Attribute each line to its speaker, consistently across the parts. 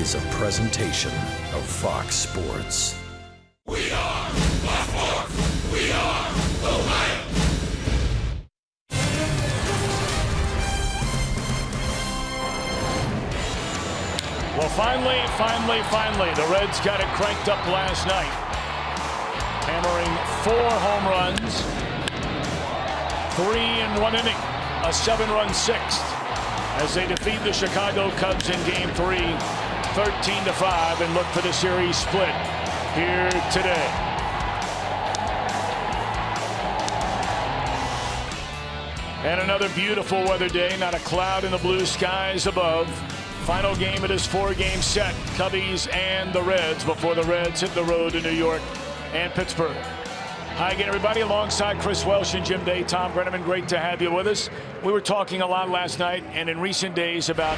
Speaker 1: is a presentation of Fox Sports.
Speaker 2: We are Baltimore. We are Ohio.
Speaker 3: Well, finally, the Reds got it cranked up last night, hammering 4 home runs, 3 in 1 inning, a 7-run 6th, as they defeat the Chicago Cubs in Game 3, 13-5, and look for the series split here today. And another beautiful weather day, not a cloud in the blue skies above. Final game of this 4-game set, Cubbies and the Reds, before the Reds hit the road to New York and Pittsburgh. Hi again, everybody, alongside Chris Welsh and Jim Day, Tom Brenneman, great to have you with us. We were talking a lot last night and in recent days about,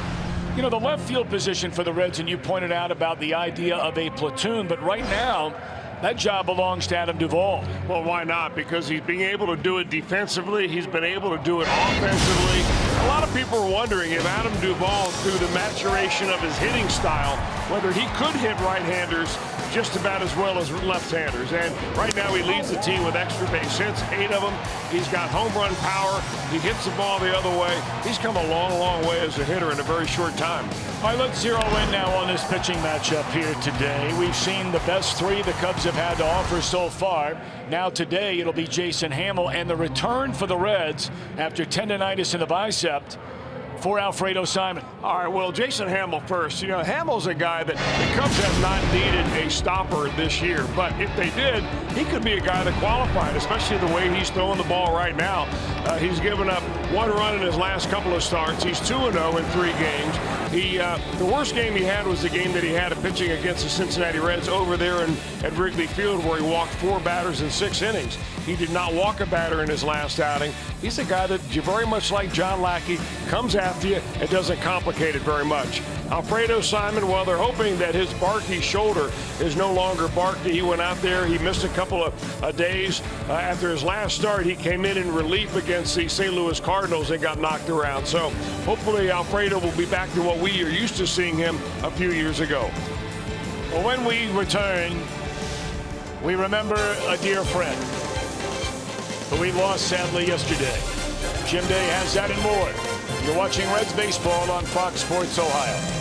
Speaker 3: the left field position for the Reds, and you pointed out about the idea of a platoon, but right now, that job belongs to Adam Duvall.
Speaker 4: Well, why not? Because he's being able to do it defensively. He's been able to do it offensively. A lot of people are wondering if Adam Duvall, through the maturation of his hitting style, whether he could hit right-handers just about as well as left-handers. And right now he leads the team with extra base hits, 8 of them. He's got home run power. He hits the ball the other way. He's come a long, long way as a hitter in a very short time.
Speaker 3: All right, let's zero in now on this pitching matchup here today. We've seen the best 3 the Cubs have had to offer so far. Now today it'll be Jason Hammel, and the return for the Reds after tendonitis in the bicep for Alfredo Simon.
Speaker 4: All right, well, Jason Hammel first. Hamel's a guy that the Cubs have not needed a stopper this year, but if they did, he could be a guy that qualified, especially the way he's throwing the ball right now. He's given up 1 run in his last couple of starts. He's 2-0 in 3 games. The worst game he had was the game that he had pitching against the Cincinnati Reds over there at Wrigley Field, where he walked 4 batters in 6 innings. He did not walk a batter in his last outing. He's a guy that, very much like John Lackey, comes after you and doesn't complicate it very much. Alfredo Simon, well, they're hoping that his Barkey shoulder is no longer Barkey. He went out there, he missed a couple of days. After his last start, he came in relief against the St. Louis Cardinals and got knocked around. So hopefully Alfredo will be back to what we are used to seeing him a few years ago.
Speaker 3: Well, when we return, we remember a dear friend who we lost sadly yesterday. Jim Day has that and more. You're watching Reds Baseball on Fox Sports Ohio.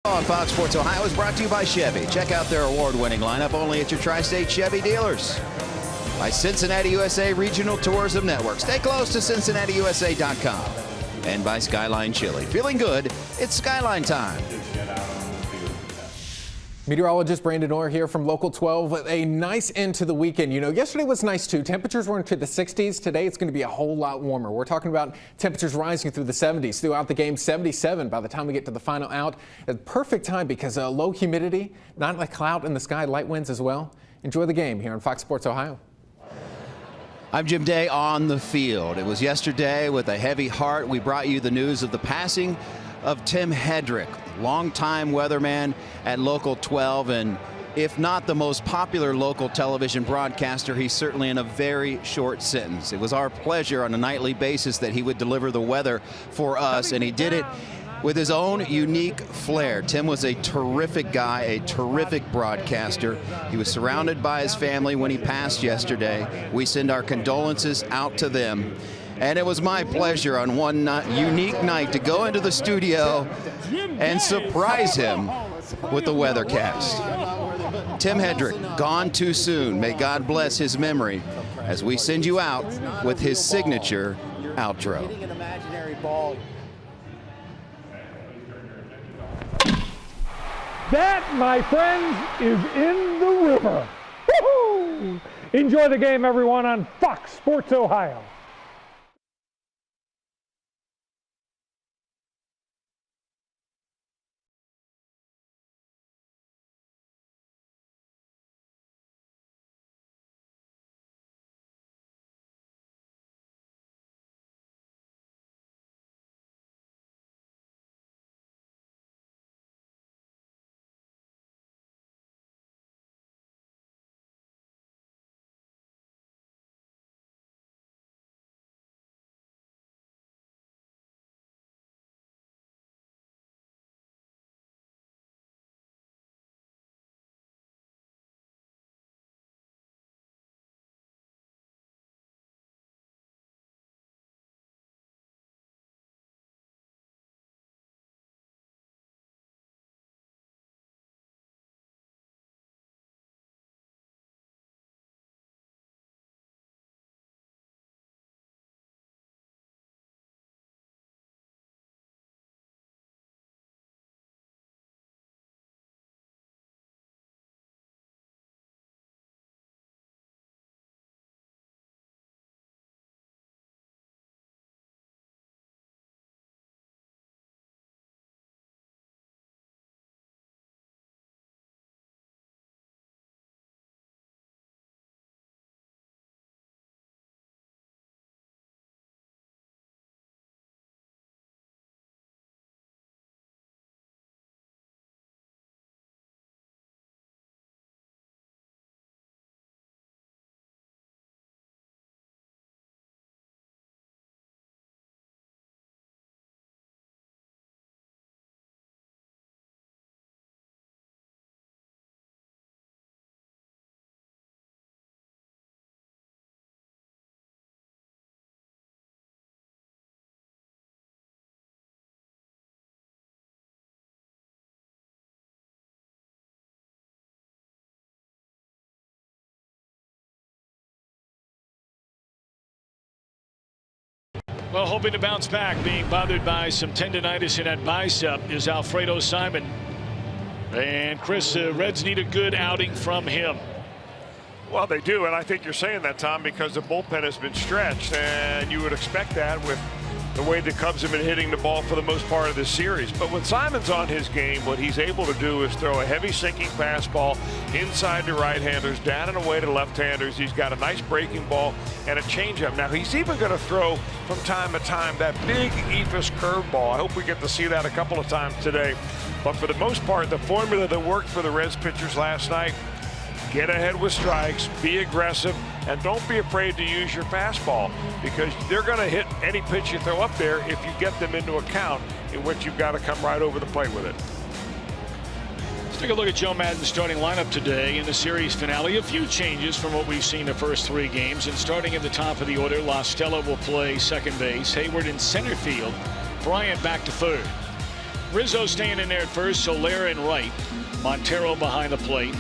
Speaker 5: On Fox Sports Ohio is brought to you by Chevy. Check out their award-winning lineup only at your Tri-State Chevy dealers. By Cincinnati USA Regional Tourism Network. Stay close to CincinnatiUSA.com. And by Skyline Chili. Feeling good? It's Skyline time.
Speaker 6: Meteorologist Brandon Orr here from Local 12. A nice end to the weekend. You know, yesterday was nice too. Temperatures were into the 60s. Today it's going to be a whole lot warmer. We're talking about temperatures rising through the 70s throughout the game. 77 by the time we get to the final out. A perfect time because low humidity, not a cloud in the sky, light winds as well. Enjoy the game here on Fox Sports Ohio.
Speaker 5: I'm Jim Day on the field. It was yesterday with a heavy heart. We brought you the news of the passing of Tim Hedrick, longtime weatherman at Local 12, and if not the most popular local television broadcaster, he's certainly in a very short sentence. It was our pleasure on a nightly basis that he would deliver the weather for us, and he did it with his own unique flair. Tim was a terrific guy, a terrific broadcaster. He was surrounded by his family when he passed yesterday. We send our condolences out to them. And it was my pleasure on one unique night to go into the studio and surprise him with the weathercast. Tim Hedrick, gone too soon. May God bless his memory as we send you out with his signature outro.
Speaker 7: That, my friends, is in the river. Woo-hoo! Enjoy the game, everyone, on Fox Sports Ohio.
Speaker 3: Well, hoping to bounce back, being bothered by some tendonitis in that bicep, is Alfredo Simon. And Chris, Reds need a good outing from him.
Speaker 4: Well, they do, and I think you're saying that, Tom, because the bullpen has been stretched, and you would expect that with the way the Cubs have been hitting the ball for the most part of this series. But when Simon's on his game, what he's able to do is throw a heavy sinking fastball inside to right-handers, down and away to left-handers. He's got a nice breaking ball and a changeup. Now, he's even going to throw from time to time that big eephus curveball. I hope we get to see that a couple of times today. But for the most part, the formula that worked for the Reds pitchers last night: get ahead with strikes, be aggressive, and don't be afraid to use your fastball, because they're going to hit any pitch you throw up there if you get them into account, in which you've got to come right over the plate with it.
Speaker 3: Let's take a look at Joe Maddon's starting lineup today in the series finale. A few changes from what we've seen the first three games. And starting at the top of the order, La Stella will play second base. Hayward in center field. Bryant back to third. Rizzo staying in there at first, Soler in right, Montero behind the plate.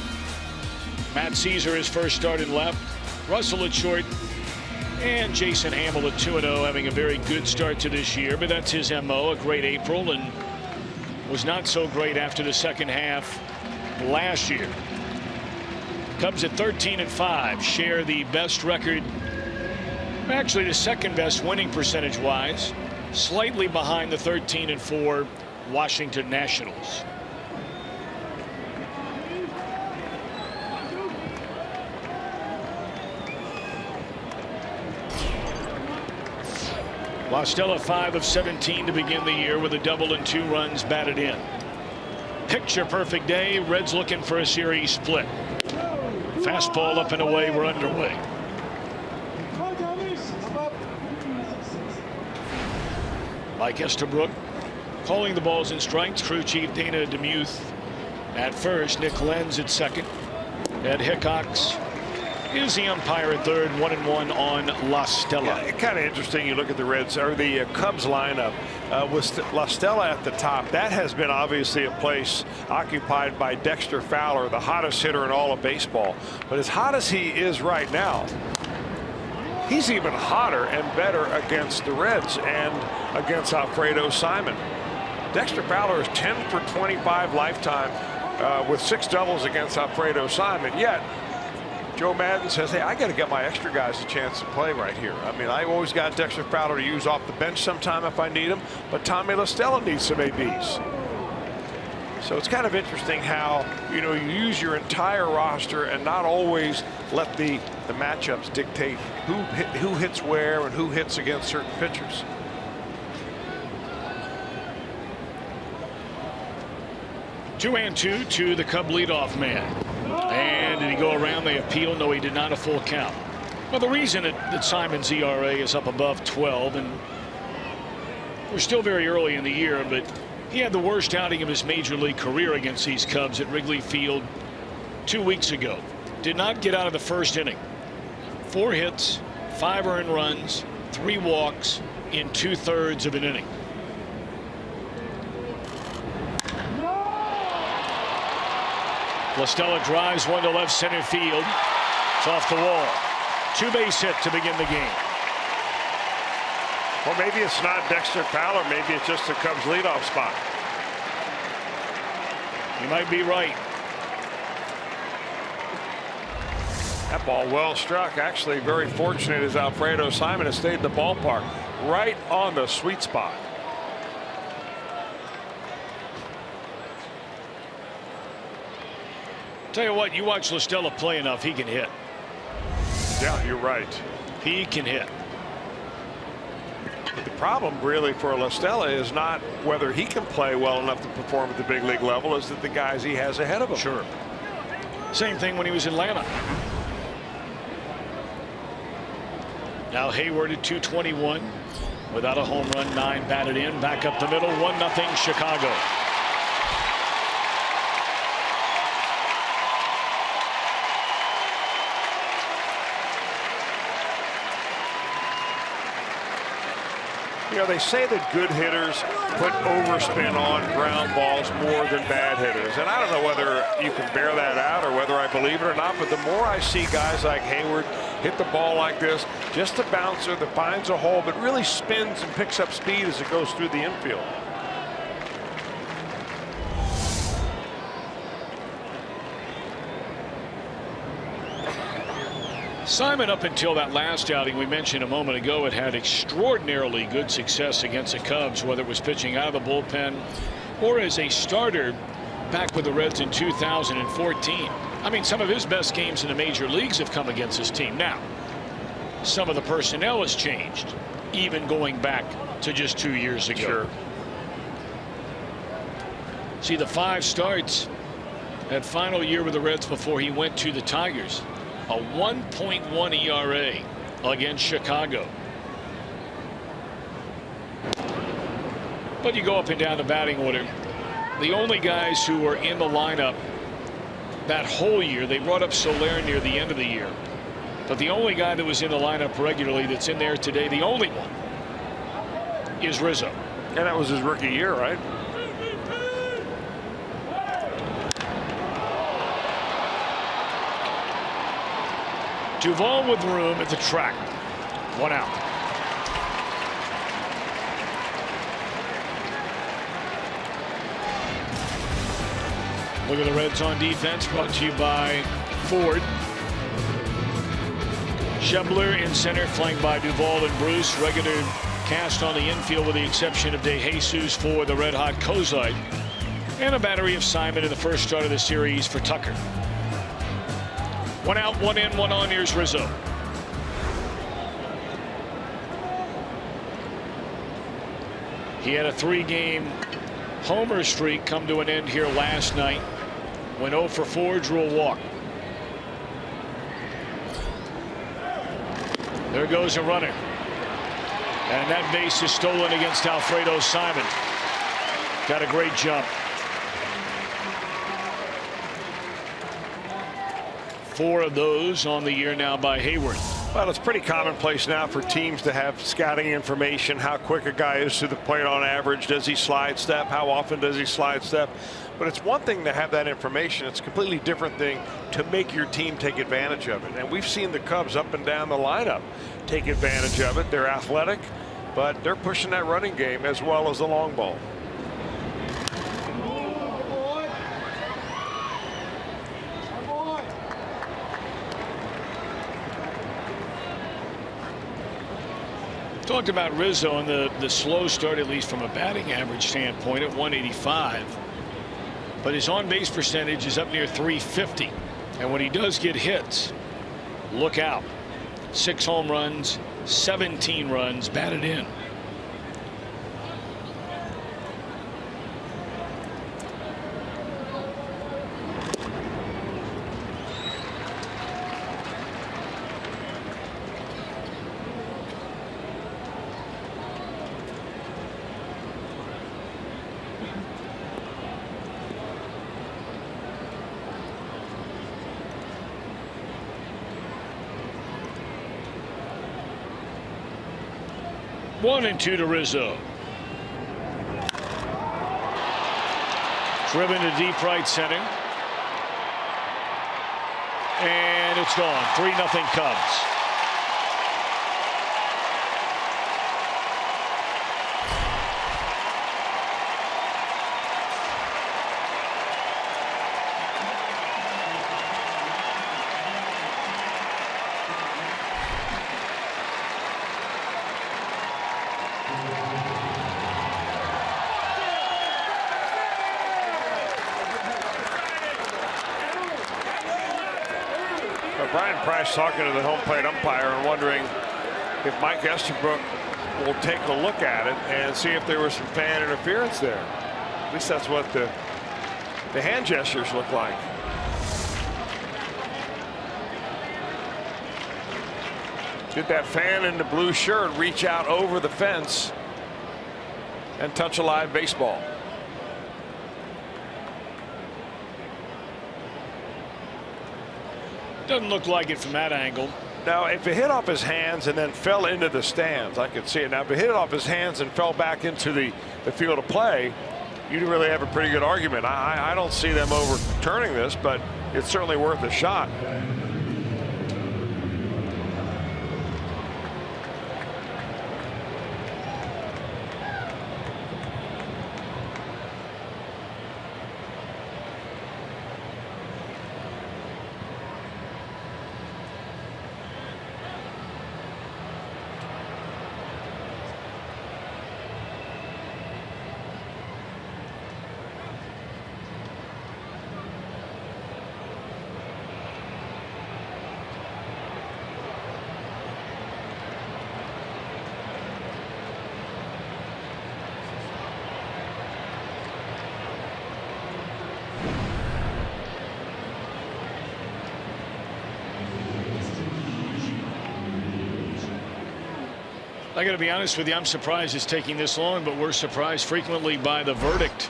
Speaker 3: Matt Caesar his first start in left, Russell at short, and Jason Hammel at 2-0, having a very good start to this year, but that's his MO. A great April, and was not so great after the second half last year. Cubs at 13-5 share the best record, actually the second best winning percentage wise, slightly behind the 13-4 Washington Nationals. La Stella 5 of 17 to begin the year with a double and 2 runs batted in. Picture perfect day. Reds looking for a series split. Fastball up and away. We're underway. Mike Estabrook calling the balls and strikes. Crew chief Dana DeMuth at first. Nick Lenz at second. Ed Hickox is the umpire at third. 1-1 on La Stella.
Speaker 4: Yeah, kind of interesting. You look at the Reds or the Cubs lineup with La Stella at the top. That has been obviously a place occupied by Dexter Fowler, the hottest hitter in all of baseball. But as hot as he is right now, he's even hotter and better against the Reds and against Alfredo Simon. Dexter Fowler is 10 for 25 lifetime with 6 doubles against Alfredo Simon. Yet Joe Madden says, hey, I got to get my extra guys a chance to play right here. I mean, I always got Dexter Fowler to use off the bench sometime if I need him, but Tommy La Stella needs some ABs. So it's kind of interesting how, you know, you use your entire roster and not always let the matchups dictate who hits where and who hits against certain pitchers.
Speaker 3: Two and two to the Cub leadoff man. And did he go around? They appeal. No, he did not. A full count. Well, the reason that Simon's ERA is up above 12, and we're still very early in the year, but he had the worst outing of his major league career against these Cubs at Wrigley Field 2 weeks ago. Did not get out of the first inning. 4 hits, 5 earned runs, 3 walks in 2/3 of an inning. La Stella drives one to left center field. It's off the wall. 2-base hit to begin the game.
Speaker 4: Well, maybe it's not Dexter Fowler. Maybe it's just the Cubs leadoff spot.
Speaker 3: You might be right.
Speaker 4: That ball well struck. Actually, very fortunate as Alfredo Simon has stayed in the ballpark. Right on the sweet spot.
Speaker 3: Tell you what, you watch La Stella play enough, he can hit.
Speaker 4: Yeah, you're right.
Speaker 3: He can hit.
Speaker 4: But the problem really for La Stella is not whether he can play well enough to perform at the big league level, is that the guys he has ahead of him.
Speaker 3: Sure. Same thing when he was in Atlanta. Now Hayward at 221 without a home run, 9 batted in, back up the middle, 1-0 Chicago.
Speaker 4: You know, they say that good hitters put overspin on ground balls more than bad hitters. And I don't know whether you can bear that out or whether I believe it or not, but the more I see guys like Hayward hit the ball like this, just a bouncer that finds a hole but really spins and picks up speed as it goes through the infield.
Speaker 3: Simon, up until that last outing we mentioned a moment ago, had extraordinarily good success against the Cubs, whether it was pitching out of the bullpen or as a starter back with the Reds in 2014. I mean, some of his best games in the major leagues have come against this team. Now, some of the personnel has changed, even going back to just 2 years ago.
Speaker 4: Sure.
Speaker 3: See, the 5 starts that final year with the Reds before he went to the Tigers. A 1.1 ERA against Chicago. But you go up and down the batting order. The only guys who were in the lineup that whole year, they brought up Soler near the end of the year. But the only guy that was in the lineup regularly that's in there today, the only one, is Rizzo.
Speaker 4: And that was his rookie year, right?
Speaker 3: Duvall with room at the track. 1 out. Look at the Reds on defense, brought to you by Ford. Schebler in center, flanked by Duvall and Bruce. Regular cast on the infield with the exception of DeJesus for the red-hot Kozite. And a battery of Simon in the first start of the series for Tucker. 1 out, 1 in, 1 on. Here's Rizzo. He had a 3-game homer streak come to an end here last night. Went 0 for 4, drew a walk. There goes a runner. And that base is stolen against Alfredo Simon. Got a great jump. 4 of those on the year now by Hayward.
Speaker 4: Well, it's pretty commonplace now for teams to have scouting information, how quick a guy is to the plate on average. Does he slide step? How often does he slide step? But it's one thing to have that information. It's a completely different thing to make your team take advantage of it. And we've seen the Cubs up and down the lineup take advantage of it. They're athletic, but they're pushing that running game as well as the long ball.
Speaker 3: Talked about Rizzo and the slow start, at least from a batting average standpoint, at 185. But his on-base percentage is up near 350. And when he does get hits, look out. 6 home runs, 17 runs batted in. One and 2 to Rizzo. Driven to deep right center. And it's gone. 3-0 Cubs.
Speaker 4: Talking to the home plate umpire and wondering if Mike Estabrook will take a look at it and see if there was some fan interference there. At least that's what the hand gestures look like. Did that fan in the blue shirt reach out over the fence and touch a live baseball?
Speaker 3: Doesn't look like it from that angle.
Speaker 4: Now, if it hit off his hands and then fell into the stands, I could see it. Now, if it hit off his hands and fell back into the field of play, you'd really have a pretty good argument. I don't see them overturning this, but it's certainly worth a shot.
Speaker 3: I got to be honest with you, I'm surprised it's taking this long, but we're surprised frequently by the verdict.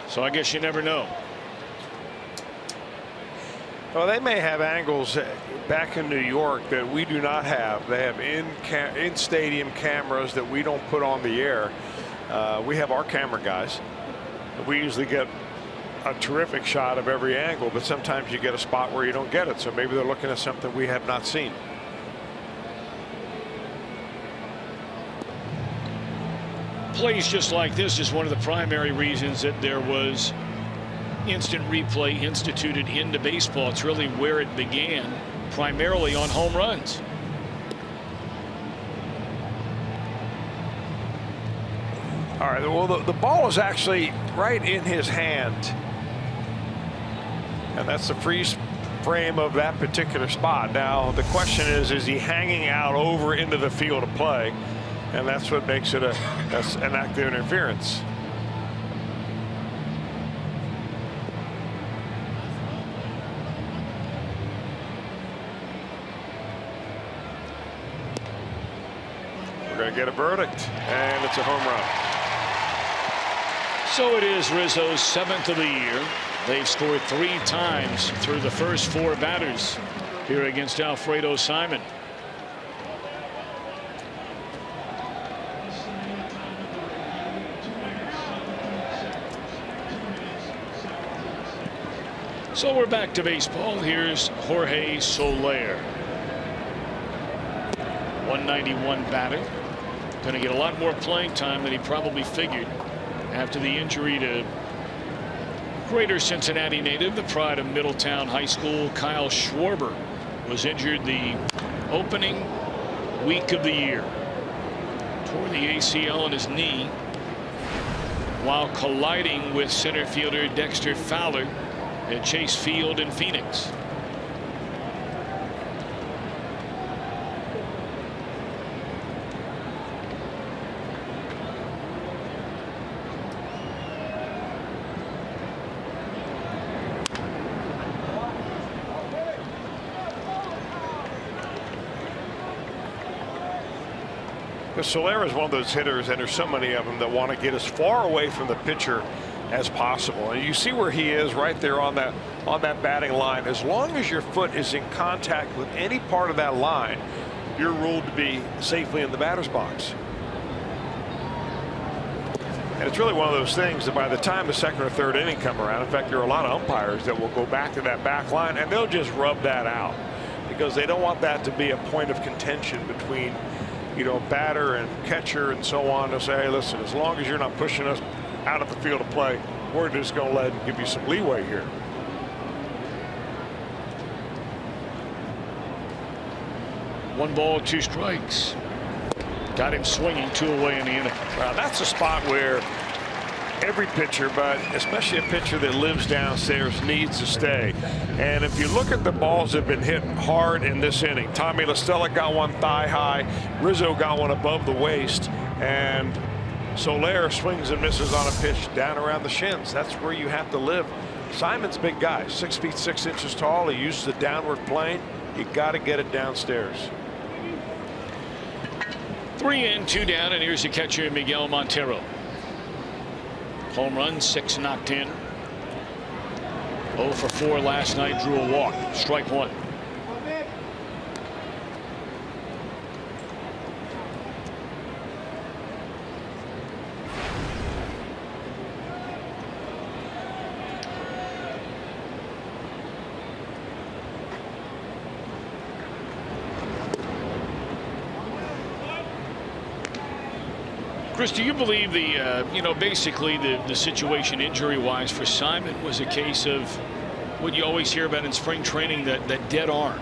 Speaker 3: So I guess you never know.
Speaker 4: Well, they may have angles back in New York that we do not have. They have in stadium cameras that we don't put on the air. We have our camera guys. We usually get a terrific shot of every angle, but sometimes you get a spot where you don't get it. So maybe they're looking at something we have not seen.
Speaker 3: Plays just like this is one of the primary reasons that there was instant replay instituted into baseball. It's really where it began, primarily on home runs.
Speaker 4: All right, well, the ball is actually right in his hand. And that's the freeze frame of that particular spot. Now, the question is he hanging out over into the field of play? And that's what makes it that's an active interference. We're going to get a verdict, and it's a home run.
Speaker 3: So it is Rizzo's 7th of the year. They've scored 3 times through the first 4 batters here against Alfredo Simon. So we're back to baseball. Here's Jorge Soler. 191 batter. Going to get a lot more playing time than he probably figured after the injury to greater Cincinnati native, the pride of Middletown High School, Kyle Schwarber, was injured the opening week of the year. Tore the ACL in his knee while colliding with center fielder Dexter Fowler at Chase Field in Phoenix.
Speaker 4: Soler is one of those hitters, and there's so many of them that want to get as far away from the pitcher as possible. And you see where he is right there on that batting line. As long as your foot is in contact with any part of that line, you're ruled to be safely in the batter's box. And it's really one of those things that by the time the 2nd or 3rd inning come around, in fact, there are a lot of umpires that will go back to that back line and they'll just rub that out because they don't want that to be a point of contention between, you know, batter and catcher and so on. They'll say, hey, listen, as long as you're not pushing us out of the field of play, we're just going to let him give you some leeway here.
Speaker 3: One ball, 2 strikes. Got him swinging 2 away in the inning.
Speaker 4: Well, that's a spot where every pitcher, but especially a pitcher that lives downstairs, needs to stay. And if you look at the balls that have been hit hard in this inning, Tommy La Stella got one thigh high, Rizzo got one above the waist, and Soler swings and misses on a pitch down around the shins. That's where you have to live. Simon's a big guy, 6 feet 6 inches tall. He uses the downward plane. You got to get it downstairs.
Speaker 3: 3 in, 2 down, and here's the catcher, Miguel Montero. Home run, 6 knocked in. 0 for 4 last night, drew a walk. Strike 1. Chris, do you believe the, basically the situation injury-wise for Simon was a case of what you always hear about in spring training, that dead arm?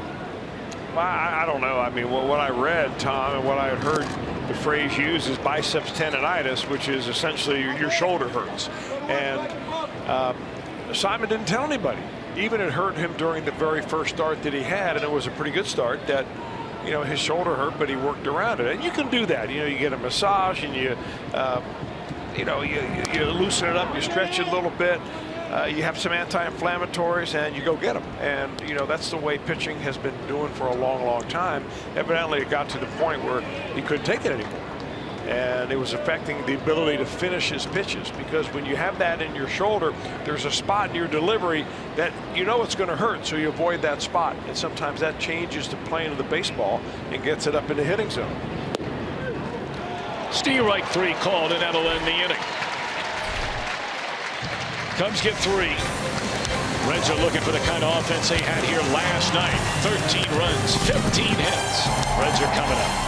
Speaker 4: Well, I don't know. I mean, what I read, Tom, and what I had heard the phrase used is biceps tendonitis, which is essentially your shoulder hurts. And Simon didn't tell anybody. Even it hurt him during the very first start that he had, and it was a pretty good start, that his shoulder hurt, but he worked around it. And you can do that. You get a massage and you loosen it up, you stretch it a little bit. You have some anti-inflammatories and you go get them. And, that's the way pitching has been doing for a long, long time. Evidently, it got to the point where he couldn't take it anymore. And it was affecting the ability to finish his pitches, because when you have that in your shoulder, there's a spot in your delivery that it's going to hurt, so you avoid that spot. And sometimes that changes the plane of the baseball and gets it up in the hitting zone.
Speaker 3: Strike 3 called, and that'll end the inning. Cubs get 3. Reds are looking for the kind of offense they had here last night. 13 runs, 15 hits. Reds are coming up.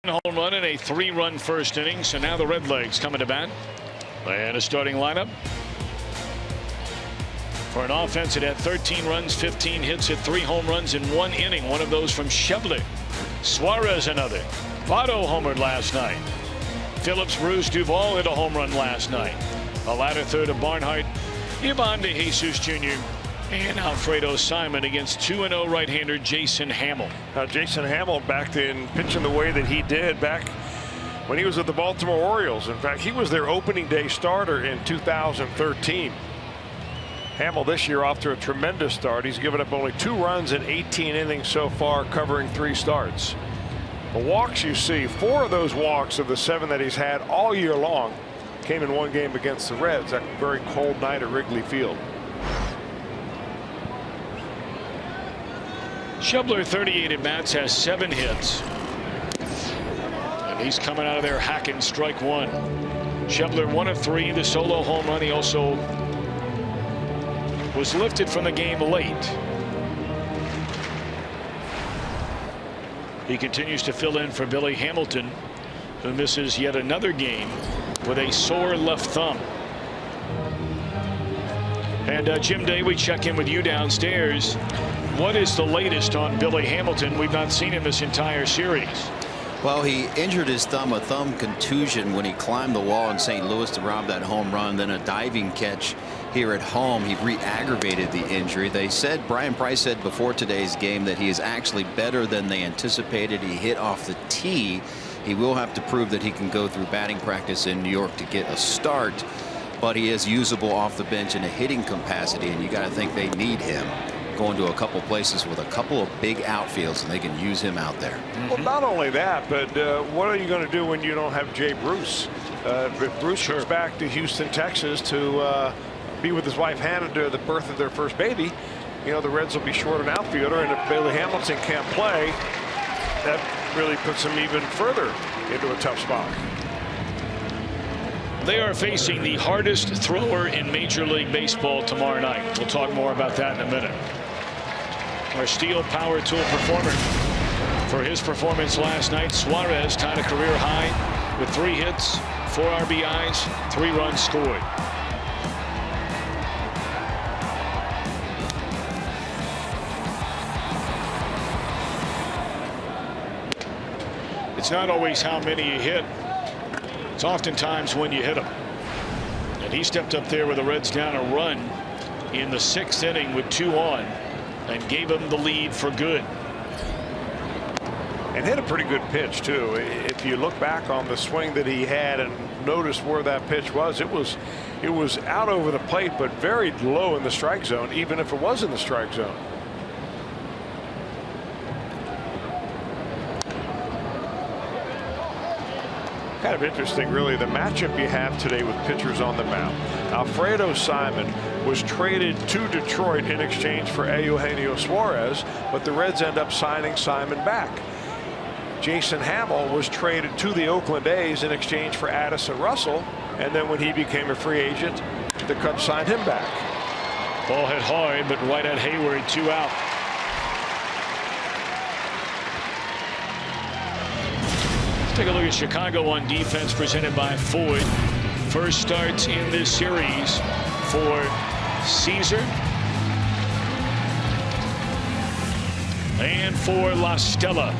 Speaker 3: Home run in a 3-run first inning. So now the Redlegs coming to bat. And a starting lineup. For an offense that had 13 runs, 15 hits, hit 3 home runs in 1 inning. One of those from Schebler. Suarez another. Votto homered last night. Phillips, Bruce, Duvall hit a home run last night. A latter third of Barnhart, Ivan De Jesus Jr. and Alfredo Simon against 2-0 right-hander Jason Hamill.
Speaker 4: Jason Hamill back in pitching the way that he did back when he was with the Baltimore Orioles. In fact, he was their opening day starter in 2013. Hamill this year off to a tremendous start. He's given up only 2 runs in 18 innings so far, covering 3 starts. The walks you see, 4 of those walks of the 7 that he's had all year long came in 1 game against the Reds, that very cold night at Wrigley Field.
Speaker 3: Schebler, 38 at bats, has 7 hits. And he's coming out of there hacking strike 1. Schebler 1 of 3, the solo home run. He also was lifted from the game late. He continues to fill in for Billy Hamilton, who misses yet another game with a sore left thumb. And Jim Day, we check in with you downstairs. What is the latest on Billy Hamilton? We've not seen him this entire series.
Speaker 5: Well, he injured his thumb, a thumb contusion, when he climbed the wall in St. Louis to rob that home run. Then a diving catch here at home. He re-aggravated the injury. They said, Brian Price said before today's game, that he is actually better than they anticipated. He hit off the tee. He will have to prove that he can go through batting practice in New York to get a start. But he is usable off the bench in a hitting capacity, and you got to think they need him going to a couple places with a couple of big outfields, and they can use him out there.
Speaker 4: Well, not only that, but what are you going to do when you don't have Jay Bruce? If Bruce goes back to Houston, Texas to be with his wife Hannah during the birth of their first baby, you know, the Reds will be short an outfielder, and if Billy Hamilton can't play, that really puts them even further into a tough spot.
Speaker 3: They are facing the hardest thrower in Major League Baseball tomorrow night. We'll talk more about that in a minute. Our steel power tool performer for his performance last night, Suarez tied a career high with 3 hits, 4 RBIs, 3 runs scored. It's not always how many you hit. It's oftentimes when you hit them. And he stepped up there with the Reds down a run in the 6th inning with 2 on and gave them the lead for good.
Speaker 4: And hit a pretty good pitch too. If you look back on the swing that he had and notice where that pitch was, it was out over the plate, but very low in the strike zone, even if it was in the strike zone. Kind of interesting, really, the matchup you have today with pitchers on the mound. Alfredo Simon was traded to Detroit in exchange for Eugenio Suarez, but the Reds end up signing Simon back. Jason Hamill was traded to the Oakland A's in exchange for Addison Russell, and then when he became a free agent, the Cubs signed him back.
Speaker 3: Ball hit hard, but right at Hayward, 2 out. Take a look at Chicago on defense, presented by Ford. First starts in this series for Caesar and for La Stella.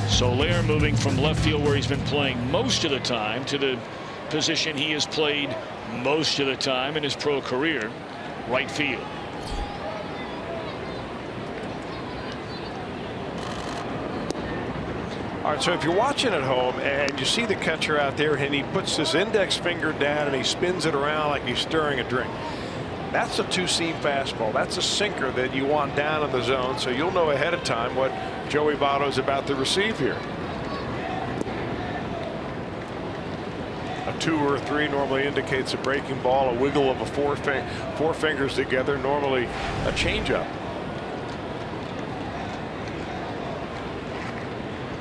Speaker 3: Soler moving from left field, where he's been playing most of the time, to the position he has played most of the time in his pro career, right field.
Speaker 4: All right, so if you're watching at home and you see the catcher out there and he puts his index finger down and he spins it around like he's stirring a drink, that's a two-seam fastball. That's a sinker that you want down in the zone, so you'll know ahead of time what Joey Votto is about to receive here. A 2 or a 3 normally indicates a breaking ball. A wiggle of four fingers together, normally a changeup.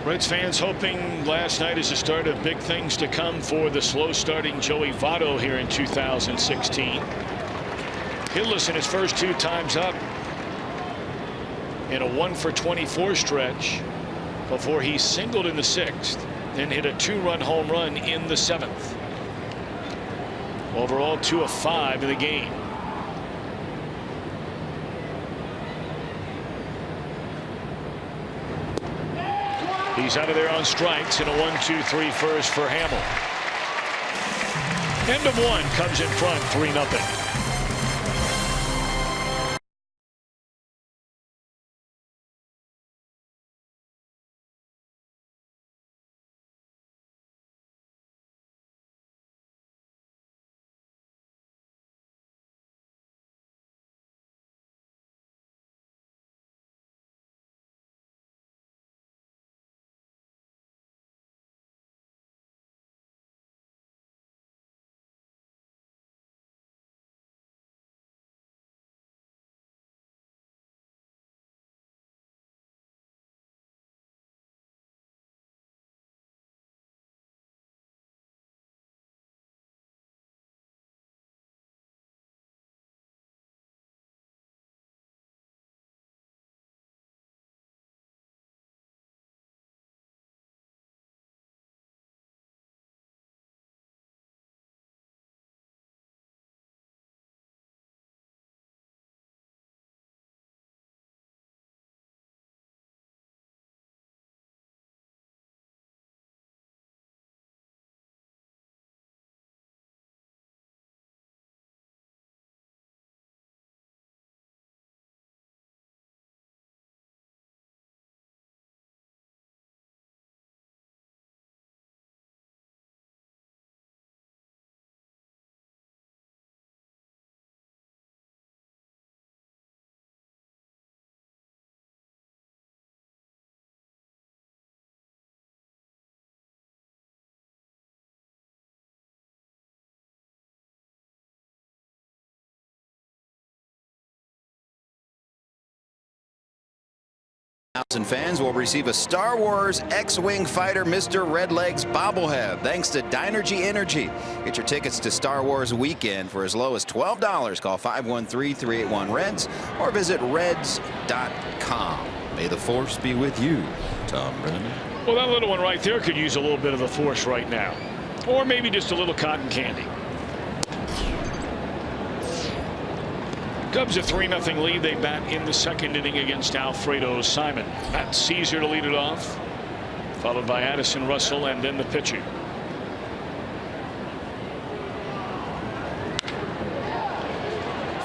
Speaker 3: Reds fans hoping last night is the start of big things to come for the slow starting Joey Votto here in 2016. Hitless in his first 2 times up in a 1-for-24 stretch before he singled in the 6th, then hit a 2-run home run in the 7th. Overall 2 of 5 in the game. He's out of there on strikes in a 1-2-3 first for Hamill. End of 1. Cubs in front 3-0.
Speaker 5: And fans will receive a Star Wars X-Wing fighter Mr. Redlegs bobblehead thanks to Dynergy Energy. Get your tickets to Star Wars weekend for as low as $12. Call 513-381-REDS or visit reds.com. May the force be with you, Tom Brennan.
Speaker 3: Well, that little one right there could use a little bit of the force right now, or maybe just a little cotton candy. Cubs a 3-0 lead. They bat in the 2nd inning against Alfredo Simon. Matt Caesar to lead it off, followed by Addison Russell and then the pitcher.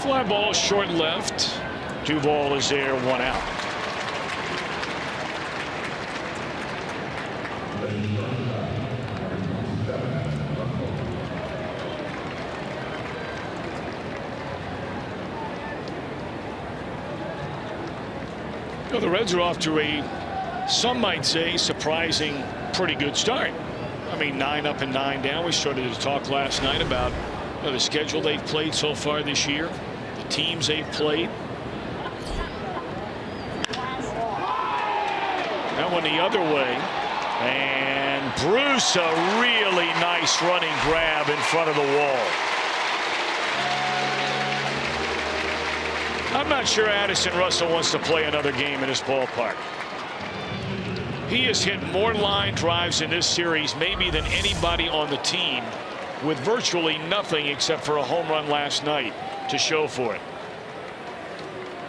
Speaker 3: Fly ball short left. Duvall is there, 1 out. The Reds are off to a Some might say surprising, pretty good start. I mean, 9 up and 9 down. We started to talk last night about the schedule they've played so far this year, the teams they've played. That one the other way. And Bruce, a really nice running grab in front of the wall. I'm not sure Addison Russell wants to play another game in this ballpark. He has hit more line drives in this series maybe than anybody on the team, with virtually nothing except for a home run last night to show for it.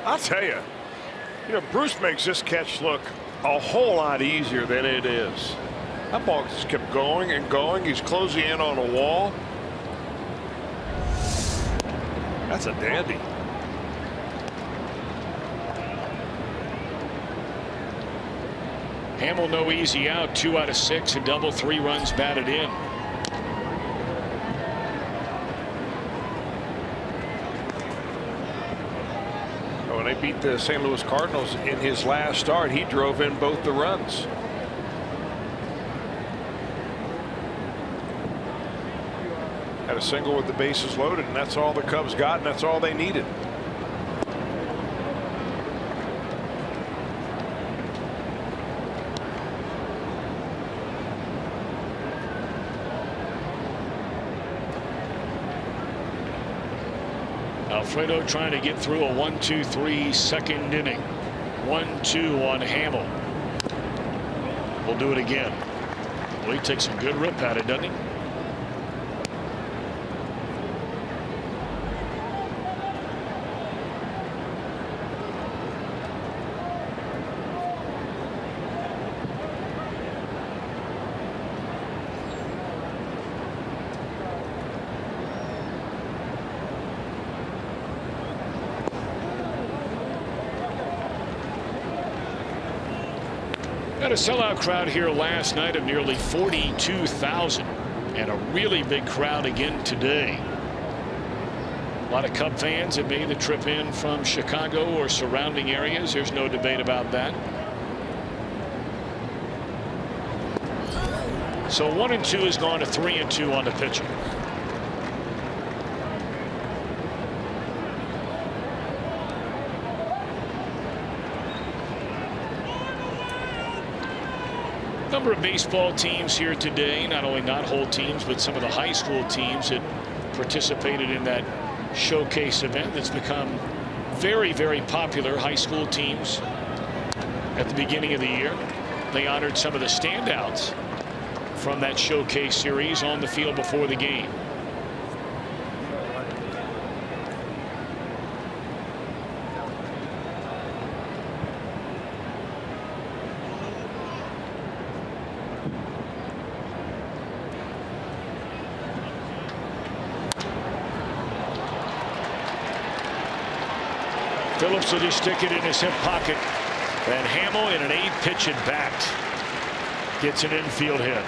Speaker 4: I'll tell you, Bruce makes this catch look a whole lot easier than it is. That ball just kept going and going. He's closing in on a wall. That's a dandy.
Speaker 3: Hamill no easy out, 2 out of 6, a double, 3 runs batted in.
Speaker 4: When they beat the St. Louis Cardinals in his last start, he drove in both the runs. Had a single with the bases loaded, and that's all the Cubs got, and that's all they needed.
Speaker 3: Alfredo trying to get through a 1-2-3 second inning. 1-2 on Hamill. We'll do it again. Well, he takes a good rip at it, doesn't he? Got a sellout crowd here last night of nearly 42,000, and a really big crowd again today. A lot of Cub fans that made the trip in from Chicago or surrounding areas. There's no debate about that. So 1-2 has gone to 3-2 on the pitcher. Number of baseball teams here today, not only not-whole teams, but some of the high school teams that participated in that showcase event that's become very, very popular. High school teams at the beginning of the year. They honored some of the standouts from that showcase series on the field before the game. Phillips will just stick it in his hip pocket, and Hamill in an 8-pitch at bat gets an infield hit.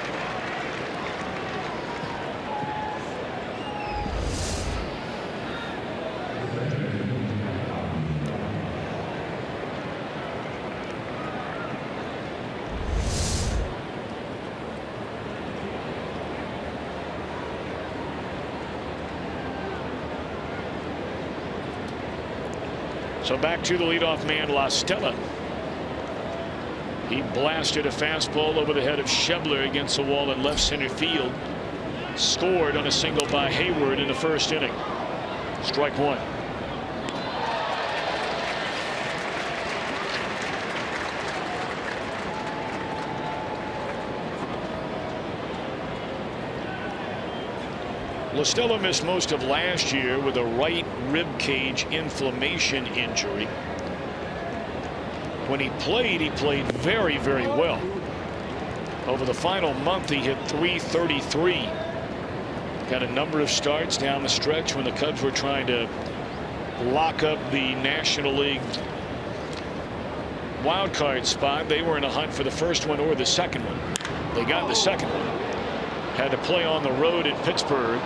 Speaker 3: So back to the leadoff man, La Stella. He blasted a fastball over the head of Schebler against the wall in left center field. Scored on a single by Hayward in the first inning. Strike one. La Stella missed most of last year with a right rib cage inflammation injury. When he played very, very well. Over the final month, he hit .333. Got a number of starts down the stretch when the Cubs were trying to lock up the National League wild card spot. They were in a hunt for the first one or the second one. They got the second one. Had to play on the road at Pittsburgh.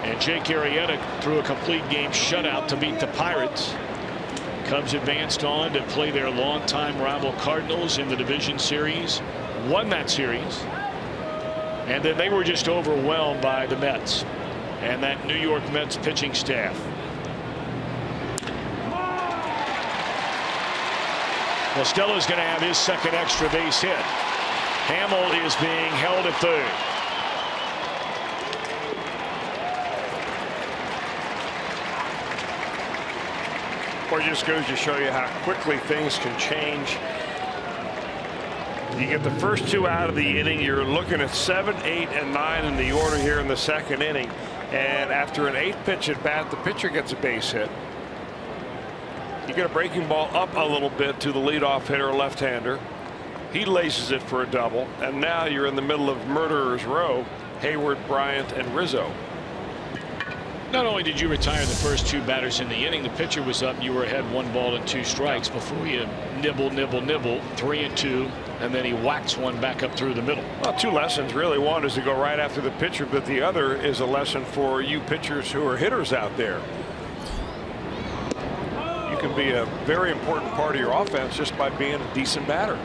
Speaker 3: And Jake Arrieta threw a complete game shutout to beat the Pirates. Cubs advanced on to play their longtime rival Cardinals in the division series, won that series, and then they were just overwhelmed by the Mets and that New York Mets pitching staff. Well, Stella's going to have his second extra base hit. Hamill is being held at third.
Speaker 4: Or it just goes to show you how quickly things can change. You get the first two out of the inning. You're looking at 7, 8, and 9 in the order here in the second inning. And after an 8th pitch at bat, the pitcher gets a base hit. You get a breaking ball up a little bit to the leadoff hitter, a left-hander. He laces it for a double. And now you're in the middle of murderer's row. Hayward, Bryant, and Rizzo.
Speaker 3: Not only did you retire the first two batters in the inning, the pitcher was up. You were ahead 1 ball and 2 strikes before you nibble, 3 and 2, and then he whacks one back up through the middle.
Speaker 4: Well, 2 lessons really. One is to go right after the pitcher, but the other is a lesson for you pitchers who are hitters out there. You can be a very important part of your offense just by being a decent batter.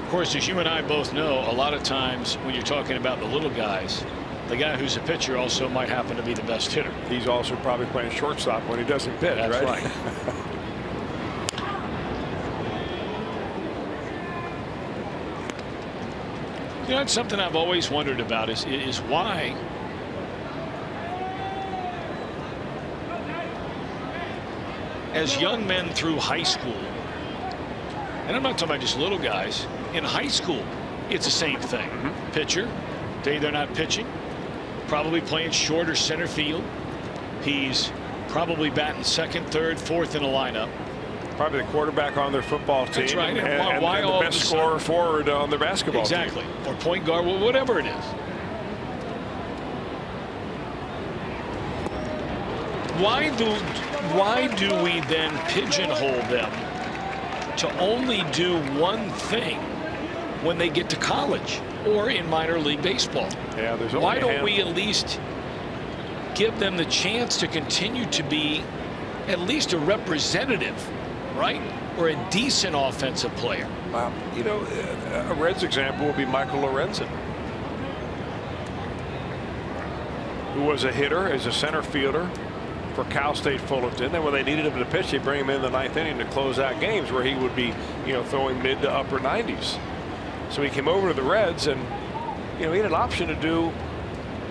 Speaker 3: Of course, as you and I both know, a lot of times when you're talking about the little guys, the guy who's a pitcher also might happen to be the best hitter.
Speaker 4: He's also probably playing shortstop when he doesn't pitch.
Speaker 3: That's right. You know, it's something I've always wondered about is why as young men through high school, and I'm not talking about just little guys, in high school it's the same thing. Pitcher, day they're not pitching, probably playing short or center field. He's probably batting second, third, fourth in a lineup.
Speaker 4: Probably the quarterback on their football team.
Speaker 3: That's right.
Speaker 4: And
Speaker 3: why
Speaker 4: the best scorer forward on their basketball team.
Speaker 3: Exactly. Or point guard, whatever it is. Why do we then pigeonhole them to only do one thing when they get to college or in minor league baseball?
Speaker 4: Yeah, there's only
Speaker 3: why don't we at least give them the chance to continue to be at least a representative, right, or a decent offensive player?
Speaker 4: You know, a Reds example would be Michael Lorenzen, who was a hitter as a center fielder for Cal State Fullerton. Then when they needed him to pitch, they bring him in the 9th inning to close out games where he would be, you know, throwing mid to upper 90s. So he came over to the Reds, and you know, he had an option to do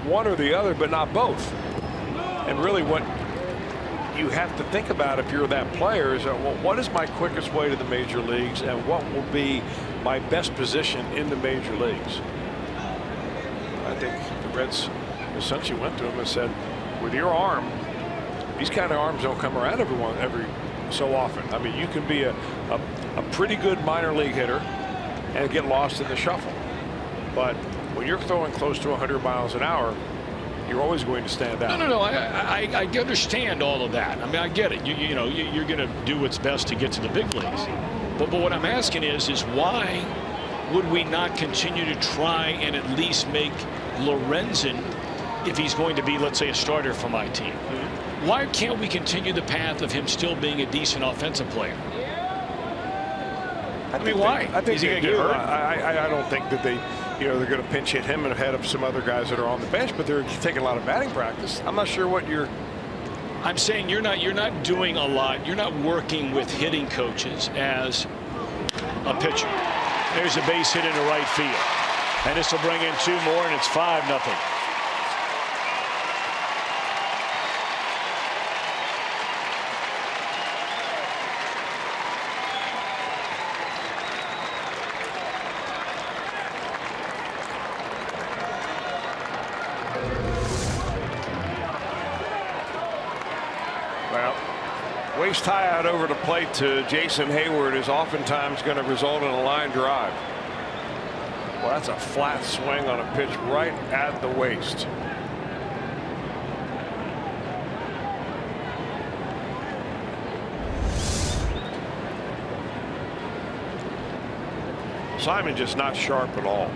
Speaker 4: one or the other, but not both. And really what you have to think about if you're that player is, well, what is my quickest way to the major leagues, and what will be my best position in the major leagues? I think the Reds essentially went to him and said, with your arm, these kind of arms don't come around every so often. I mean, you can be a pretty good minor league hitter and get lost in the shuffle. But when you're throwing close to 100 miles an hour, you're always going to stand out.
Speaker 3: No. I understand all of that. I mean, I get it. You know, you're going to do what's best to get to the big leagues. But what I'm asking is why would we not continue to try and at least make Lorenzen, if he's going to be, let's say, a starter for my team? Why can't we continue the path of him still being a decent offensive player? I mean, why?
Speaker 4: I think
Speaker 3: is he going to get hurt?
Speaker 4: I don't think that they're going to pinch hit him ahead of some other guys that are on the bench, but they're taking a lot of batting practice. I'm not sure what you're.
Speaker 3: I'm saying you're not doing a lot. You're not working with hitting coaches as a pitcher. There's a base hit into right field, and this will bring in 2 more, and it's 5-0.
Speaker 4: Waist high out over the plate to Jason Hayward is oftentimes going to result in a line drive. Well, that's a flat swing on a pitch right at the waist. Simon just not sharp at all.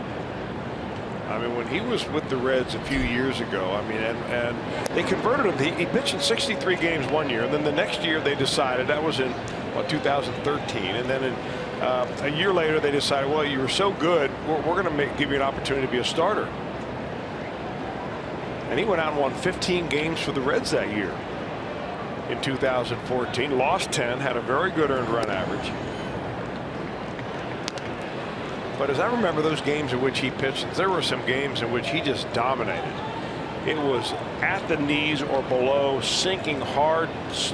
Speaker 4: I mean, when he was with the Reds a few years ago, I mean, and they converted him. He pitched in 63 games one year, and then the next year they decided, that was in 2013, and then a year later they decided, well, you were so good, we're going to give you an opportunity to be a starter. And he went out and won 15 games for the Reds that year. In 2014, lost 10, had a very good earned run average. But as I remember those games in which he pitched, there were some games in which he just dominated. It was at the knees or below, sinking hard,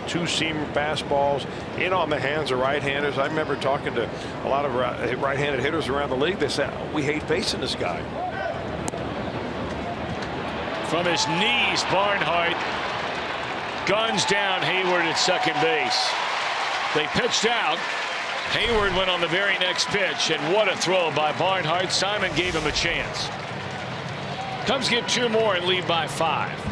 Speaker 4: two-seam fastballs in on the hands of right-handers. I remember talking to a lot of right-handed hitters around the league. They said, we hate facing this guy.
Speaker 3: From his knees, Barnhart guns down Hayward at second base. They pitched out. Hayward went on the very next pitch, and what a throw by Barnhart. Simon gave him a chance. Cubs get 2 more and lead by 5.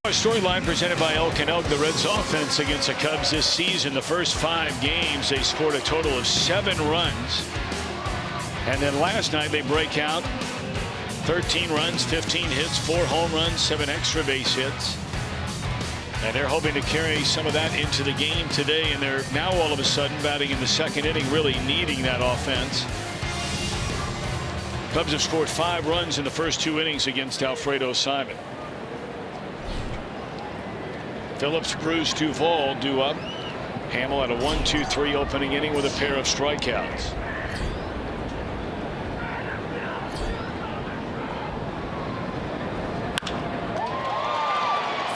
Speaker 3: Our storyline presented by Elk & Elk. The Reds offense against the Cubs this season. The first 5 games they scored a total of 7 runs. And then last night they break out 13 runs, 15 hits, 4 home runs, 7 extra base hits. And they're hoping to carry some of that into the game today. And they're now all of a sudden batting in the second inning, really needing that offense. Cubs have scored 5 runs in the first 2 innings against Alfredo Simon. Phillips, Cruz, Duvall due up. Hamill had a 1-2-3 opening inning with a pair of strikeouts.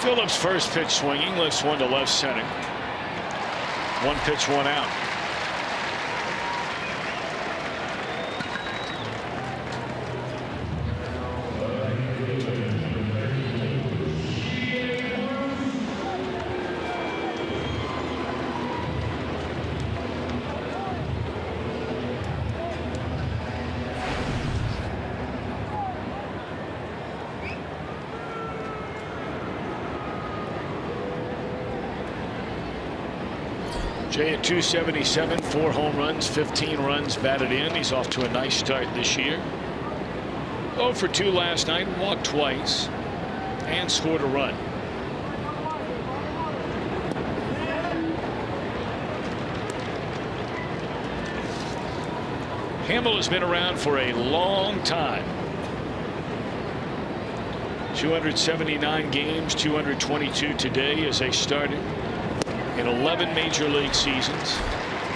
Speaker 3: Phillips' first pitch swinging, lifts one to left center. 1 pitch, 1 out. Jay at 277, 4 home runs, 15 runs batted in. He's off to a nice start this year. 0 for 2 last night, walked twice, and scored a run. Hamill has been around for a long time. 279 games, 222 today as a starter in 11 major league seasons.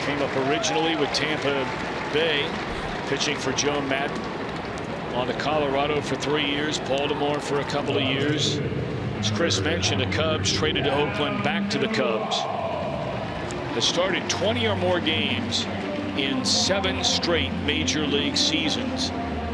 Speaker 3: Came up originally with Tampa Bay, pitching for Joe Madden. On to Colorado for 3 years, Baltimore for a couple of years, As Chris mentioned, the Cubs traded to Oakland, back to the Cubs. Has started 20 or more games in 7 straight major league seasons,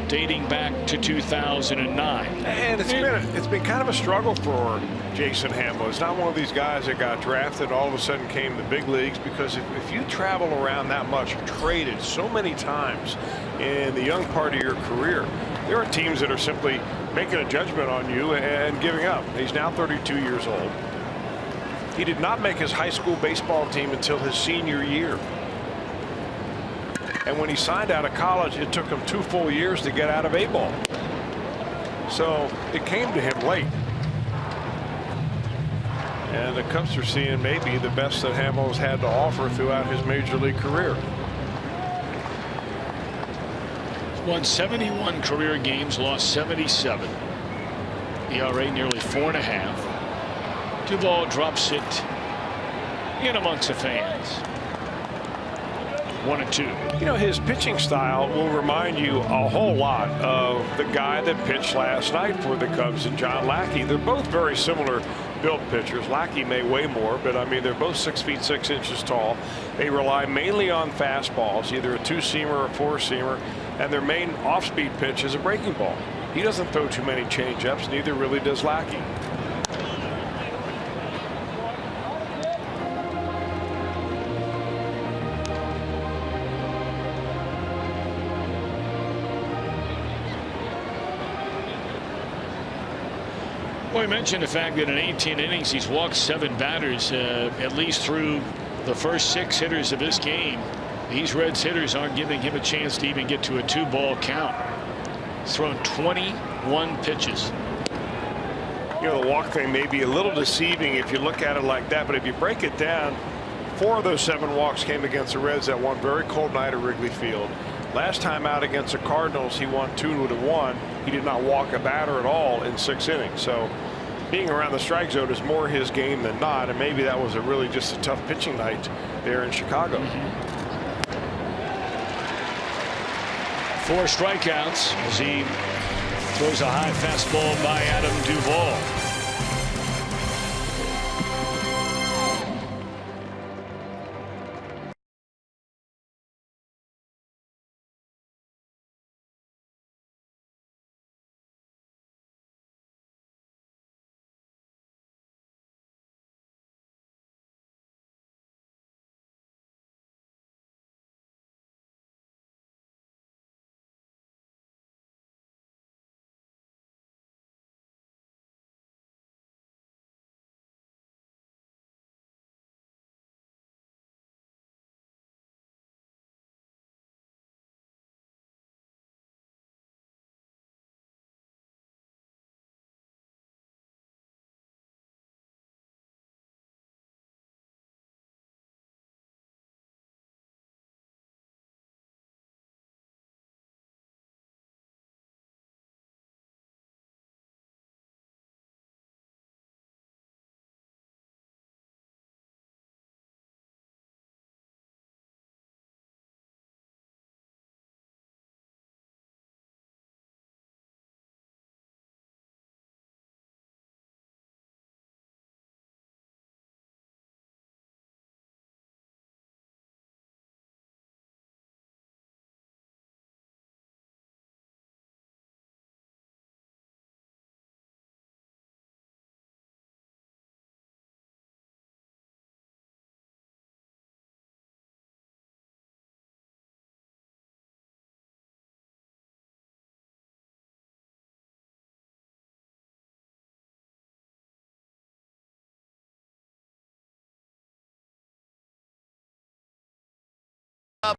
Speaker 3: dating back to 2009.
Speaker 4: And it's been kind of a struggle for Jason Hammel. It's not one of these guys that got drafted, all of a sudden came to the big leagues, because if you travel around that much, traded so many times in the young part of your career, there are teams that are simply making a judgment on you and giving up. He's now 32 years old. He did not make his high school baseball team until his senior year. And when he signed out of college, it took him 2 full years to get out of A-ball. So it came to him late. And the Cubs are seeing maybe the best that Hamel's had to offer throughout his major league career.
Speaker 3: Won 71 career games, lost 77. ERA nearly 4.5. Duvall drops it in amongst the fans. 1-2.
Speaker 4: You know, his pitching style will remind you a whole lot of the guy that pitched last night for the Cubs, and John Lackey. They're both very similar built pitchers. Lackey may weigh more, but I mean, they're both 6 feet 6 inches tall. They rely mainly on fastballs, either a 2-seamer or a 4-seamer, and their main off-speed pitch is a breaking ball. He doesn't throw too many change-ups, neither really does Lackey.
Speaker 3: Well, we mentioned the fact that in 18 innings he's walked 7 batters, at least through the first 6 hitters of this game. These Reds hitters aren't giving him a chance to even get to a 2-ball count. He's thrown 21 pitches.
Speaker 4: You know, the walk thing may be a little deceiving if you look at it like that, but if you break it down, 4 of those 7 walks came against the Reds that one very cold night at Wrigley Field. Last time out against the Cardinals, he won 2-1. He did not walk a batter at all in 6 innings. So being around the strike zone is more his game than not, and maybe that was really just a tough pitching night there in Chicago.
Speaker 3: 4 strikeouts as he throws a high fastball by Adam Duvall.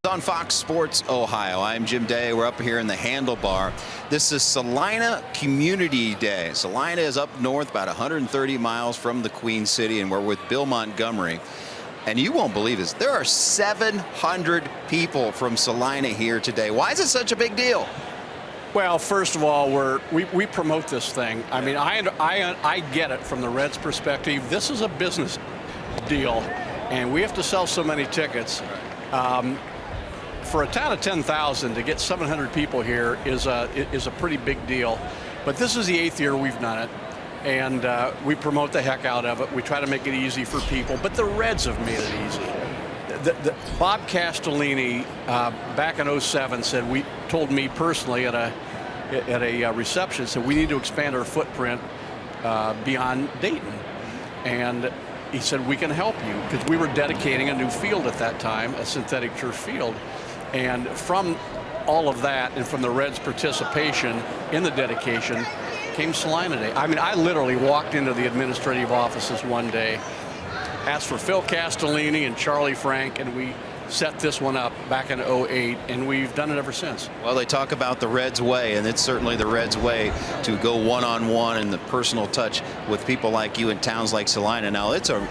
Speaker 5: On Fox Sports Ohio. I'm Jim Day. We're up here in the Handlebar. This is Salina Community Day. Salina is up north about 130 miles from the Queen City, and we're with Bill Montgomery. And you won't believe this. There are 700 people from Salina here today. Why is it such a big deal?
Speaker 8: Well, first of all, we promote this thing. I mean, I get it from the Reds' perspective. This is a business deal, and we have to sell so many tickets. For a town of 10,000 to get 700 people here is a pretty big deal. But this is the 8th year we've done it. and we promote the heck out of it. We try to make it easy for people, but the Reds have made it easy. Bob Castellini back in '07 told me personally at a reception, said we need to expand our footprint beyond Dayton, and he said we can help you, because we were dedicating a new field at that time, a synthetic turf field, and from all of that and from the Reds' participation in the dedication came Salina Day. I mean, I literally walked into the administrative offices one day, asked for Phil Castellini and Charlie Frank, and we set this one up back in '08, and we've done it ever since.
Speaker 5: Well, they talk about the Reds way, and it's certainly the Reds way to go one-on-one and the personal touch with people like you in towns like Salina. Now, it's a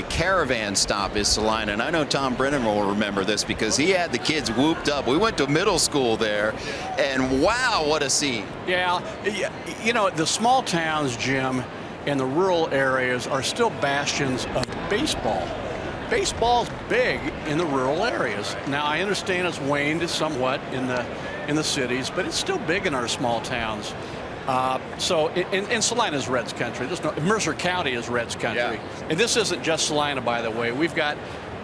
Speaker 5: caravan stop is Salina, and I know Tom Brennan will remember this because he had the kids whooped up. We went to middle school there, and wow, what a scene.
Speaker 8: Yeah, you know, the small towns, Jim, and the rural areas are still bastions of baseball. Baseball's big in the rural areas. Now, I understand it's waned somewhat in the cities, but it's still big in our small towns. So, and Salina's Reds country. Mercer County is Reds country, yeah. And this isn't just Salina, by the way. We've got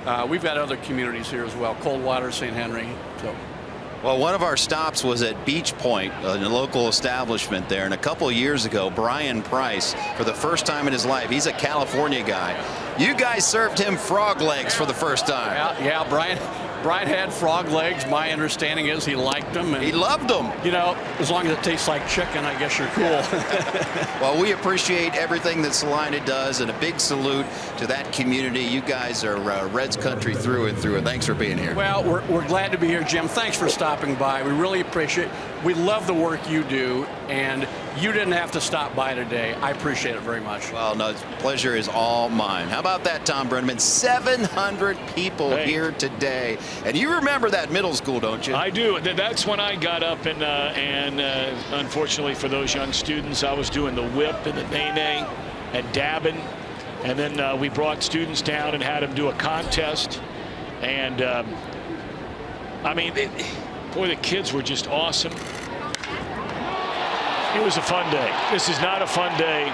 Speaker 8: other communities here as well. Coldwater, St. Henry. So.
Speaker 5: Well, one of our stops was at Beach Point, a local establishment there, and a couple of years ago, Brian Price, for the first time in his life, he's a California guy. You guys served him frog legs for the first time.
Speaker 8: Yeah, Brian had frog legs. My understanding is he liked them. And,
Speaker 5: he loved them.
Speaker 8: You know, as long as it tastes like chicken, I guess you're cool.
Speaker 5: Well, we appreciate everything that Salina does, and a big salute to that community. You guys are Reds country through and through, and thanks for being here.
Speaker 8: Well, we're glad to be here, Jim. Thanks for stopping by. We really appreciate it. We love the work you do, and you didn't have to stop by today. I appreciate it very much.
Speaker 5: Well, no, the pleasure is all mine. How about that, Tom Brennan? 700 people here today. And you remember that middle school, don't you?
Speaker 3: I do. That's when I got up, and unfortunately for those young students, I was doing the whip and the nay-nay and dabbing. And then we brought students down and had them do a contest. And, I mean, boy, the kids were just awesome. It was a fun day. This is not a fun day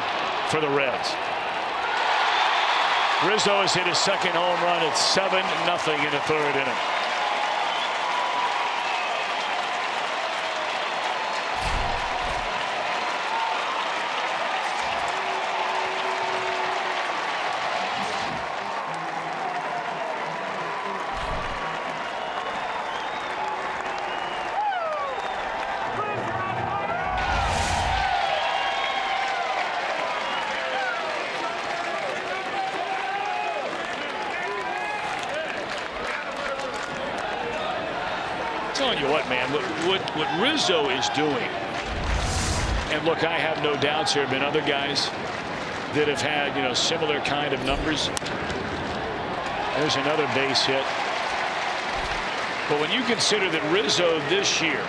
Speaker 3: for the Reds. Rizzo has hit his second home run. It's 7-0 in the third inning. Telling you what, man, what Rizzo is doing, and look, I have no doubts there have been other guys that have had, you know, similar kind of numbers. There's another base hit. But when you consider that Rizzo this year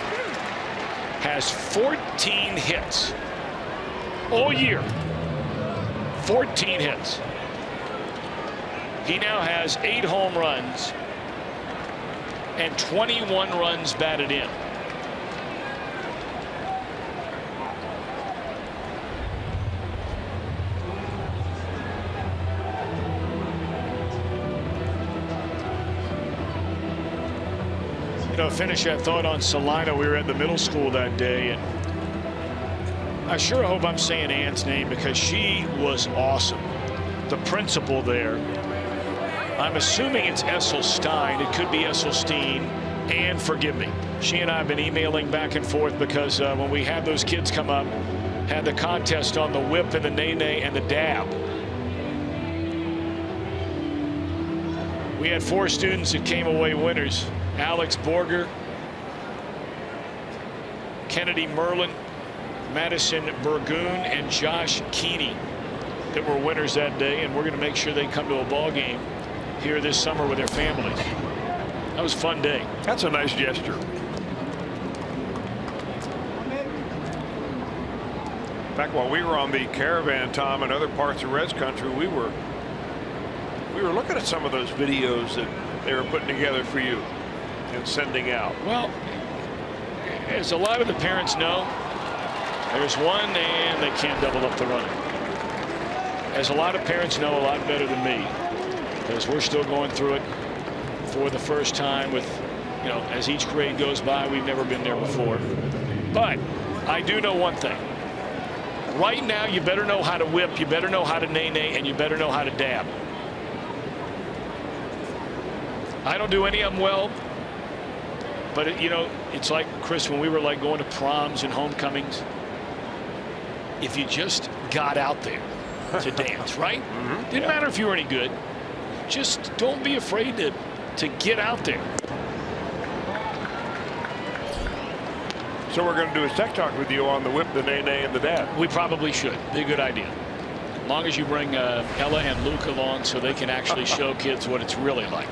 Speaker 3: has 14 hits all year, 14 hits. He now has 8 home runs and 21 runs batted in. You know, finish that thought on Salina. We were at the middle school that day, and I sure hope I'm saying Ann's name because she was awesome. The principal there, I'm assuming it's Esselstein. It could be Esselstein. And forgive me, she and I have been emailing back and forth because when we had those kids come up, had the contest on the whip and the nay-nay and the dab. We had 4 students that came away winners. Alex Borger, Kennedy Merlin, Madison Burgoon, and Josh Keeney that were winners that day, and we're going to make sure they come to a ball game here this summer with their families. That was a fun day.
Speaker 4: That's a nice gesture. In fact, while we were on the caravan, Tom, and other parts of Reds country, we were looking at some of those videos that they were putting together for you and sending out.
Speaker 3: Well, as a lot of the parents know, there's one and they can't double up the running. as a lot of parents know a lot better than me, because we're still going through it for the first time with, you know, as each grade goes by, we've never been there before. But I do know one thing. Right now, you better know how to whip, you better know how to nay-nay, and you better know how to dab. I don't do any of them well, but you know, it's like, Chris, when we were like going to proms and homecomings, if you just got out there to dance, right? Didn't matter if you were any good. Just don't be afraid to get out there.
Speaker 4: So we're going to do a tech talk with you on the whip, the nay-nay, and the dab.
Speaker 3: We probably should. Be a good idea. As long as you bring Ella and Luke along so they can actually show kids what it's really like.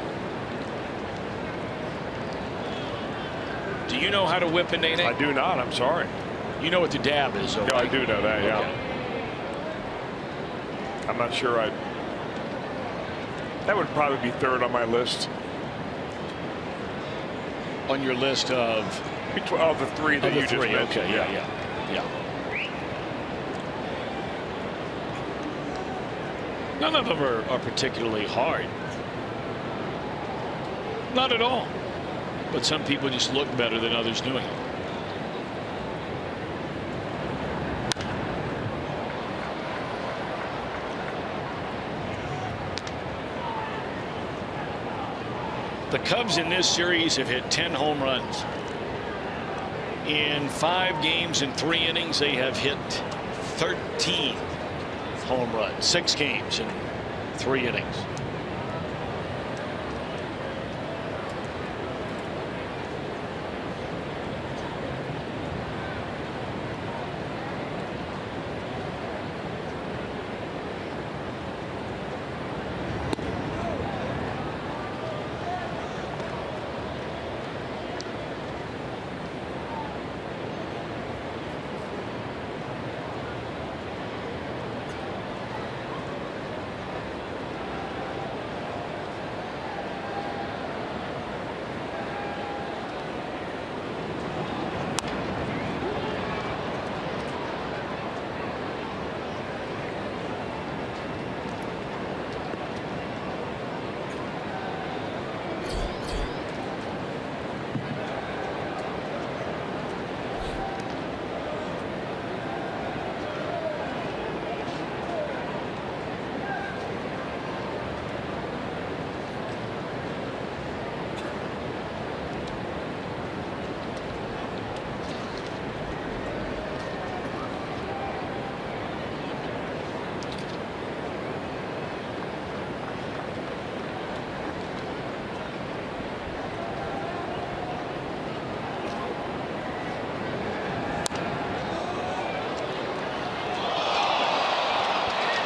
Speaker 3: Do you know how to whip a nay-nay?
Speaker 4: I do not. I'm sorry.
Speaker 3: You know what the dab is, though,
Speaker 4: No,
Speaker 3: right?
Speaker 4: I do know that, yeah. I'm not sure that would probably be third on my list.
Speaker 3: On your list of?
Speaker 4: Of the three that you just mentioned.
Speaker 3: Okay, yeah. None of them are particularly hard. Not at all. But some people just look better than others doing it. The Cubs in this series have hit 10 home runs. In 5 games and 3 innings, they have hit 13 home runs. 6 games and 3 innings.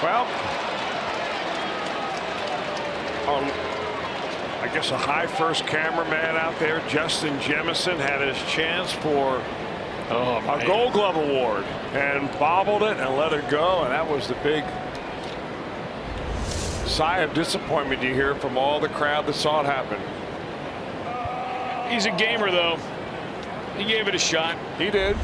Speaker 4: Well, I guess a high first cameraman out there, Justin Jemison, had his chance for a Gold Glove award and bobbled it and let it go, and that was the big sigh of disappointment you hear from all the crowd that saw it happen.
Speaker 3: He's a gamer, though. He gave it a shot.
Speaker 4: He did.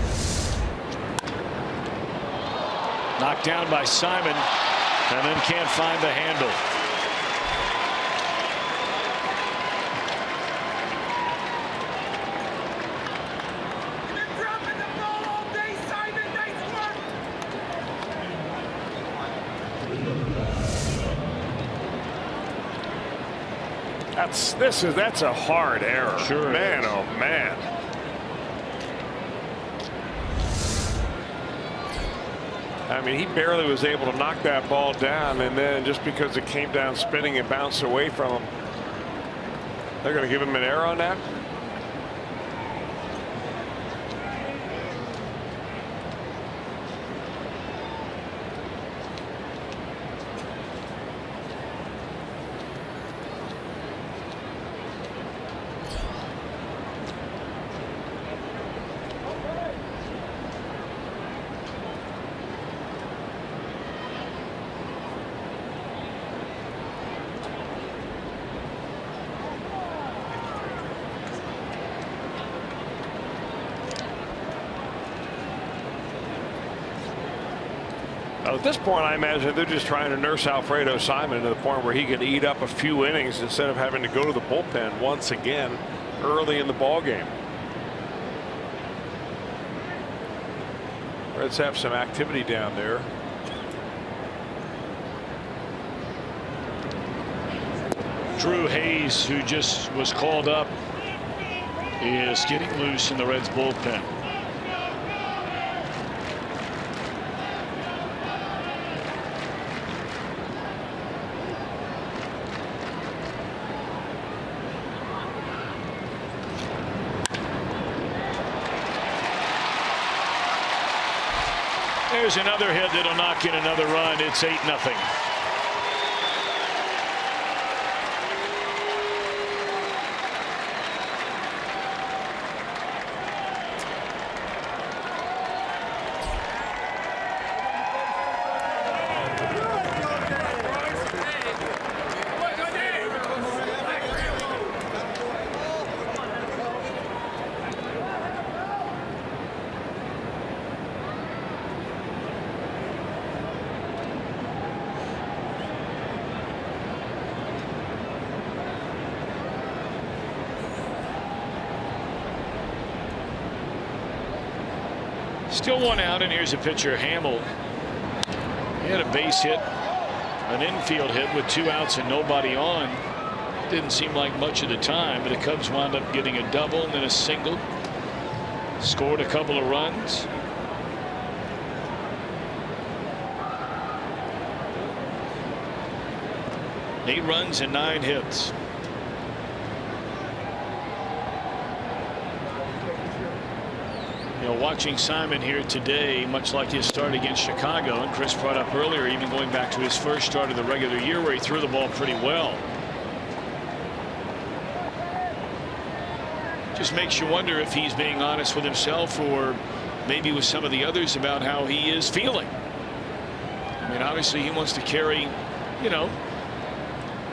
Speaker 3: Knocked down by Simon, and then can't find the handle.
Speaker 4: That's a hard error.
Speaker 3: Sure.
Speaker 4: Man, oh man. I mean, he barely was able to knock that ball down, and then just because it came down spinning and bounced away from him, they're going to give him an error on that. At this point, I imagine they're just trying to nurse Alfredo Simon to the point where he can eat up a few innings instead of having to go to the bullpen once again early in the ball game. Reds have some activity down there.
Speaker 3: Drew Hayes, who just was called up, is getting loose in the Reds bullpen. There's another hit that'll knock in another run. It's 8-0. Still one out, and here's a pitcher, Hamill. He had a base hit, an infield hit with 2 outs and nobody on. Didn't seem like much at the time, but the Cubs wound up getting a double and then a single. Scored a couple of runs. Eight runs and 9 hits. You know, watching Simon here today, much like his start against Chicago, and Chris brought up earlier, even going back to his first start of the regular year where he threw the ball pretty well. Just makes you wonder if he's being honest with himself or maybe with some of the others about how he is feeling. I mean, obviously he wants to carry, you know,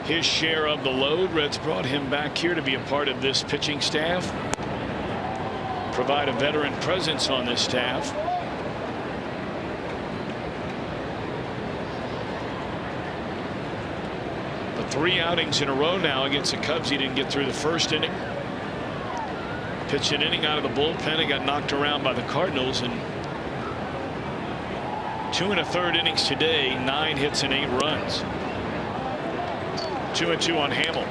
Speaker 3: his share of the load. Reds brought him back here to be a part of this pitching staff, provide a veteran presence on this staff. But 3 outings in a row now against the Cubs. He didn't get through the first inning. Pitched an inning out of the bullpen and got knocked around by the Cardinals. And 2 1/3 innings today, 9 hits and 8 runs. 2-2 on Hamill.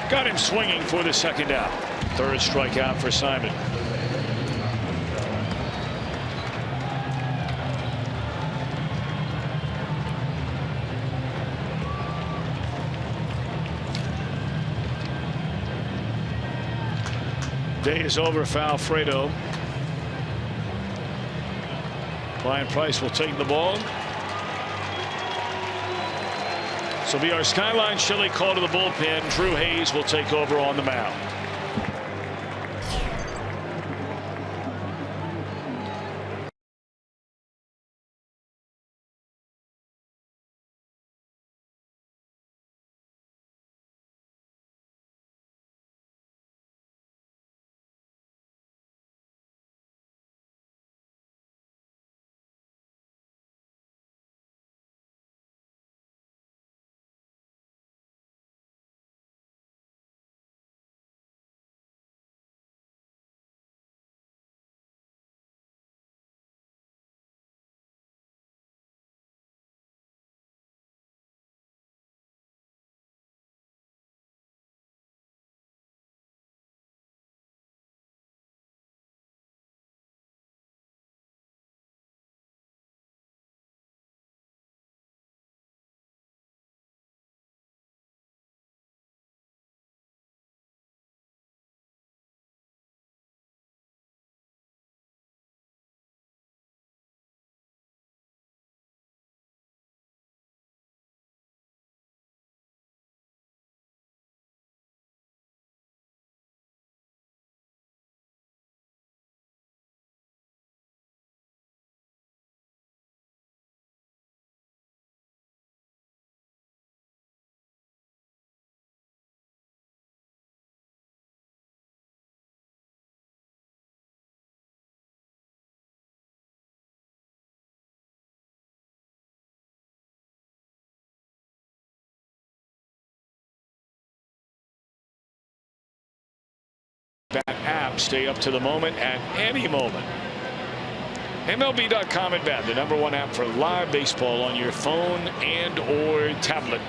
Speaker 3: Got him swinging for the second out. Third strikeout for Simon. Day is over for Alfredo. Brian Price will take the ball. This will be our Skyline Chili call to the bullpen. Drew Hayes will take over on the mound. Bet app. Stay up to the moment at any moment. MLB.com and Bet, the #1 app for live baseball on your phone and or tablet.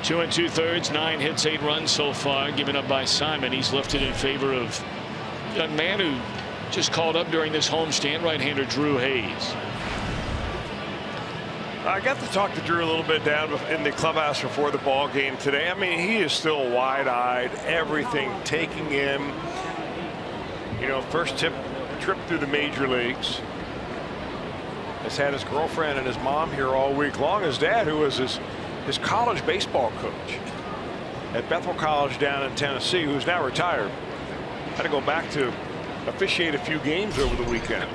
Speaker 3: 2 2/3, 9 hits, 8 runs so far, given up by Simon. He's lifted in favor of a young man who just called up during this homestand, right-hander Drew Hayes.
Speaker 4: I got to talk to Drew a little bit down in the clubhouse before the ball game today. I mean, he is still wide-eyed, everything taking in. You know, first trip through the major leagues. Has had his girlfriend and his mom here all week long. His dad, who was his college baseball coach at Bethel College down in Tennessee, who's now retired, had to go back to officiate a few games over the weekend.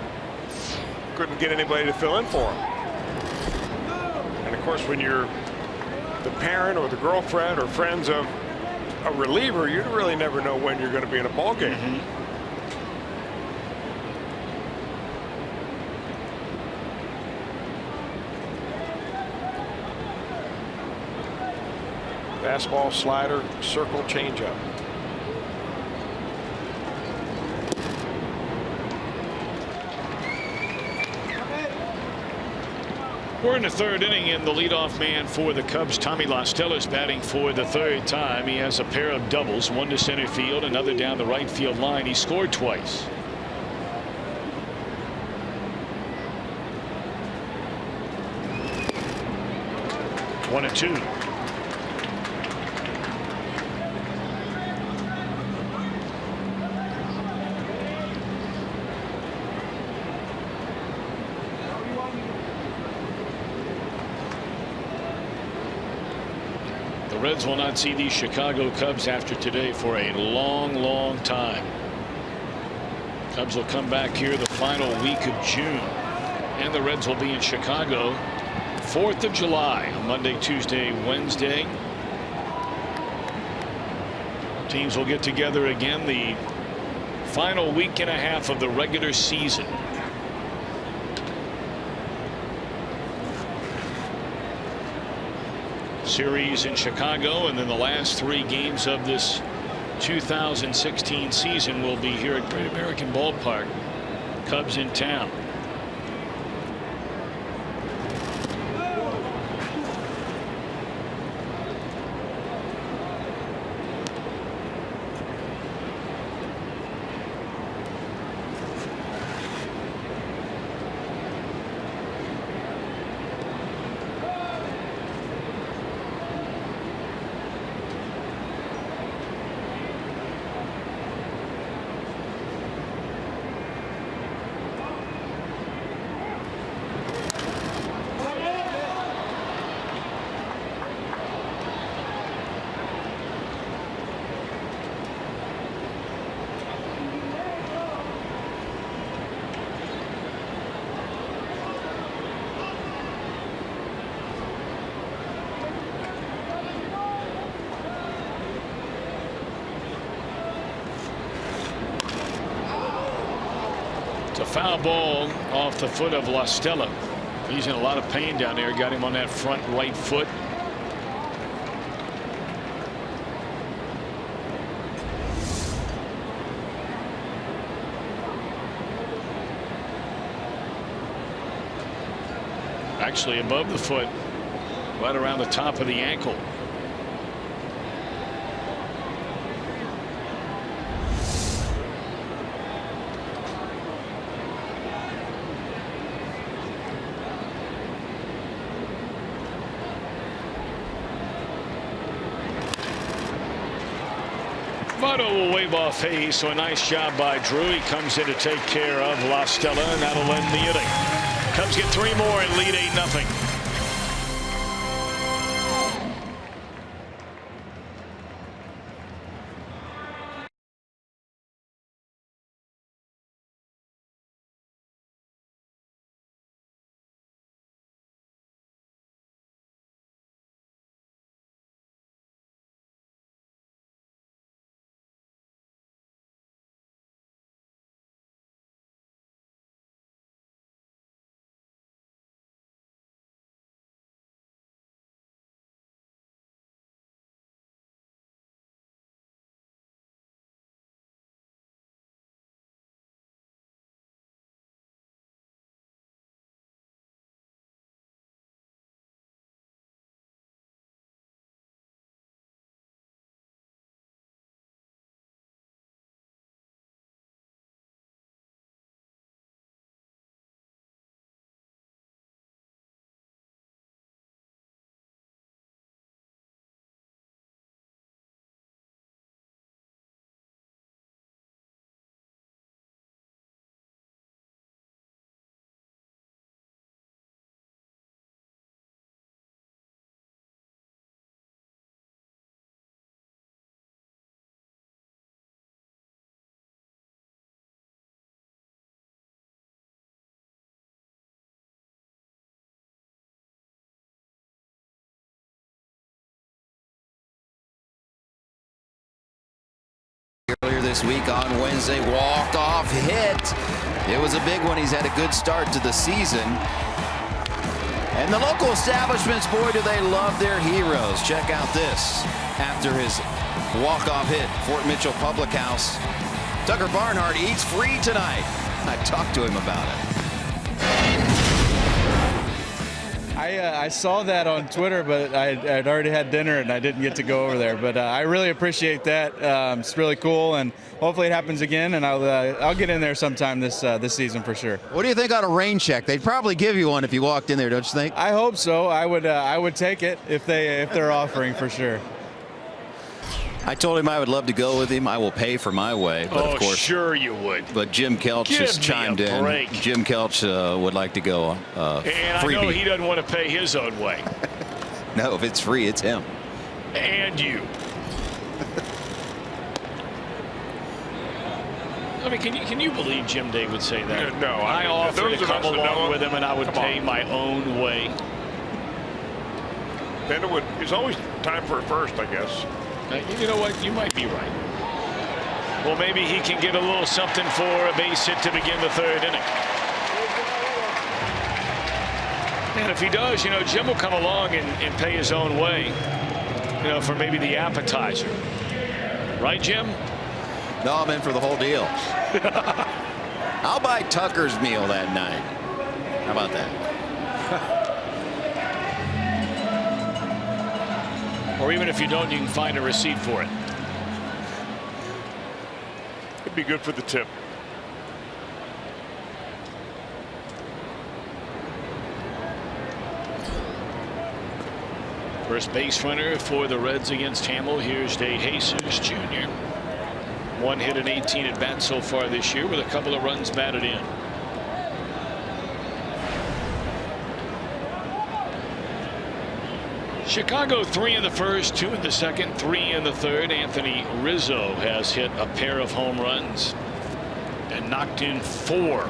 Speaker 4: Couldn't get anybody to fill in for him. And of course, when you're the parent or the girlfriend or friends of a reliever, you really never know when you're going to be in a ball game.
Speaker 3: Mm-hmm.
Speaker 4: Fastball, slider, circle, changeup.
Speaker 3: We're in the 3rd inning, and the leadoff man for the Cubs, Tommy La Stella, is batting for the 3rd time. He has a pair of doubles, one to center field, another down the right field line. He scored twice. One and two. The Reds will not see these Chicago Cubs after today for a long time. Cubs will come back here the final week of June, and the Reds will be in Chicago 4th of July, Monday, Tuesday, Wednesday. Teams will get together again the final week and a half of the regular season. Series in Chicago, and then the last 3 games of this 2016 season will be here at Great American Ballpark. Cubs in town. It's a foul ball off the foot of La Stella. He's in a lot of pain down there. Got him on that front right foot. Actually above the foot, right around the top of the ankle. Votto will wave off Hayes, so a nice job by Drew. He comes in to take care of La Stella, and that'll end the inning. Cubs get 3 more and lead 8-0.
Speaker 5: this week on Wednesday. Walk-off hit. It was a big one. He's had a good start to the season. And the local establishments, boy, do they love their heroes. Check out this. After his walk-off hit, Fort Mitchell Public House, Tucker Barnhart eats free tonight. I talked to him about it.
Speaker 9: I saw that on Twitter, but I'd already had dinner and I didn't get to go over there. But I really appreciate that. It's really cool, and hopefully it happens again. And I'll get in there sometime this season for sure.
Speaker 5: What do you think on a rain check? They'd probably give you one if you walked in there, don't you think?
Speaker 9: I hope so. I would take it if they're offering for sure.
Speaker 5: I told him I would love to go with him. I will pay for my way. But of course,
Speaker 3: sure you would.
Speaker 5: But Jim Kelch has chimed in.
Speaker 3: Break.
Speaker 5: Jim Kelch would like to go
Speaker 3: and
Speaker 5: freebie.
Speaker 3: I know he doesn't want to pay his own way.
Speaker 5: No, if it's free, it's him.
Speaker 3: And you. I mean, can you believe Jim Day would say that?
Speaker 4: No,
Speaker 3: I offered to come along with him, and I would pay my own way.
Speaker 4: Then it's always time for a first, I guess.
Speaker 3: You know what? You might be right. Well, maybe he can get a little something for a base hit to begin the third inning. And if he does, you know, Jim will come along and pay his own way, you know, for maybe the appetizer. Right, Jim?
Speaker 5: No, I'm in for the whole deal. I'll buy Tucker's meal that night. How about that?
Speaker 3: Or even if you don't, you can find a receipt for it.
Speaker 4: It'd be good for the tip.
Speaker 3: First base runner for the Reds against Hamill. Here's De Jesus Jr. 1 hit and 18 at bats so far this year, with a couple of runs batted in. Chicago 3 in the first, 2 in the second, 3 in the third. Anthony Rizzo has hit a pair of home runs and knocked in 4.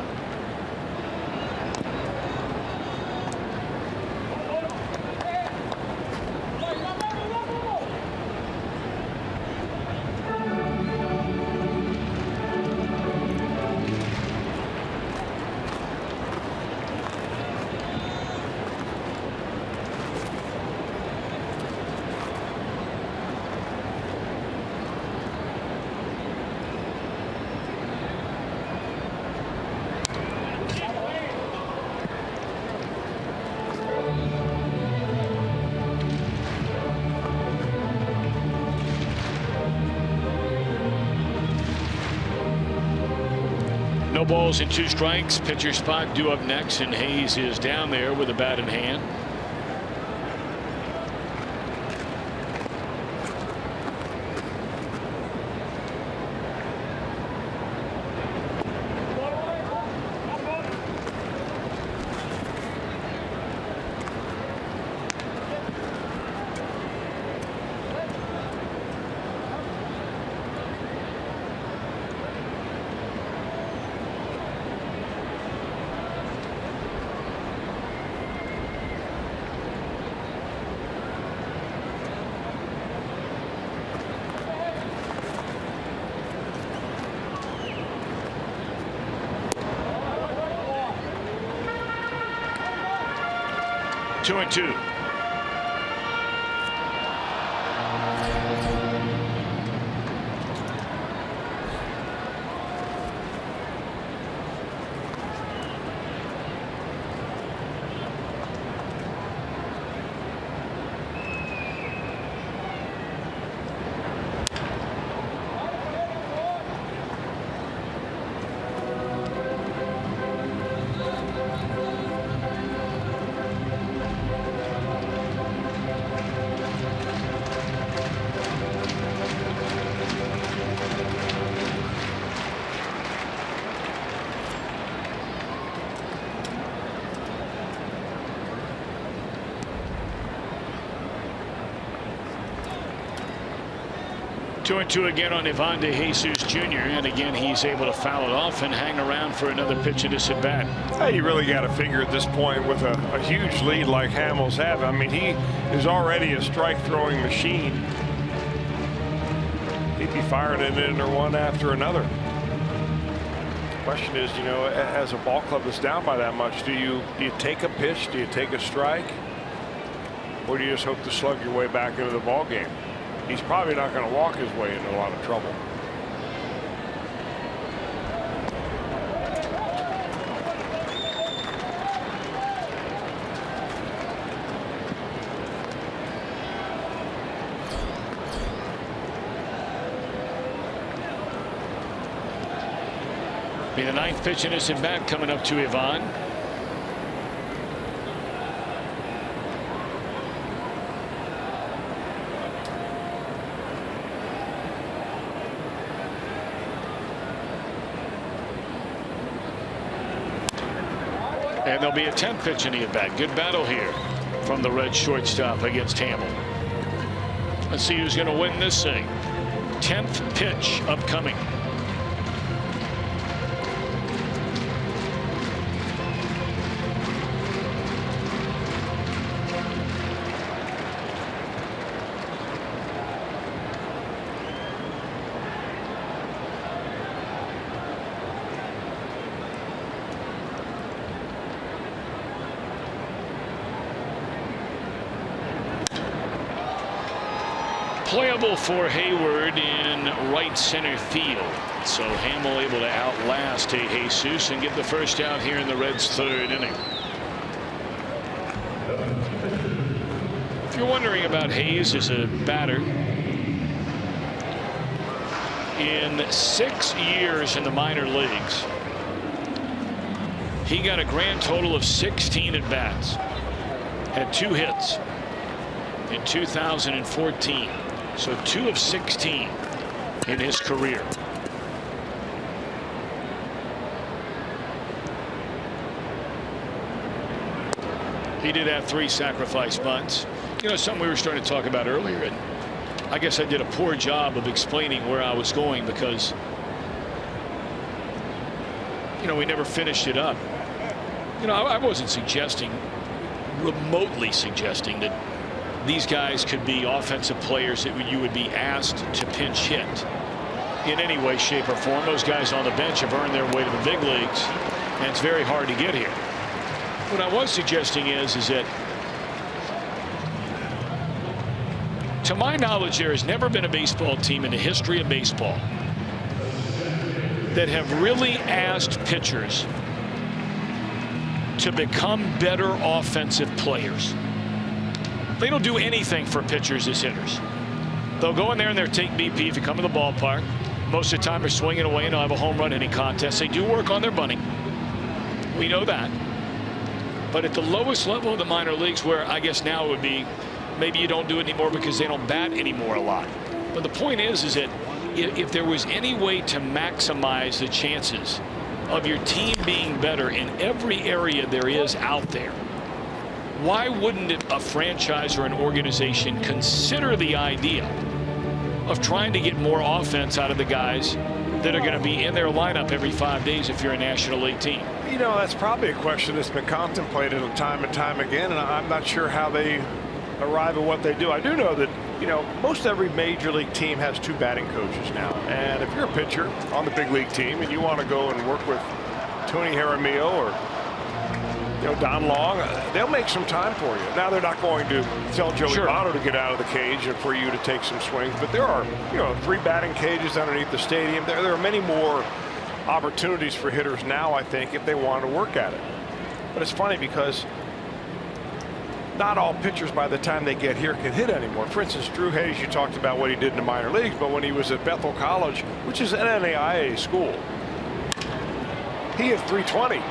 Speaker 3: No balls and 2 strikes. Pitcher spot due up next, and Hayes is down there with a bat in hand. Two and two. Two and two again on Ivan De Jesus Jr. And again, he's able to foul it off and hang around for another pitch of this at bat.
Speaker 4: Hey, you really got to figure at this point with a huge lead like Hamill's have. I mean, he is already a strike throwing machine. He'd be firing it in or one after another. The question is, you know, as a ball club that's down by that much, do you take a pitch? Do you take a strike? Or do you just hope to slug your way back into the ball game? He's probably not going to walk his way into a lot of trouble.
Speaker 3: Be the ninth pitch in his at-bat coming up to Ivan. And there'll be a 10th pitch in the at-bat. Good battle here from the Red shortstop against Hamill. Let's see who's going to win this thing. 10th pitch upcoming. Playable for Hayward in right center field. So Hamill able to outlast Jesus and get the first out here in the Reds' third inning. If you're wondering about Hayes as a batter, in 6 years in the minor leagues, he got a grand total of 16 at bats, had 2 hits in 2014. So 2 of 16 in his career. He did have 3 sacrifice bunts. You know, something we were starting to talk about earlier, and I guess I did a poor job of explaining where I was going because, you know, we never finished it up. You know, I wasn't suggesting, remotely suggesting, that these guys could be offensive players that you would be asked to pinch hit in any way, shape, or form. Those guys on the bench have earned their way to the big leagues, and it's very hard to get here. What I was suggesting is that, to my knowledge, there has never been a baseball team in the history of baseball that have really asked pitchers to become better offensive players. They don't do anything for pitchers as hitters. They'll go in there and they'll take BP if you come to the ballpark. Most of the time they're swinging away and they'll have a home run hitting contest. They do work on their bunting. We know that. But at the lowest level of the minor leagues, where I guess now it would be, maybe you don't do it anymore because they don't bat anymore a lot. But the point is that if there was any way to maximize the chances of your team being better in every area there is out there, why wouldn't a franchise or an organization consider the idea of trying to get more offense out of the guys that are going to be in their lineup every 5 days if you're a National League team?
Speaker 4: You know, that's probably a question that's been contemplated time and time again, and I'm not sure how they arrive at what they do. I do know that, you know, most every major league team has 2 batting coaches now, and if you're a pitcher on the big league team and you want to go and work with Tony Jaramillo or, you know, Don Long, they'll make some time for you. Now they're not going to tell Joey Votto to get out of the cage and for you to take some swings, but there are, you know, 3 batting cages underneath the stadium. There are many more opportunities for hitters now, I think, if they want to work at it. But it's funny because not all pitchers by the time they get here can hit anymore. For instance, Drew Hayes, you talked about what he did in the minor leagues, but when he was at Bethel College, which is an NAIA school, he hit 320.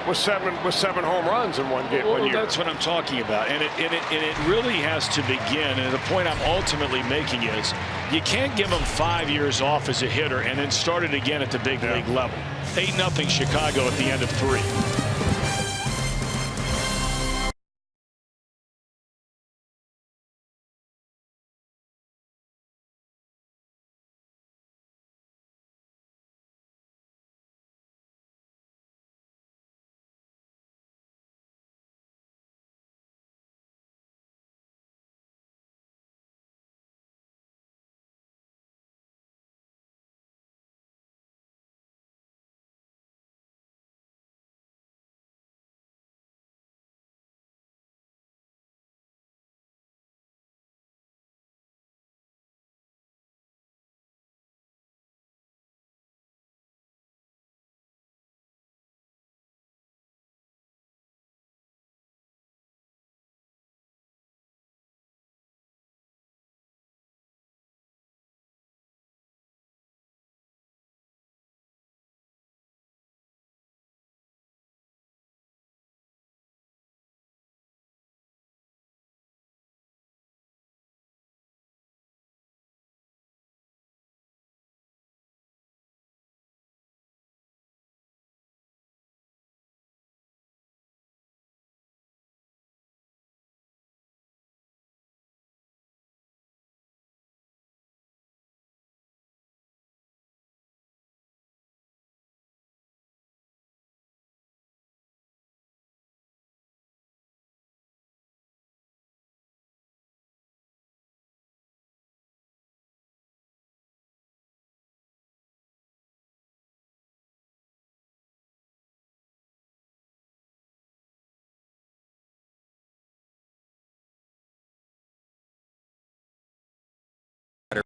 Speaker 4: With seven home runs in one game.
Speaker 3: Well,
Speaker 4: 1 year.
Speaker 3: That's what I'm talking about, and it really has to begin. And the point I'm ultimately making is, you can't give him 5 years off as a hitter and then start it again at the big league level. 8-0 Chicago at the end of 3.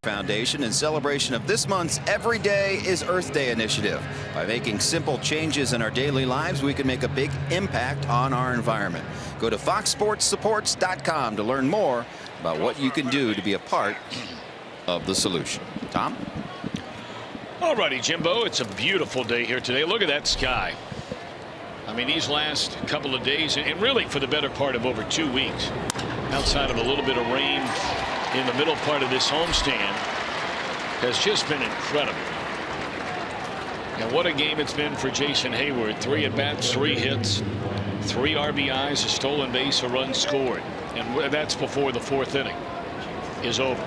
Speaker 5: Foundation in celebration of this month's Every Day is Earth Day initiative. By making simple changes in our daily lives, we can make a big impact on our environment. Go to foxsportssupports.com to learn more about what you can do to be a part of the solution. Tom?
Speaker 3: All righty, Jimbo, it's a beautiful day here today. Look at that sky. I mean, these last couple of days, and really for the better part of over 2 weeks, outside of a little bit of rain in the middle part of this homestand, has just been incredible. And what a game it's been for Jason Hayward. 3 at-bats, 3 hits, 3 RBIs, a stolen base, a run scored. And that's before the 4th inning is over.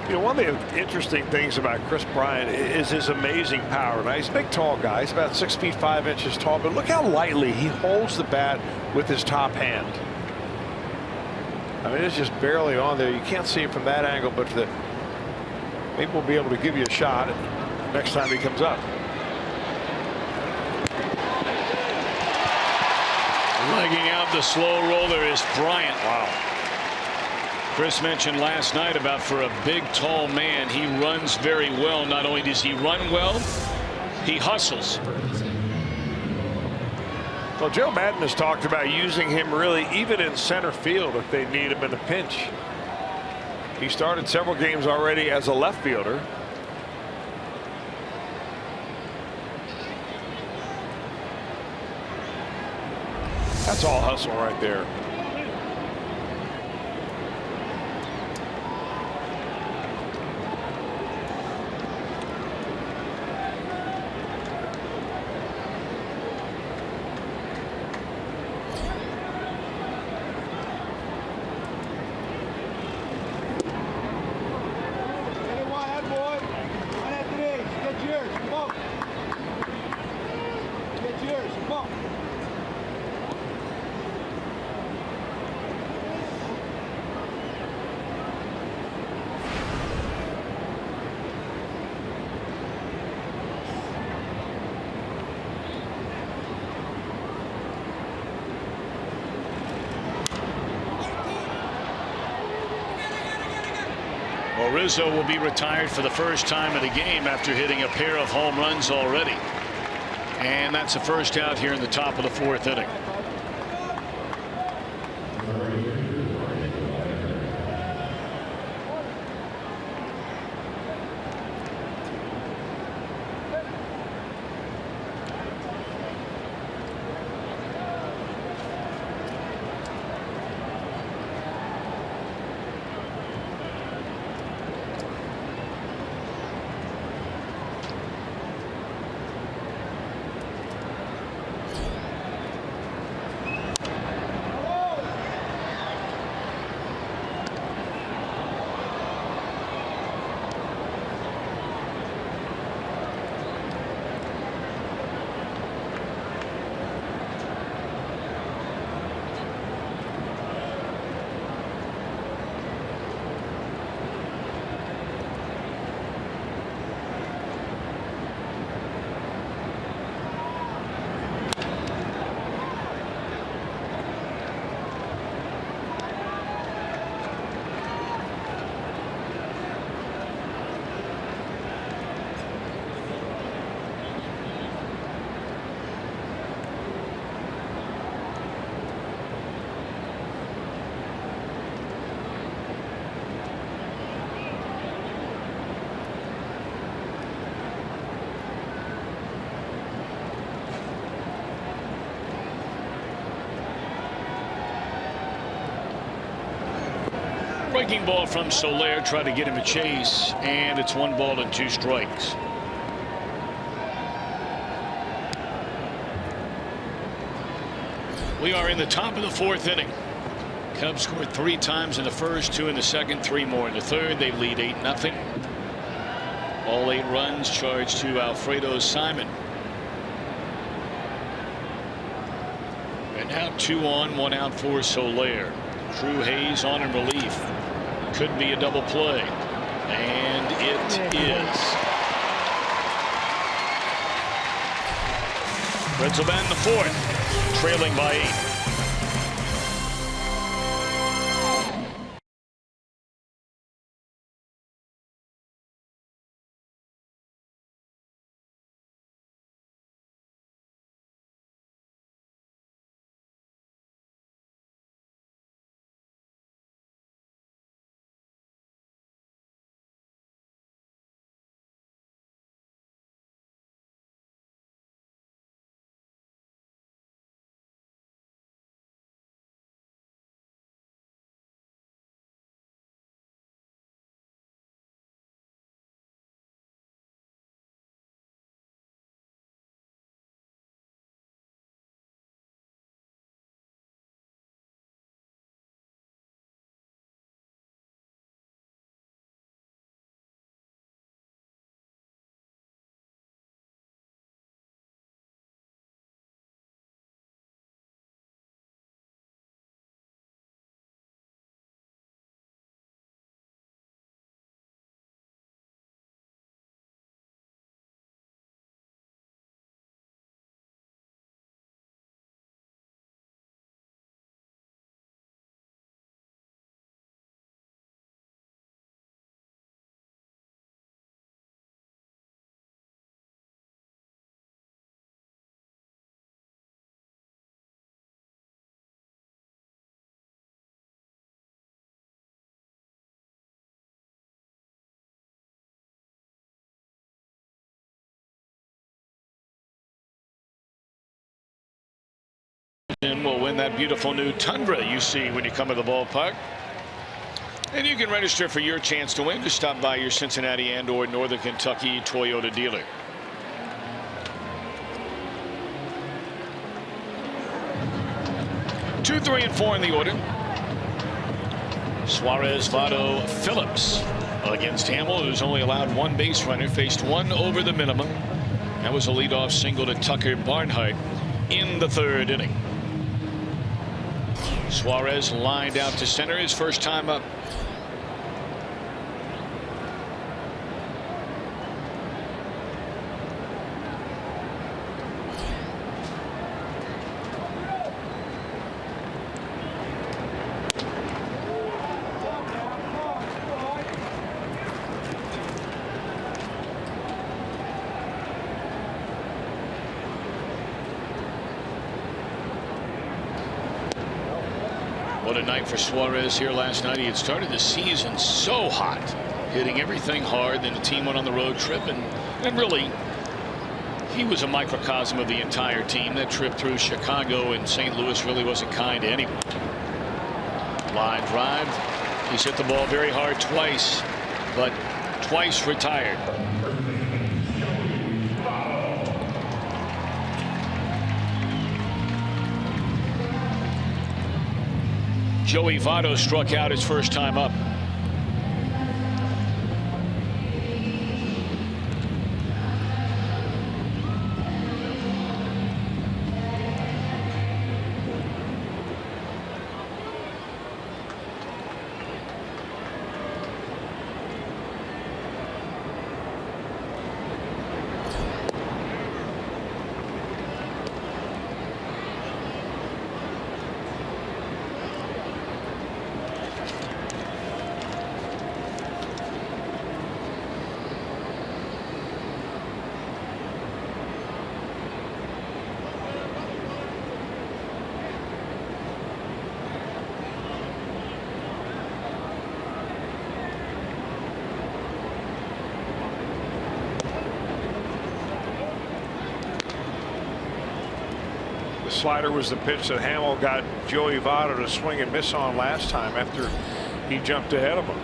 Speaker 4: You know, one of the interesting things about Chris Bryant is his amazing power. Now, he's a big, tall guy. He's about 6 feet 5 inches tall, but look how lightly he holds the bat with his top hand. I mean, it's just barely on there. You can't see it from that angle, but maybe we'll be able to give you a shot next time he comes up.
Speaker 3: Legging out the slow roller is Bryant. Wow. Chris mentioned last night about for a big, tall man, he runs very well. Not only does he run well, he hustles.
Speaker 4: Well, Joe Madden has talked about using him really even in center field if they need him in a pinch. He started several games already as a left fielder. That's all hustle right there.
Speaker 3: Rizzo will be retired for the first time of the game after hitting a pair of home runs already. And that's the first out here in the top of the 4th inning. Breaking ball from Soler, try to get him a chase, and it's 1 ball and 2 strikes. We are in the top of the 4th inning. Cubs scored 3 times in the first, 2 in the second, 3 more in the third. They lead 8-0. All 8 runs charged to Alfredo Simon. And now 2 on, 1 out for Soler. Drew Hayes on in relief. Could be a double play. And it is. Reds will bat in the 4th, trailing by 8. And will win that beautiful new Tundra you see when you come to the ballpark. And you can register for your chance to win. Just stop by your Cincinnati and or Northern Kentucky Toyota dealer. Two, 3, and 4 in the order. Suarez, Votto, Phillips against Hamill, who's only allowed 1 base runner, faced 1 over the minimum. That was a leadoff single to Tucker Barnhart in the 3rd inning. Suarez lined out to center, his first time up. What a night for Suarez here last night. He had started the season so hot, hitting everything hard. Then the team went on the road trip, and really, he was a microcosm of the entire team. That trip through Chicago and St. Louis really wasn't kind to anyone. Line drive. He's hit the ball very hard twice, but twice retired. Joey Votto struck out his first time up.
Speaker 4: Slider was the pitch that Hamill got Joey Votto to swing and miss on last time after he jumped ahead of him.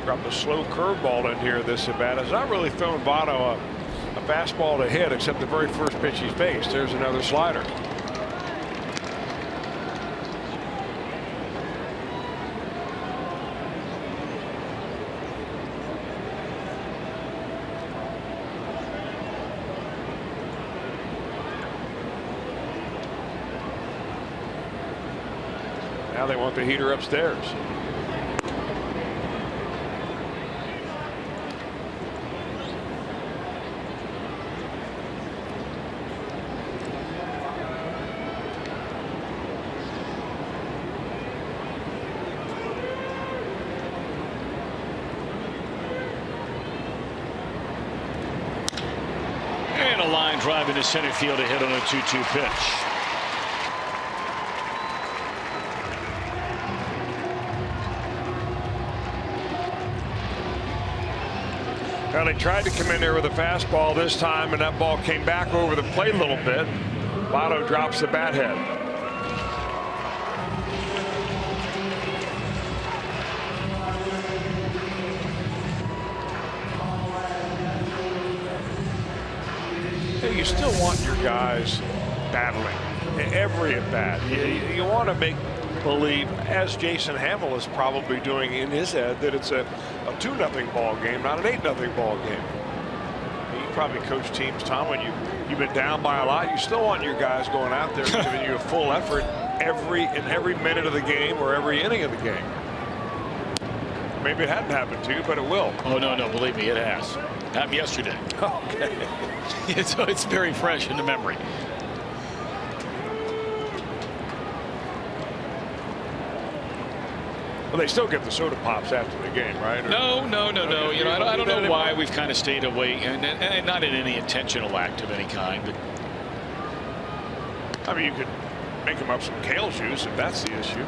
Speaker 4: Dropped a slow curveball in here this at bat. Has not really thrown Votto a fastball to hit except the very first pitch he faced. There's another slider. Now they want the heater upstairs.
Speaker 3: And a line drive into center field to hit on a 2-2 pitch.
Speaker 4: Well, they tried to come in there with a fastball this time, and that ball came back over the plate a little bit. Votto drops the bat head. Hey, you still want your guys battling every at bat. You want to make believe, as Jason Hamill is probably doing in his head, that it's a 2-0 ball game, not an 8-0 ball game. You probably coach teams, Tom, when you've been down by a lot. You still want your guys going out there giving you a full effort in every minute of the game or every inning of the game. Maybe it hadn't happened to you, but it will.
Speaker 3: Oh no, believe me, it has. Happened yesterday.
Speaker 4: Okay.
Speaker 3: So it's very fresh in the memory.
Speaker 4: Well, they still get the soda pops after the game, right?
Speaker 3: No. You know, I don't know why we've kind of stayed away, and not in any intentional act of any kind. But
Speaker 4: I mean, you could make them up some kale juice if that's the issue.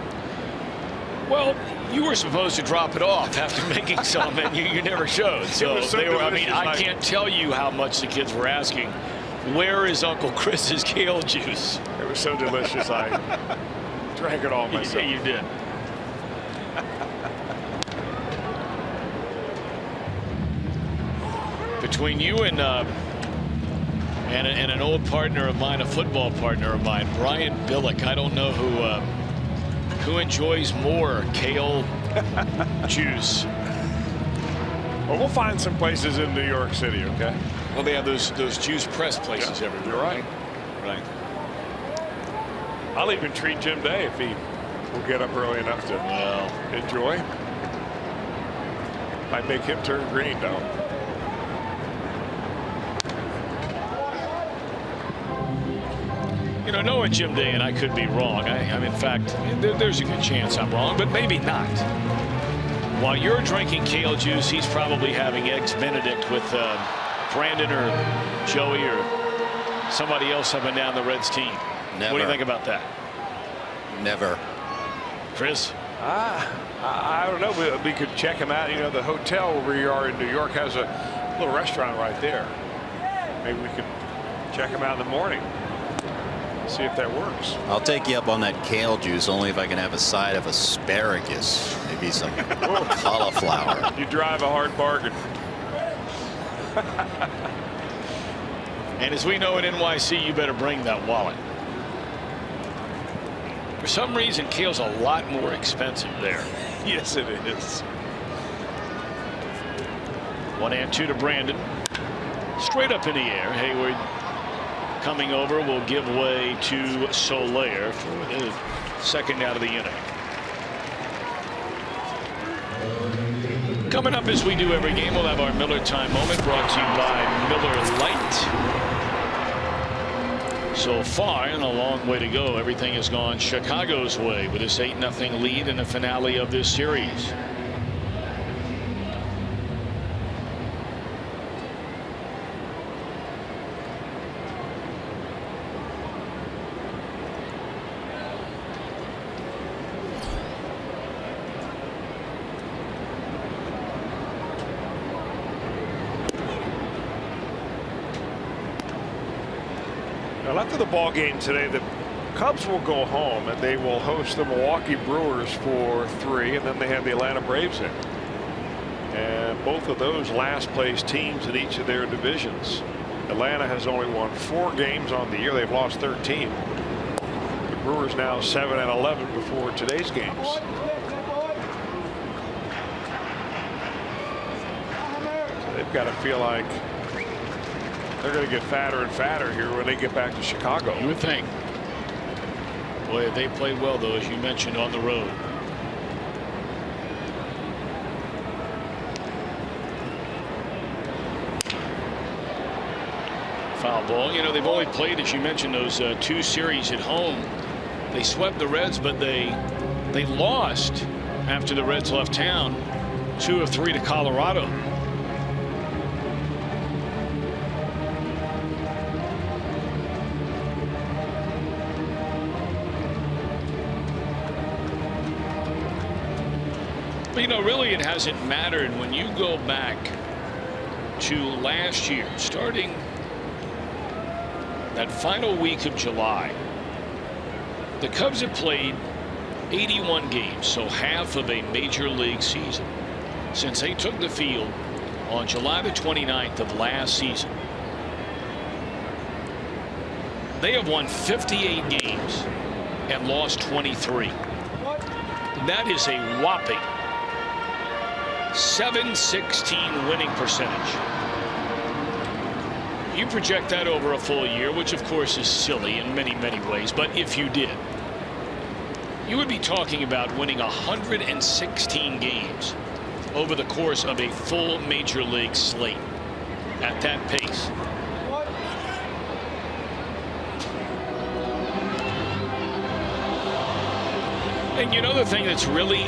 Speaker 3: Well, you were supposed to drop it off after making some, and you never showed. So they were. I mean, I can't tell you how much the kids were asking, "Where is Uncle Chris's kale juice?"
Speaker 4: It was so delicious. I drank it all myself.
Speaker 3: Yeah, you did. Between you and an old partner of mine, a football partner of mine, Brian Billick, I don't know who enjoys more kale juice.
Speaker 4: Well, we'll find some places in New York City, okay?
Speaker 3: Well, they have those juice press places everywhere.
Speaker 4: You're right.
Speaker 3: Right.
Speaker 4: I'll even treat Jim Day if he will get up early enough to enjoy. Might make him turn green, though.
Speaker 3: You know, knowing Jim Day, and I could be wrong. I'm in fact, there's a good chance I'm wrong, but maybe not. While you're drinking kale juice, he's probably having Eggs Benedict with Brandon or Joey or somebody else up and down the Reds team.
Speaker 5: Never.
Speaker 3: What do you think about that?
Speaker 5: Never.
Speaker 3: Chris?
Speaker 4: I don't know. We could check him out. You know, the hotel where we are in New York has a little restaurant right there. Maybe we could check him out in the morning. See if that works.
Speaker 5: I'll take you up on that kale juice only if I can have a side of asparagus, maybe some cauliflower.
Speaker 4: You drive a hard bargain.
Speaker 3: And as we know in NYC, you better bring that wallet. For some reason, kale's a lot more expensive there.
Speaker 4: Yes, it is.
Speaker 3: 1-2 to Brandon. Straight up in the air. Hayward coming over will give way to Soler for the second out of the inning. Coming up, as we do every game, we'll have our Miller Time moment brought to you by Miller Lite. So far, and a long way to go, everything has gone Chicago's way with this 8-0 lead in the finale of this series.
Speaker 4: After the ball game today, the Cubs will go home and they will host the Milwaukee Brewers for 3, and then they have the Atlanta Braves in. And both of those last place teams in each of their divisions. Atlanta has only won 4 games on the year. They've lost 13. The Brewers now 7-11 before today's games. So they've got to feel like they're going to get fatter and fatter here when they get back to Chicago.
Speaker 3: You would think. Boy, they played well, though, as you mentioned, on the road. Foul ball. You know, they've only played, as you mentioned, those 2 series at home. They swept the Reds, but they lost after the Reds left town, 2 of 3 to Colorado. But, you know, really it hasn't mattered when you go back to last year, starting that final week of July. The Cubs have played 81 games, so half of a major league season, since they took the field on July the 29th of last season. They have won 58 games and lost 23. That is a whopping .716 winning percentage. You project that over a full year, which of course is silly in many ways, but if you did, you would be talking about winning 116 games over the course of a full major league slate at that pace. And you know the thing that's really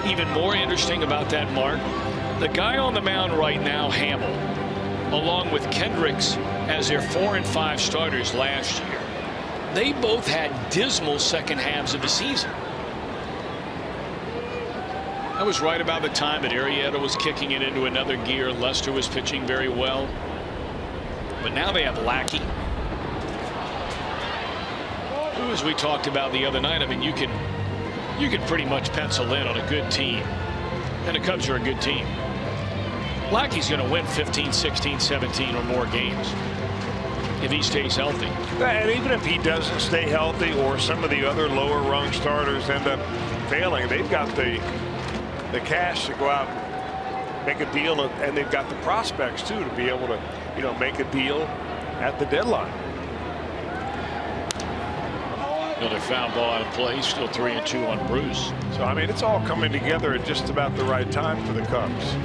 Speaker 3: even more interesting about that, Mark? The guy on the mound right now, Hamill, along with Kendricks as their 4 and 5 starters last year, they both had dismal second halves of the season. That was right about the time that Arrieta was kicking it into another gear. Lester was pitching very well. But now they have Lackey, who, as we talked about the other night, I mean, you can pretty much pencil in on a good team. And the Cubs are a good team. Lackey's going to win 15, 16, 17 or more games if he stays healthy.
Speaker 4: And even if he doesn't stay healthy, or some of the other lower rung starters end up failing, they've got the cash to go out, make a deal, and they've got the prospects too to be able to, you know, make a deal at the deadline.
Speaker 3: Another foul ball out of play. Still 3-2 on Bruce.
Speaker 4: So I mean, it's all coming together at just about the right time for the Cubs.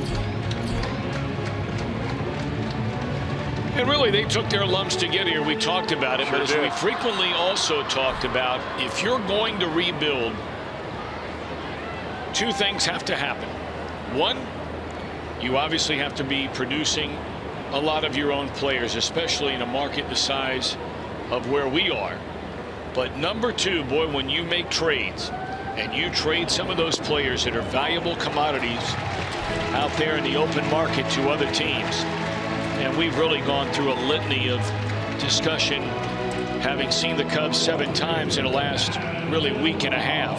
Speaker 3: And really, they took their lumps to get here. We talked about it,
Speaker 4: Sure
Speaker 3: but as
Speaker 4: did.
Speaker 3: we frequently also talked about, if you're going to rebuild, 2 things have to happen. One, you obviously have to be producing a lot of your own players, especially in a market the size of where we are. But number 2, boy, when you make trades and you trade some of those players that are valuable commodities out there in the open market to other teams, and we've really gone through a litany of discussion, having seen the Cubs 7 times in the last really week and a half,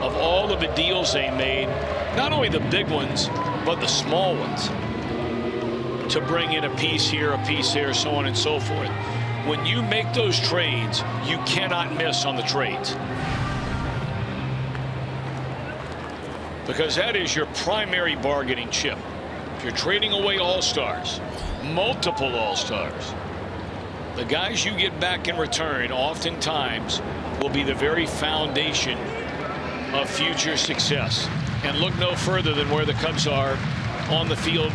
Speaker 3: of all of the deals they made, not only the big ones, but the small ones, to bring in a piece here, a piece there, so on and so forth. When you make those trades, you cannot miss on the trades, because that is your primary bargaining chip. If you're trading away all-stars, multiple all-stars, the guys you get back in return oftentimes will be the very foundation of future success. And look no further than where the Cubs are on the field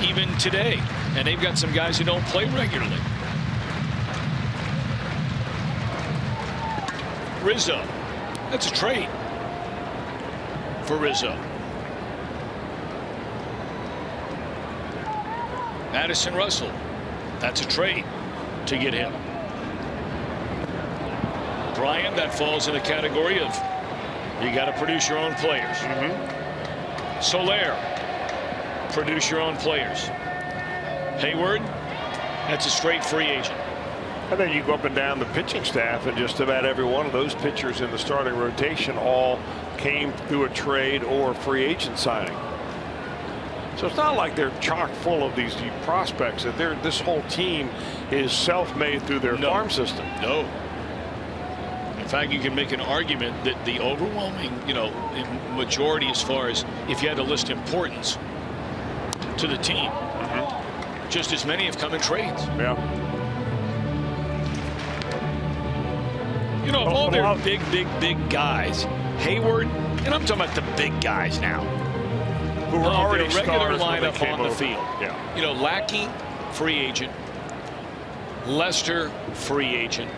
Speaker 3: even today. And they've got some guys who don't play regularly. Rizzo, that's a trade for Rizzo. Addison Russell, that's a trade to get him. Brian, that falls in the category of you got to produce your own players. Soler, produce your own players. Hayward, that's a straight free agent.
Speaker 4: And then you go up and down the pitching staff, and just about every one of those pitchers in the starting rotation all came through a trade or free agent signing. So it's not like they're chock full of these prospects. That this whole team is self-made through their farm system.
Speaker 3: No. In fact, you can make an argument that the overwhelming, majority, as far as if you had to list importance to the team, just as many have come in trades.
Speaker 4: Yeah.
Speaker 3: You know, of all their big guys, Hayward, and I'm talking about the big guys now,
Speaker 4: who were already
Speaker 3: regular
Speaker 4: stars when they
Speaker 3: lineup
Speaker 4: came
Speaker 3: on the
Speaker 4: over.
Speaker 3: field.
Speaker 4: Yeah.
Speaker 3: You know, Lackey, free agent. Lester, free agent.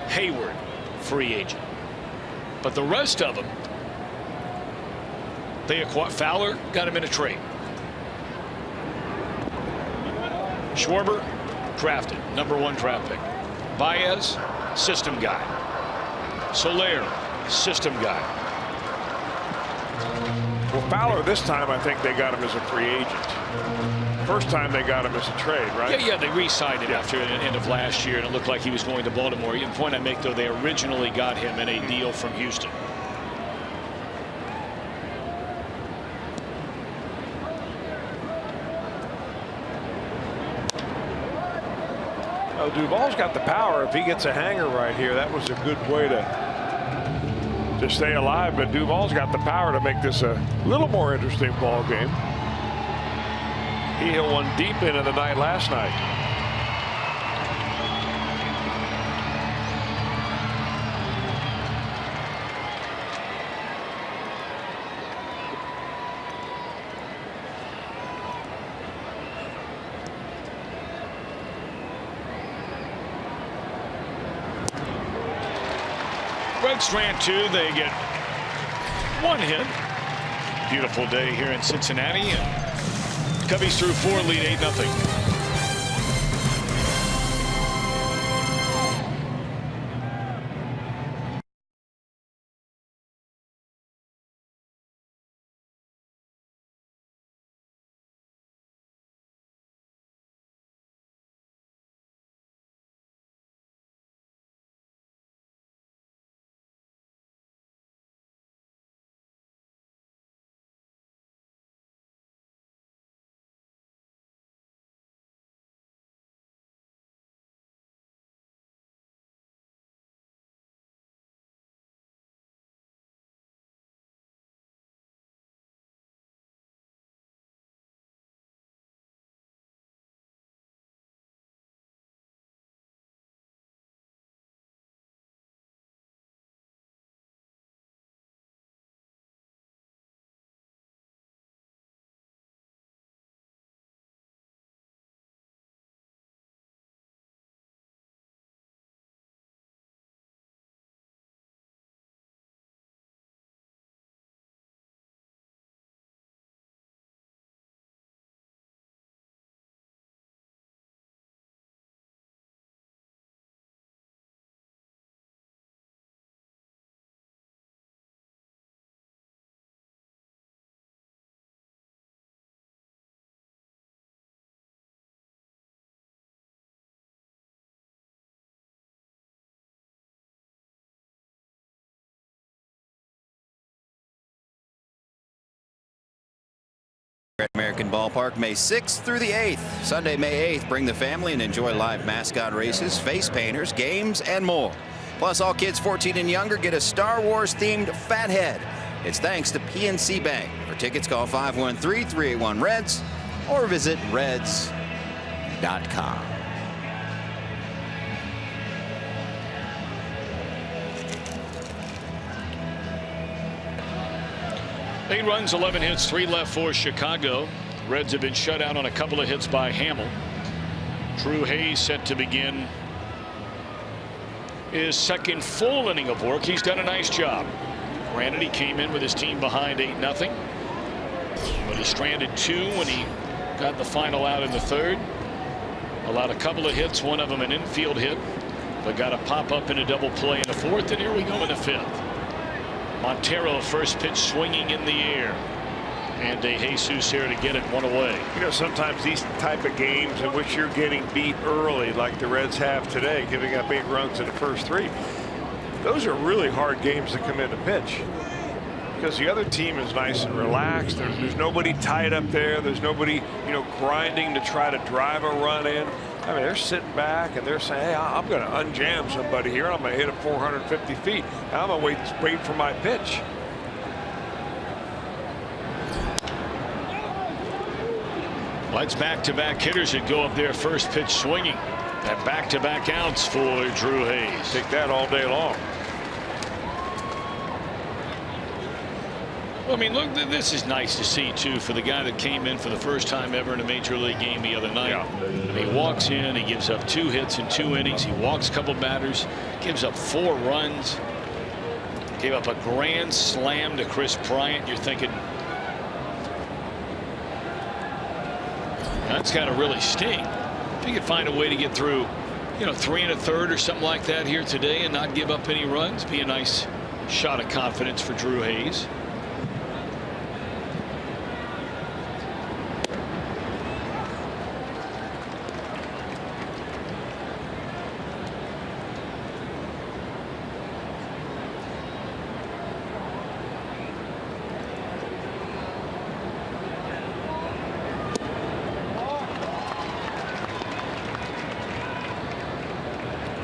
Speaker 3: Hayward, free agent. But the rest of them, they acquired. Fowler got him in a trade. Schwarber, drafted, #1 draft pick. Baez, system guy. Soler, system guy.
Speaker 4: Well, Fowler this time, I think they got him as a free agent. First time they got him as a trade, right?
Speaker 3: Yeah, they re-signed him after the end of last year, and it looked like he was going to Baltimore. The point I make, though, they originally got him in a deal from Houston.
Speaker 4: Oh, Duvall's got the power. If he gets a hanger right here, that was a good way to stay alive. But Duvall's got the power to make this a little more interesting ball game. He hit one deep into the night last night.
Speaker 3: Red strand 2, they get 1 hit. Beautiful day here in Cincinnati, and Cubbies through 4, lead 8-0.
Speaker 5: At American Ballpark, May 6th through the 8th. Sunday, May 8th, bring the family and enjoy live mascot races, face painters, games, and more. Plus, all kids 14 and younger get a Star Wars-themed fat head. It's thanks to PNC Bank. For tickets, call 513-381-REDS or visit reds.com.
Speaker 3: Eight runs, 11 hits, 3 left for Chicago. Reds have been shut out on a couple of hits by Hamill. Drew Hayes set to begin his second full inning of work. He's done a nice job. Granted, he came in with his team behind 8-0, but he stranded 2 when he got the final out in the 3rd. Allowed a couple of hits, one of them an infield hit, but got a pop up in a double play in the 4th, and here we go in the 5th. Montero, first pitch swinging in the air, and De Jesus here to get it 1 away.
Speaker 4: You know, sometimes these type of games in which you're getting beat early, like the Reds have today, giving up 8 runs in the first 3, those are really hard games to come in to pitch, because the other team is nice and relaxed. There's nobody tied up there. There's nobody, you know, grinding to try to drive a run in. I mean, they're sitting back and they're saying, hey, I'm going to unjam somebody here. I'm going to hit it 450 feet. I'm going to wait for my pitch.
Speaker 3: Lights back-to-back hitters that go up there, first pitch swinging. And back-to-back outs for Drew Hayes.
Speaker 4: Take that all day long.
Speaker 3: Well, I mean, look, this is nice to see, too, for the guy that came in for the first time ever in a major league game the other night. Yeah. He walks in, he gives up 2 hits in 2 innings. He walks a couple batters, gives up 4 runs, gave up a grand slam to Chris Bryant. You're thinking, that's got to really sting. If you could find a way to get through, 3 1/3 or something like that here today and not give up any runs, be a nice shot of confidence for Drew Hayes.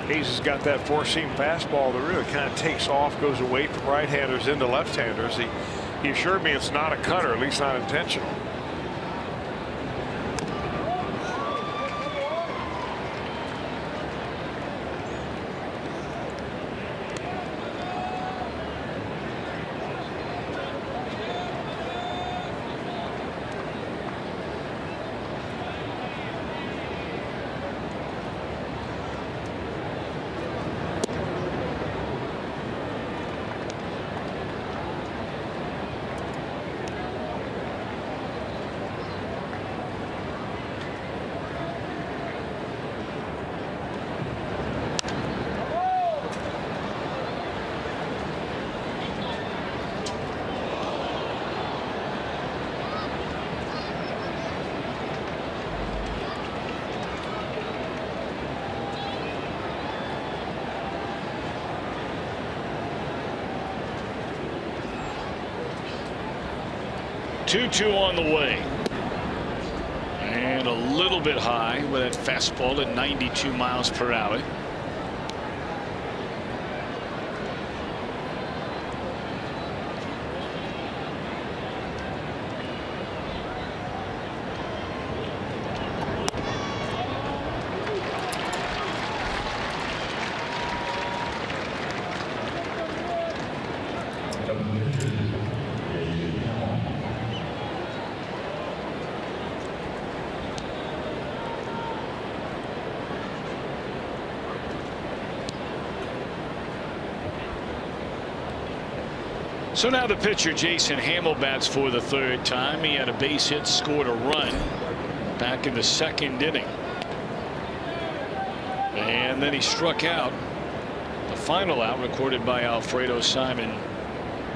Speaker 4: Hayes has got that 4-seam fastball that really kind of takes off, goes away from right-handers into left-handers. He assured me it's not a cutter, at least not intentional.
Speaker 3: Two on the way. And a little bit high with that fastball at 92 miles per hour. So now the pitcher Jason Hammel bats for the 3rd time. He had a base hit, scored a run back in the 2nd inning. And then he struck out. The final out recorded by Alfredo Simon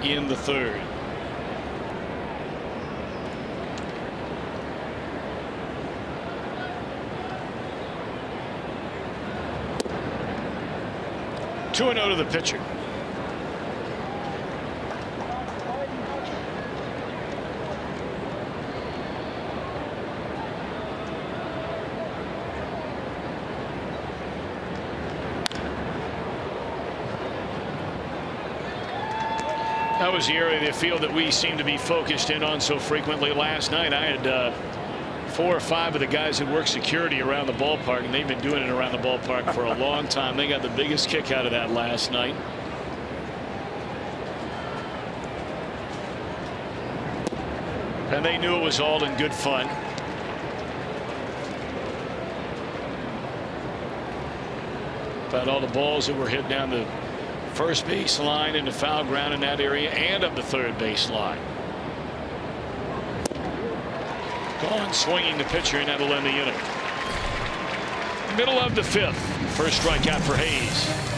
Speaker 3: in the 3rd. Two and 0 to the pitcher. That was the area of the field that we seem to be focused in on so frequently. Last night I had 4 or 5 of the guys that work security around the ballpark, and they've been doing it around the ballpark for a long time. They got the biggest kick out of that last night. And they knew it was all in good fun. About all the balls that were hit down the first base line into foul ground in that area and up the 3rd base line. Gone swinging the pitcher, and that'll end the inning. Middle of the 5th. First strikeout for Hayes.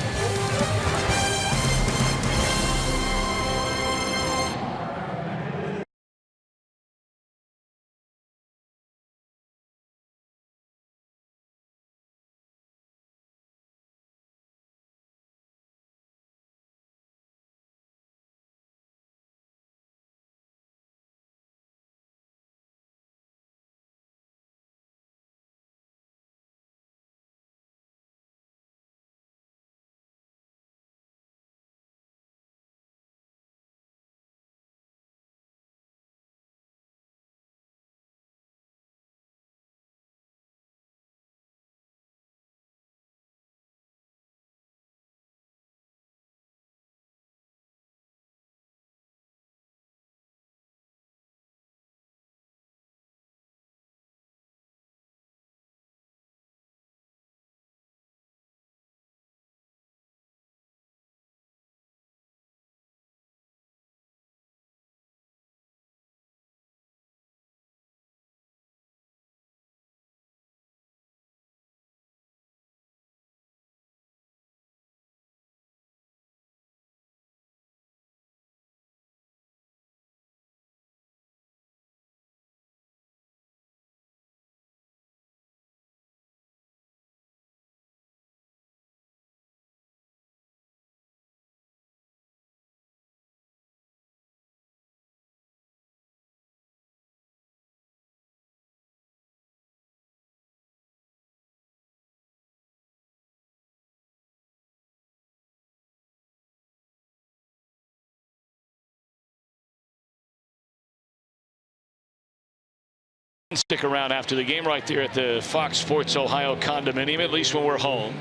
Speaker 3: Stick around after the game right there at the Fox Sports Ohio condominium, at least when we're home,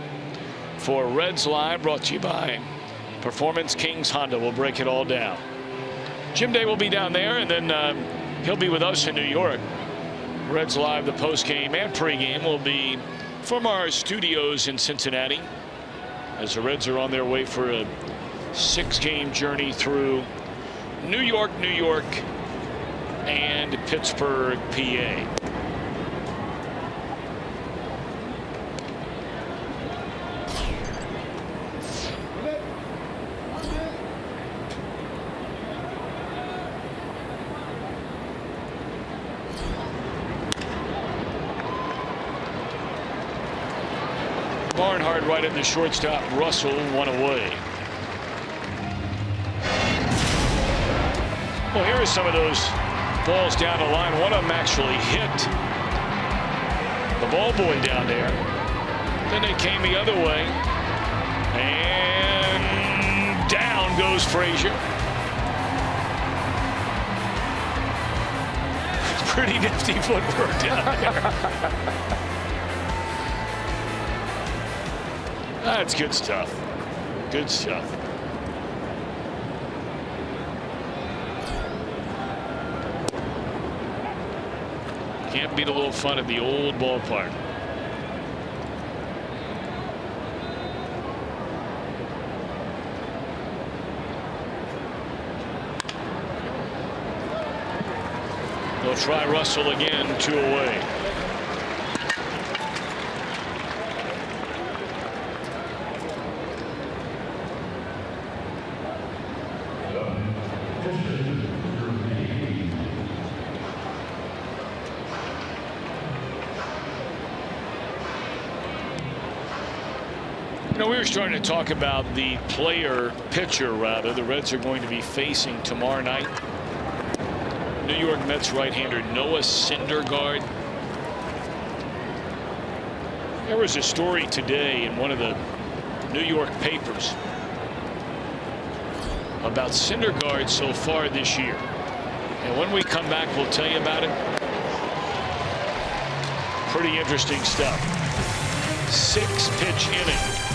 Speaker 3: for Reds Live, brought to you by Performance Kings Honda. We'll break it all down. Jim Day will be down there, and then he'll be with us in New York. Reds Live, the postgame and pregame, will be from our studios in Cincinnati, as the Reds are on their way for a 6-game journey through New York, and Pittsburgh, PA. Barnhart right at the shortstop. Russell one away. Well, here are some of those balls down the line. One of them actually hit the ball boy down there. Then they came the other way, and down goes Frazier. It's pretty nifty footwork down there. That's good stuff. Good stuff. Can't beat a little fun at the old ballpark. They'll try Russell again, 2 away. We were starting to talk about the pitcher rather, the Reds are going to be facing tomorrow night. New York Mets right-hander Noah Syndergaard. There was a story today in one of the New York papers about Syndergaard so far this year. And when we come back, we'll tell you about it. Pretty interesting stuff. 6-pitch inning.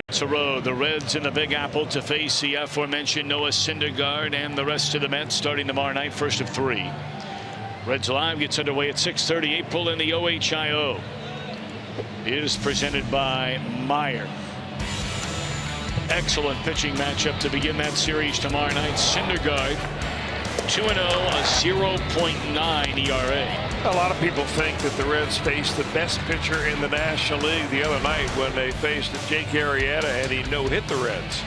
Speaker 3: It's a row. The Reds in the Big Apple to face the aforementioned Noah Syndergaard and the rest of the Mets starting tomorrow night, first of 3. Reds Live gets underway at 6:30 April in the OHIO. It is presented by Meyer. Excellent pitching matchup to begin that series tomorrow night. Syndergaard 2-0, a 0.9 ERA.
Speaker 4: A lot of people think that the Reds faced the best pitcher in the National League the other night when they faced Jake Arrieta and he no-hit the Reds.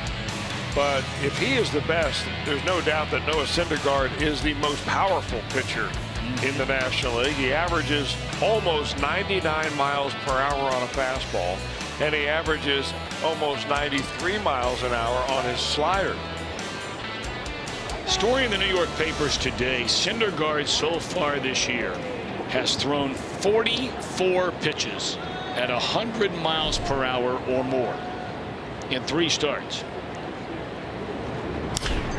Speaker 4: But if he is the best, there's no doubt that Noah Syndergaard is the most powerful pitcher in the National League. He averages almost 99 miles per hour on a fastball, and he averages almost 93 miles an hour on his slider.
Speaker 3: Story in the New York papers today: Syndergaard so far this year has thrown 44 pitches at 100 miles per hour or more in 3 starts.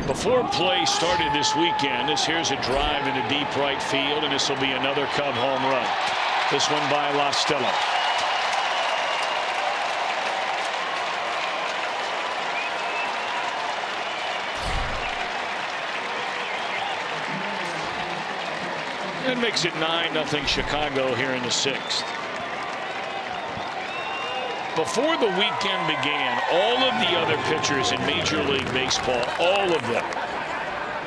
Speaker 3: Before play started this weekend, here's a drive into deep right field, and this will be another Cub home run. This one by La Stella. That makes it 9-0 Chicago here in the 6th. Before the weekend began, all of the other pitchers in Major League Baseball, all of them,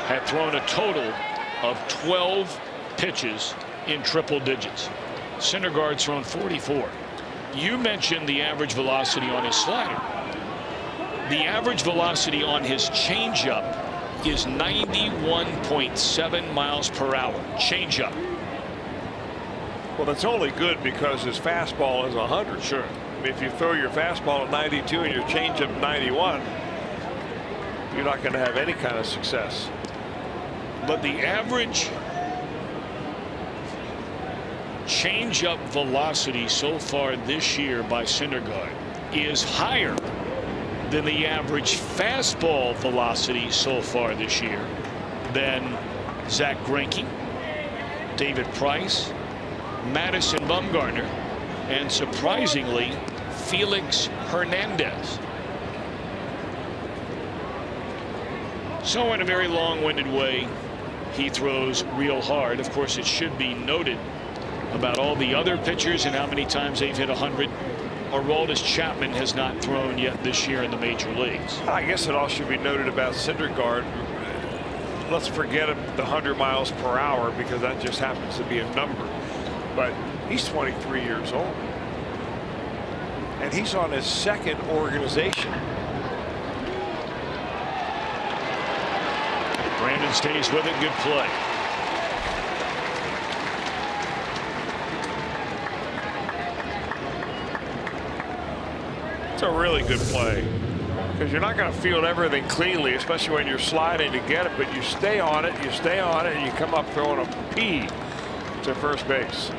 Speaker 3: had thrown a total of 12 pitches in triple digits. Syndergaard's thrown 44. You mentioned the average velocity on his slider. The average velocity on his changeup is 91.7 miles per hour. Changeup.
Speaker 4: Well, that's only good because his fastball is 100.
Speaker 3: Sure.
Speaker 4: If you throw your fastball at 92 and your changeup 91, you're not going to have any kind of success.
Speaker 3: But the average changeup velocity so far this year by Syndergaard is higher than the average fastball velocity so far this year than Zach Greinke, David Price, Madison Bumgarner, and surprisingly Felix Hernandez. So in a very long-winded way, he throws real hard. Of course, it should be noted about all the other pitchers and how many times they've hit 100. Aroldis Chapman has not thrown yet this year in the major leagues.
Speaker 4: I guess it all should be noted about Syndergaard. Let's forget the 100 miles per hour because that just happens to be a number. But he's 23 years old. And he's on his 2nd organization.
Speaker 3: Brandon stays with it. Good play.
Speaker 4: It's a really good play because you're not going to field everything cleanly, especially when you're sliding to get it, but you stay on it, and you come up throwing a P to first base.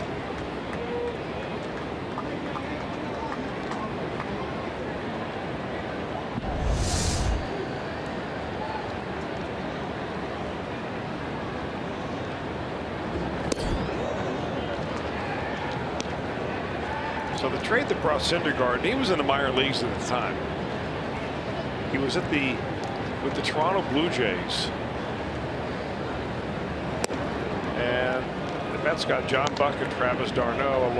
Speaker 4: So the trade that brought Syndergaard, and he was in the minor leagues at the time. He was with the Toronto Blue Jays. And the Mets got John Buck and Travis d'Arnaud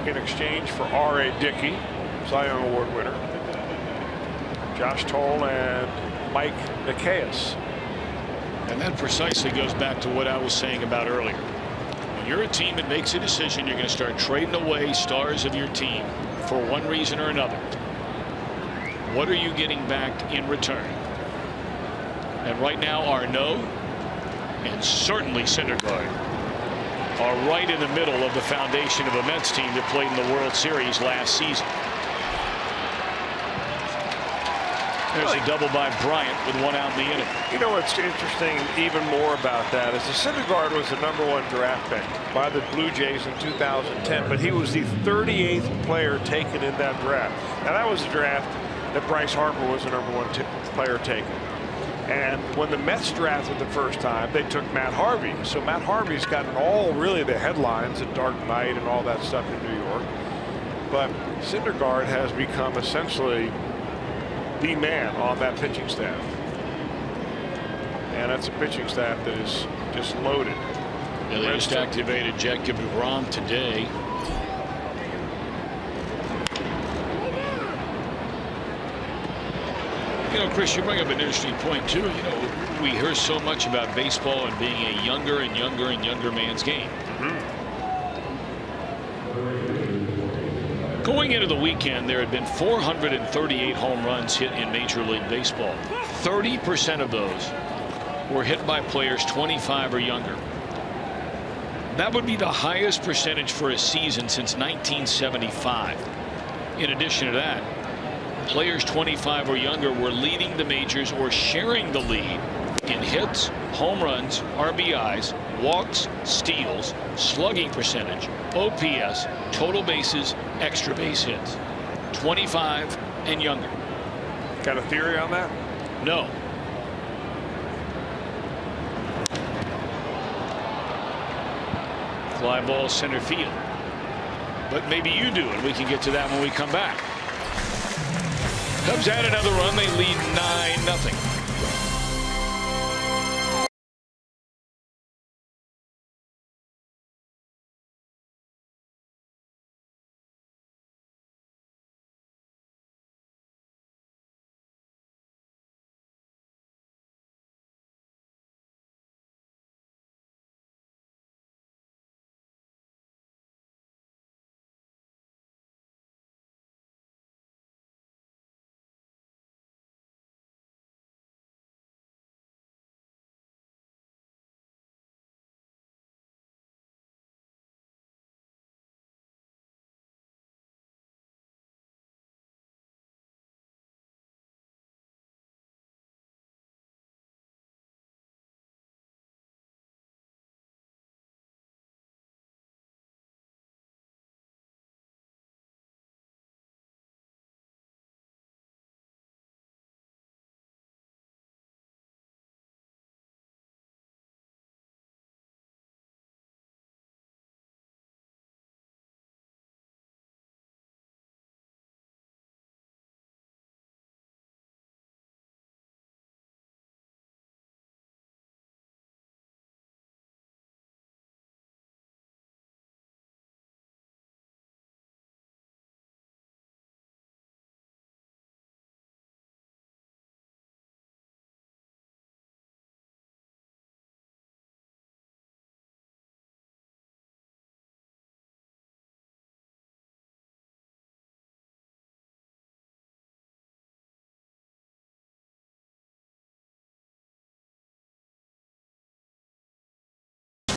Speaker 4: in exchange for R.A. Dickey, Cy Young Award winner, Josh Toll, and Mike Nikias.
Speaker 3: And that precisely goes back to what I was saying about earlier. When you're a team that makes a decision, you're going to start trading away stars of your team for one reason or another. What are you getting back in return? And right now, Arnaud and certainly Syndergaard are right in the middle of the foundation of a Mets team that played in the World Series last season. There's a double by Bryant with 1 out in the inning.
Speaker 4: You know what's interesting even more about that is that Syndergaard was the #1 draft pick by the Blue Jays in 2010, but he was the 38th player taken in that draft. Now that was a draft that Bryce Harper was the #1 player taken. And when the Mets drafted the first time, they took Matt Harvey. So Matt Harvey's gotten all really the headlines at Dark Knight and all that stuff in New York. But Syndergaard has become essentially the man on that pitching staff. And that's a pitching staff that is just loaded.
Speaker 3: Yeah, they just activated Jacob deGrom today. You know, Chris, you bring up an interesting point too. You know, we hear so much about baseball and being a younger and younger and younger man's game. Going into the weekend, there had been 438 home runs hit in Major League Baseball. 30% of those were hit by players 25 or younger. That would be the highest percentage for a season since 1975. In addition to that, players 25 or younger were leading the majors or sharing the lead in hits, home runs, RBIs, walks, steals, slugging percentage, OPS, total bases, extra base hits. 25 and younger.
Speaker 4: Got a theory on that?
Speaker 3: No. Fly ball center field. But maybe you do, and we can get to that when we come back. Cubs add another run. They lead 9-0.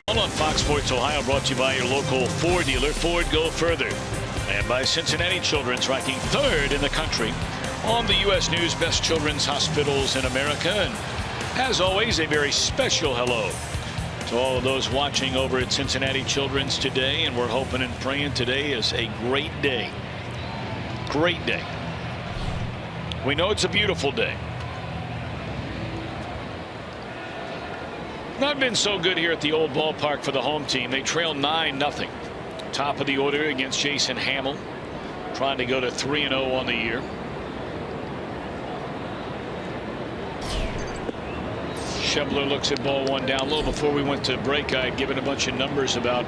Speaker 3: On Fox Sports Ohio, brought to you by your local Ford dealer, Ford Go Further, and by Cincinnati Children's, ranking 3rd in the country on the U.S. News Best Children's Hospitals in America. And as always, a very special hello to all of those watching over at Cincinnati Children's today, and we're hoping and praying today is a great day. Great day. We know it's a beautiful day. Not been so good here at the old ballpark for the home team. They trail 9-0. Top of the order against Jason Hamill, trying to go to 3-0 on the year. Schebler looks at ball one down low. Before we went to break, I had given a bunch of numbers about,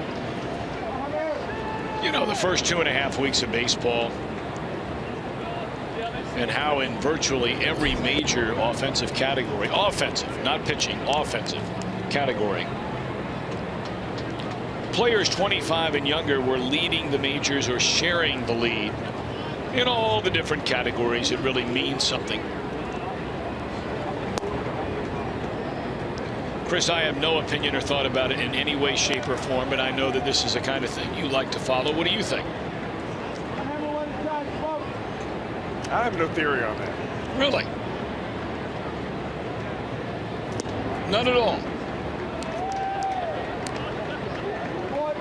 Speaker 3: you know, the first 2.5 weeks of baseball and how in virtually every major offensive category, offensive, not pitching, offensive category, players 25 and younger were leading the majors or sharing the lead in all the different categories. It really means something. Chris, I have no opinion or thought about it in any way, shape, or form, but I know that this is the kind of thing you like to follow. What do you think?
Speaker 4: I have no theory on that.
Speaker 3: Really? None at all.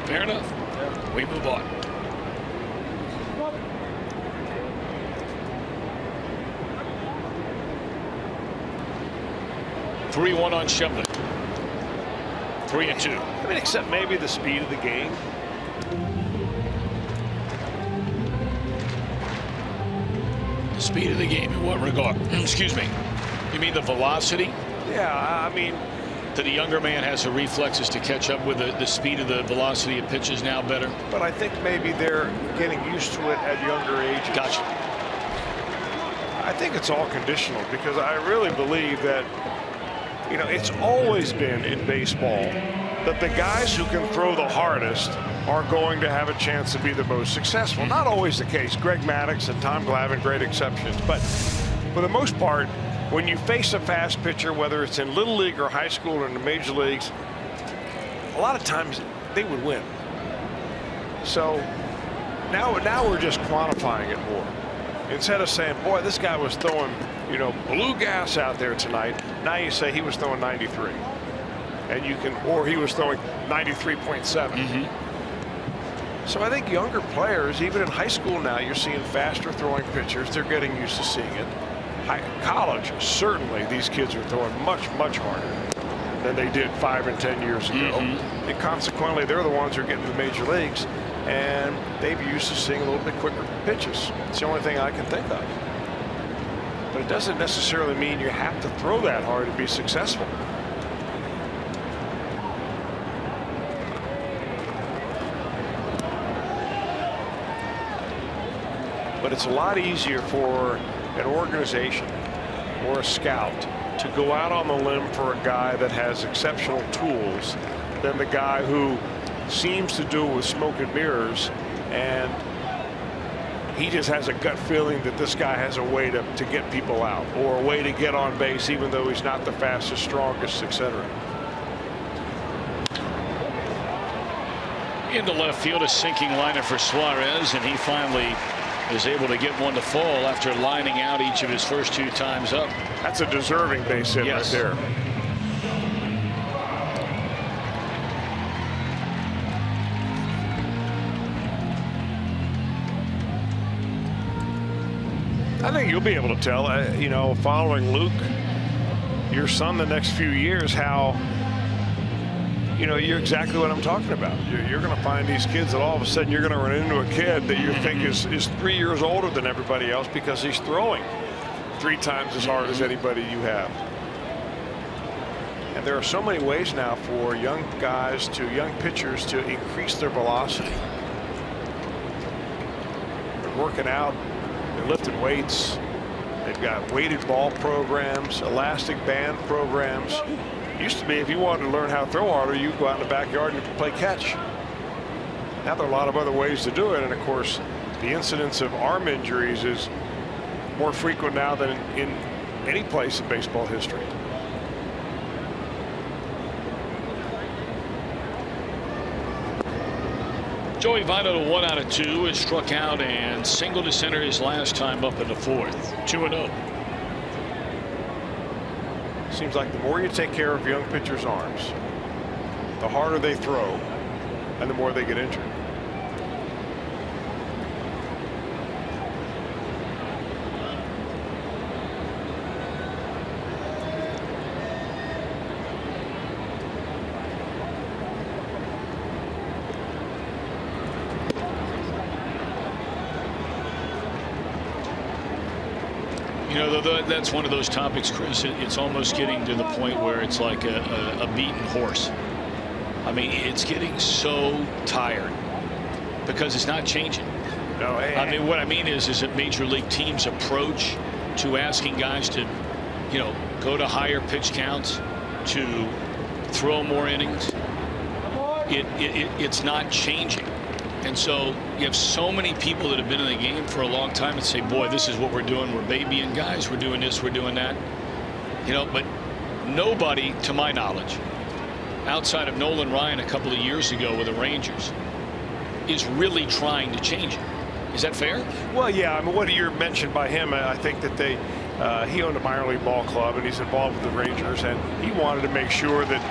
Speaker 3: Fair enough. We move on. (3-1) on Schebler. 3-2.
Speaker 4: I mean, except maybe the speed of the game.
Speaker 3: The speed of the game in what regard? Excuse me. You mean the velocity?
Speaker 4: Yeah, I mean,
Speaker 3: that a younger man has the reflexes to catch up with the speed of the velocity of pitches now better.
Speaker 4: But I think maybe they're getting used to it at younger ages.
Speaker 3: Gotcha.
Speaker 4: I think it's all conditional, because I really believe that, you know, it's always been in baseball that the guys who can throw the hardest are going to have a chance to be the most successful. Not always the case. Greg Maddux and Tom Glavine, great exceptions. But for the most part, when you face a fast pitcher, whether it's in Little League or high school or in the major leagues, a lot of times they would win. So now we're just quantifying it more. Instead of saying, boy, this guy was throwing, blue gas out there tonight. Now you say he was throwing 93. And you can, or he was throwing 93.7. So I think younger players, even in high school now, you're seeing faster throwing pitchers. They're getting used to seeing it. College, certainly these kids are throwing much, much harder than they did 5 and 10 years ago. And consequently, they're the ones who are getting to the major leagues, and they've used to seeing a little bit quicker pitches. It's the only thing I can think of. But it doesn't necessarily mean you have to throw that hard to be successful. But it's a lot easier for an organization or a scout to go out on the limb for a guy that has exceptional tools than the guy who seems to do it with smoke and mirrors, and he just has a gut feeling that this guy has a way to get people out, or a way to get on base even though he's not the fastest, strongest, etc.
Speaker 3: Into left field, a sinking liner for Suarez, and he finally is able to get one to fall after lining out each of his first 2 times up.
Speaker 4: That's a deserving base hit right there. I think you'll be able to tell, following Luke, your son, the next few years, how, you're exactly what I'm talking about. You're going to find these kids that all of a sudden you're going to run into a kid that you think is 3 years older than everybody else because he's throwing 3 times as hard as anybody you have. And there are so many ways now for young pitchers to increase their velocity. They're working out, they're lifting weights, they've got weighted ball programs, elastic band programs. Used to be, if you wanted to learn how to throw harder, you go out in the backyard and play catch. Now there are a lot of other ways to do it, and of course the incidence of arm injuries is more frequent now than in any place in baseball history.
Speaker 3: Joey Votto to 1 out of 2 is struck out and single to center his last time up in the 4th. 2-0.
Speaker 4: Seems like the more you take care of young pitchers' arms, the harder they throw and the more they get injured.
Speaker 3: That's one of those topics, Chris. It's almost getting to the point where it's like a beaten horse. I mean, it's getting so tired because it's not changing.
Speaker 4: No,
Speaker 3: I mean, what I mean is that major league teams' approach to asking guys to, go to higher pitch counts, to throw more innings, it's not changing. And so you have so many people that have been in the game for a long time and say, boy, this is what we're doing. We're babying guys. We're doing this. We're doing that. But nobody, to my knowledge, outside of Nolan Ryan a couple of years ago with the Rangers, is really trying to change it. Is that fair?
Speaker 4: Well, yeah. I mean, what you mentioned by him, I think that he owned a minor league ball club and he's involved with the Rangers, and he wanted to make sure that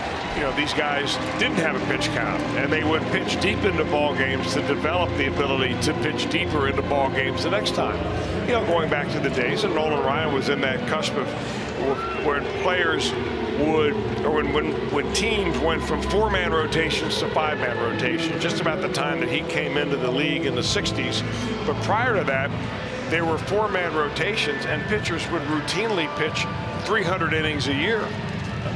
Speaker 4: these guys didn't have a pitch count and they would pitch deep into ball games to develop the ability to pitch deeper into ball games the next time. Going back to the days, and Nolan Ryan was in that cusp of when players would, or when teams went from 4-man rotations to 5-man rotations, just about the time that he came into the league in the 60s. But prior to that, there were 4-man rotations, and pitchers would routinely pitch 300 innings a year.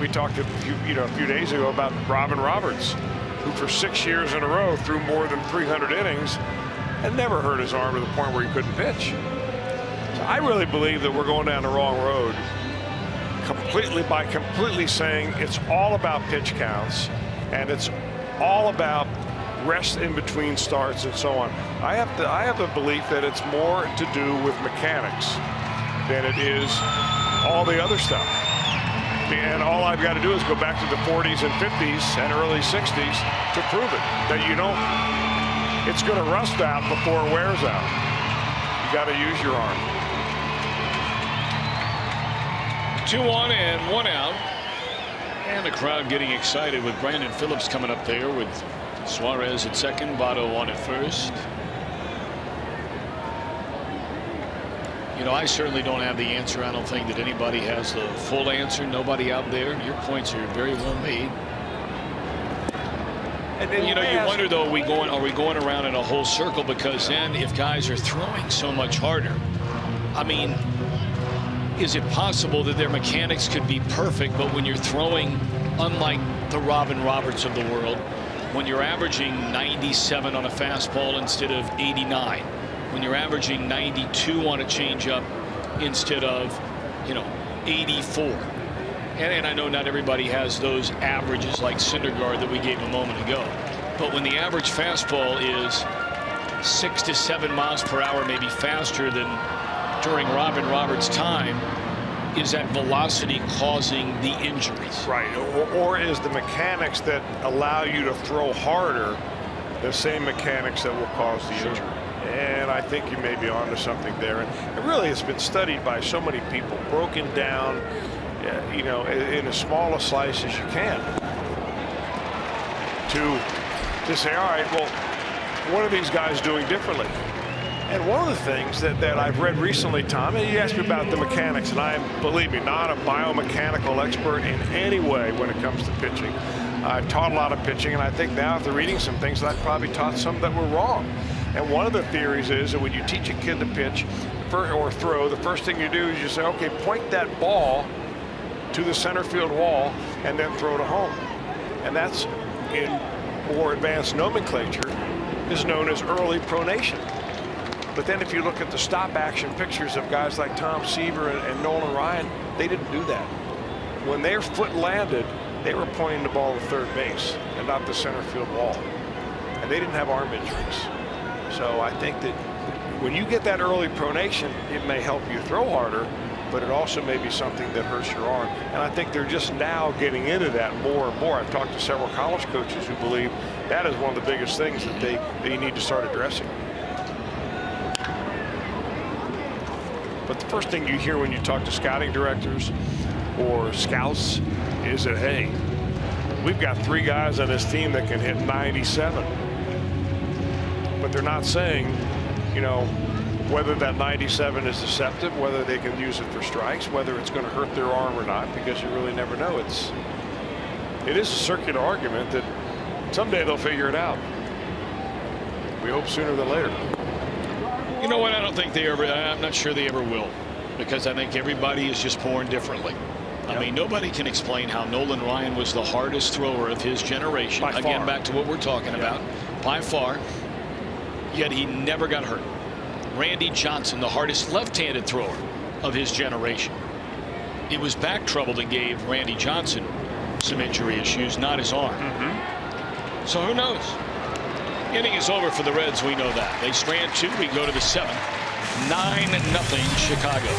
Speaker 4: We talked a few days ago about Robin Roberts, who for 6 years in a row threw more than 300 innings and never hurt his arm to the point where he couldn't pitch. So I really believe that we're going down the wrong road by completely saying it's all about pitch counts and it's all about rest in between starts and so on. I have the belief that it's more to do with mechanics than it is all the other stuff. And all I've got to do is go back to the 40s and 50s and early 60s to prove it. That it's going to rust out before it wears out. You got to use your arm.
Speaker 3: 2-1 and 1 out. And the crowd getting excited with Brandon Phillips coming up there with Suarez at second, Votto on at first. I certainly don't have the answer. I don't think that anybody has the full answer. Nobody out there. Your points are very well made. And you wonder though, are we going around in a whole circle? Because then if guys are throwing so much harder, I mean, is it possible that their mechanics could be perfect, but when you're throwing, unlike the Robin Roberts of the world, when you're averaging 97 on a fastball instead of 89, when you're averaging 92 on a changeup instead of 84, and I know not everybody has those averages like Syndergaard that we gave a moment ago, but when the average fastball is 6 to 7 miles per hour, maybe faster than during Robin Roberts' time, is that velocity causing the injuries?
Speaker 4: Right, or is the mechanics that allow you to throw harder the same mechanics that will cause the injury? And I think you may be onto something there. And it really has been studied by so many people, broken down, in as small a slice as you can, to say, all right, well, what are these guys doing differently? And one of the things that I've read recently, Tom, and you asked me about the mechanics, and I am, believe me, not a biomechanical expert in any way when it comes to pitching. I've taught a lot of pitching, and I think now after reading some things, that I've probably taught some that were wrong. And one of the theories is that when you teach a kid to pitch or throw, the first thing you do is you say, okay, point that ball to the center field wall and then throw to home. And that's, in more advanced nomenclature, is known as early pronation. But then if you look at the stop action pictures of guys like Tom Seaver and Nolan Ryan, they didn't do that. When their foot landed, they were pointing the ball to third base and not the center field wall. And they didn't have arm injuries. So I think that when you get that early pronation, it may help you throw harder, but it also may be something that hurts your arm. And I think they're just now getting into that more and more. I've talked to several college coaches who believe that is one of the biggest things that they need to start addressing. But the first thing you hear when you talk to scouting directors or scouts is that, hey, we've got 3 guys on this team that can hit 97. But they're not saying, whether that 97 is deceptive, whether they can use it for strikes, whether it's going to hurt their arm or not, because you really never know. It is a circular argument that someday they'll figure it out. We hope sooner than later.
Speaker 3: You know what? I don't think they ever. I'm not sure they ever will, because I think everybody is just born differently. I mean, nobody can explain how Nolan Ryan was the hardest thrower of his generation. Again, back to what we're talking about, by far. Yet he never got hurt. Randy Johnson, the hardest left-handed thrower of his generation. It was back trouble that gave Randy Johnson some injury issues, not his arm. So who knows? Inning is over for the Reds. We know that. They strand 2. We go to the 7th. 9-0 Chicago.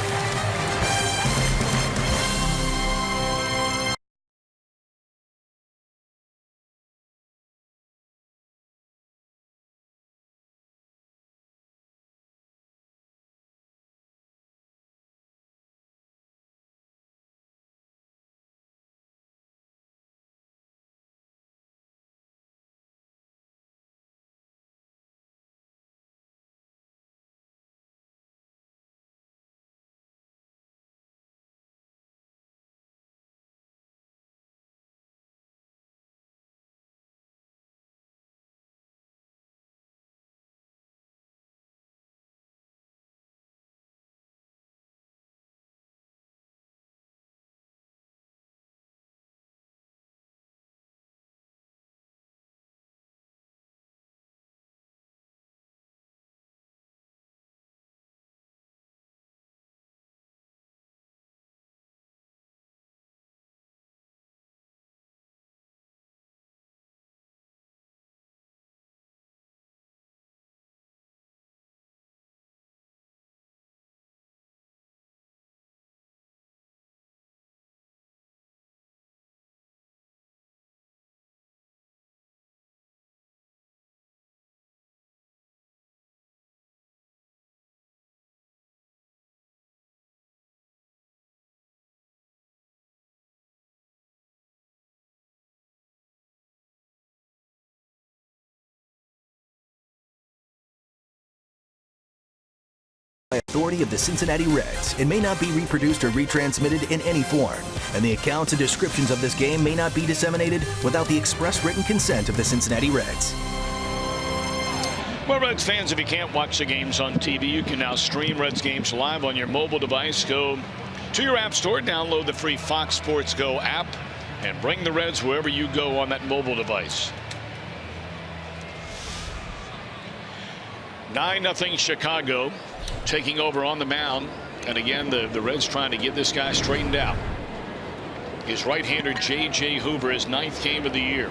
Speaker 10: by authority of the Cincinnati Reds and may not be reproduced or retransmitted in any form. And the accounts and descriptions of this game may not be disseminated without the express written consent of the Cincinnati Reds.
Speaker 3: Well, Reds fans, if you can't watch the games on TV, you can now stream Reds games live on your mobile device. Go to your app store, download the free Fox Sports Go app, and bring the Reds wherever you go on that mobile device. 9-0 Chicago, taking over on the mound. And again, the Reds trying to get this guy straightened out. His right-hander J.J. Hoover, his 9th game of the year.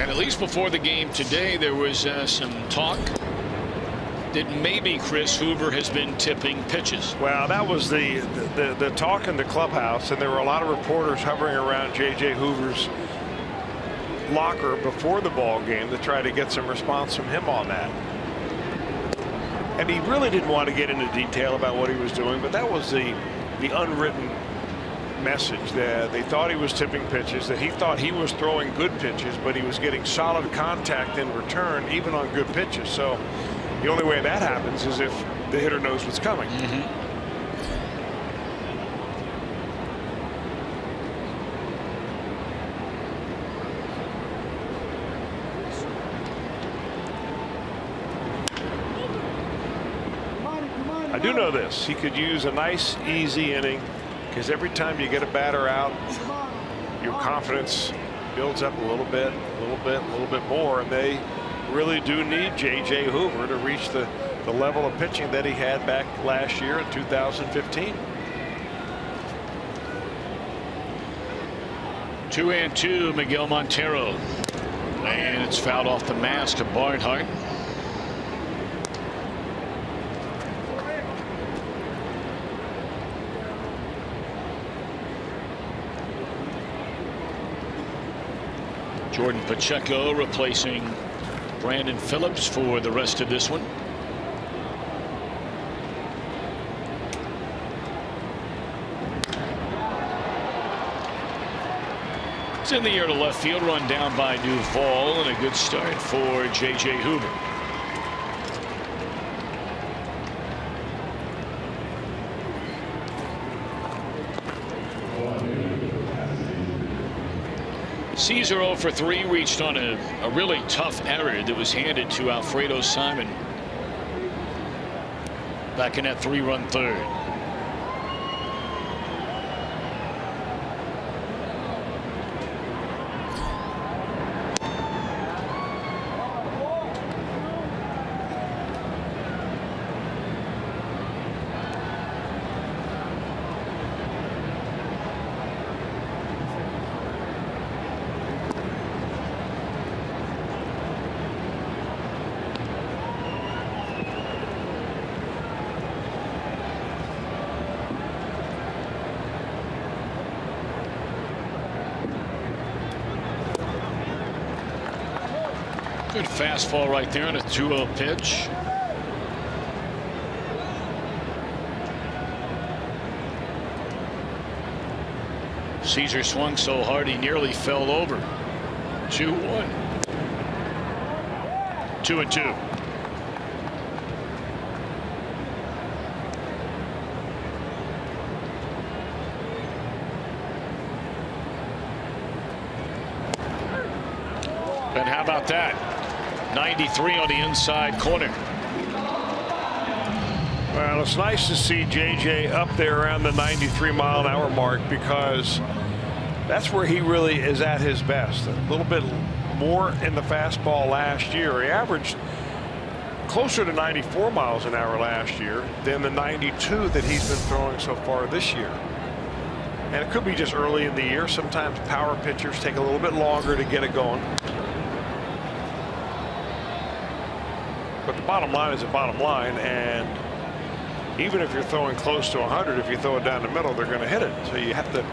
Speaker 3: And at least before the game today, there was some talk that maybe Chris Hoover has been tipping pitches.
Speaker 4: Well, that was the talk in the clubhouse, and there were a lot of reporters hovering around J.J. Hoover's locker before the ball game to try to get some response from him on that. And he really didn't want to get into detail about what he was doing, but that was the unwritten message, that they thought he was tipping pitches, that he thought he was throwing good pitches, but he was getting solid contact in return even on good pitches. So the only way that happens is if the hitter knows what's coming. I do know this. He could use a nice, easy inning, because every time you get a batter out, your confidence builds up a little bit, a little bit more, and they really do need J.J. Hoover to reach the level of pitching that he had back last year in 2015.
Speaker 3: 2-2, Miguel Montero. And it's fouled off the mask of Barnhart. Jordan Pacheco replacing Brandon Phillips for the rest of this one. It's in the air to left field, run down by Duvall, and a good start for J.J. Hoover. Caesar 0 for 3, reached on a really tough error that was handed to Alfredo Simon back in that 3-run third. Good fastball right there on a 2-0 pitch. Caesar swung so hard he nearly fell over. 2-1. 2-2. And how about that? 93 on the inside corner.
Speaker 4: Well, it's nice to see J.J. up there around the 93-mile-an-hour mark, because that's where he really is at his best. A little bit more in the fastball last year. He averaged closer to 94 miles an hour last year than the 92 that he's been throwing so far this year. And it could be just early in the year. Sometimes power pitchers take a little bit longer to get it going. But the bottom line is the bottom line, and even if you're throwing close to 100, if you throw it down the middle, they're going to hit it. So you have to,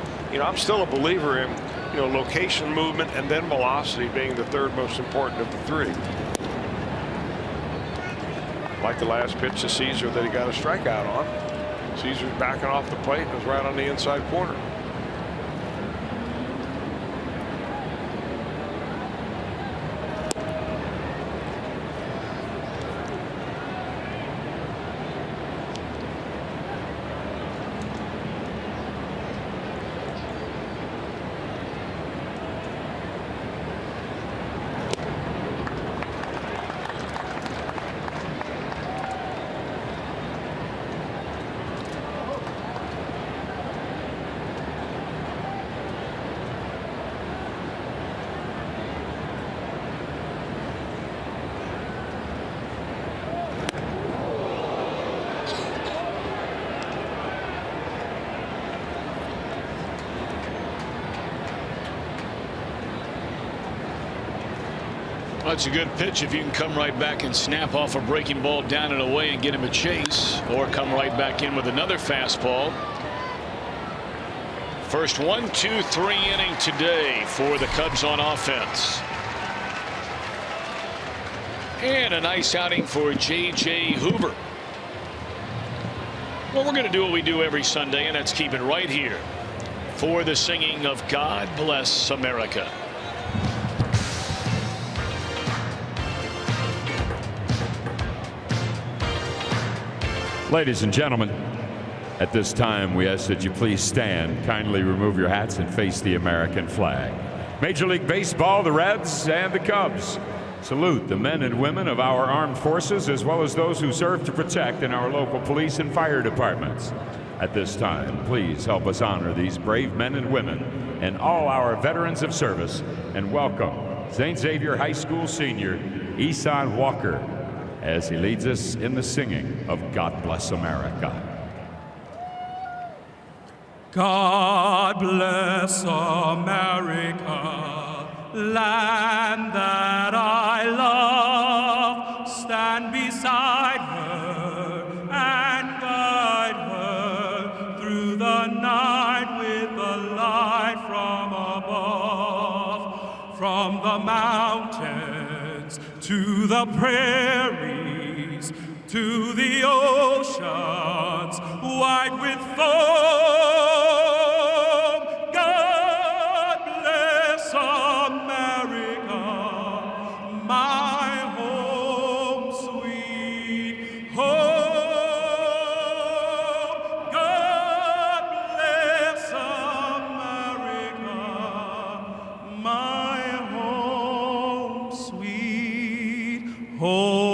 Speaker 4: I'm still a believer in, location, movement, and then velocity being the third most important of the three. Like the last pitch to Caesar that he got a strikeout on. Caesar's backing off the plate and was right on the inside corner.
Speaker 3: Well, it's a good pitch if you can come right back and snap off a breaking ball down and away and get him a chase, or come right back in with another fastball. First 1-2-3 inning today for the Cubs on offense. And a nice outing for J.J. Hoover. Well, we're going to do what we do every Sunday, and that's keep it right here for the singing of God Bless America.
Speaker 11: Ladies and gentlemen, at this time we ask that you please stand, kindly remove your hats and face the American flag. Major League Baseball, the Reds and the Cubs salute the men and women of our armed forces, as well as those who serve to protect in our local police and fire departments. At this time, please help us honor these brave men and women and all our veterans of service, and welcome St. Xavier High School senior Isan Walker as he leads us in the singing of God Bless America.
Speaker 12: God bless America, land that I love. Stand beside her and guide her through the night with the light from above. From the mountains to the prairies, to the oceans white with foam. God bless America, my home, sweet home. God bless America, my home, sweet home.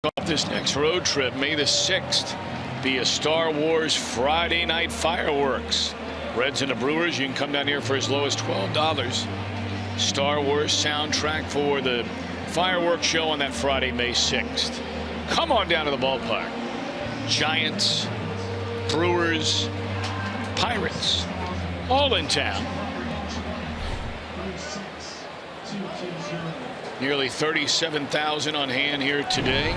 Speaker 3: Off this next road trip, May the 6th, be a Star Wars Friday night fireworks. Reds and the Brewers, you can come down here for as low as $12. Star Wars soundtrack for the fireworks show on that Friday, May 6th. Come on down to the ballpark. Giants, Brewers, Pirates, all in town. Nearly 37,000 on hand here today.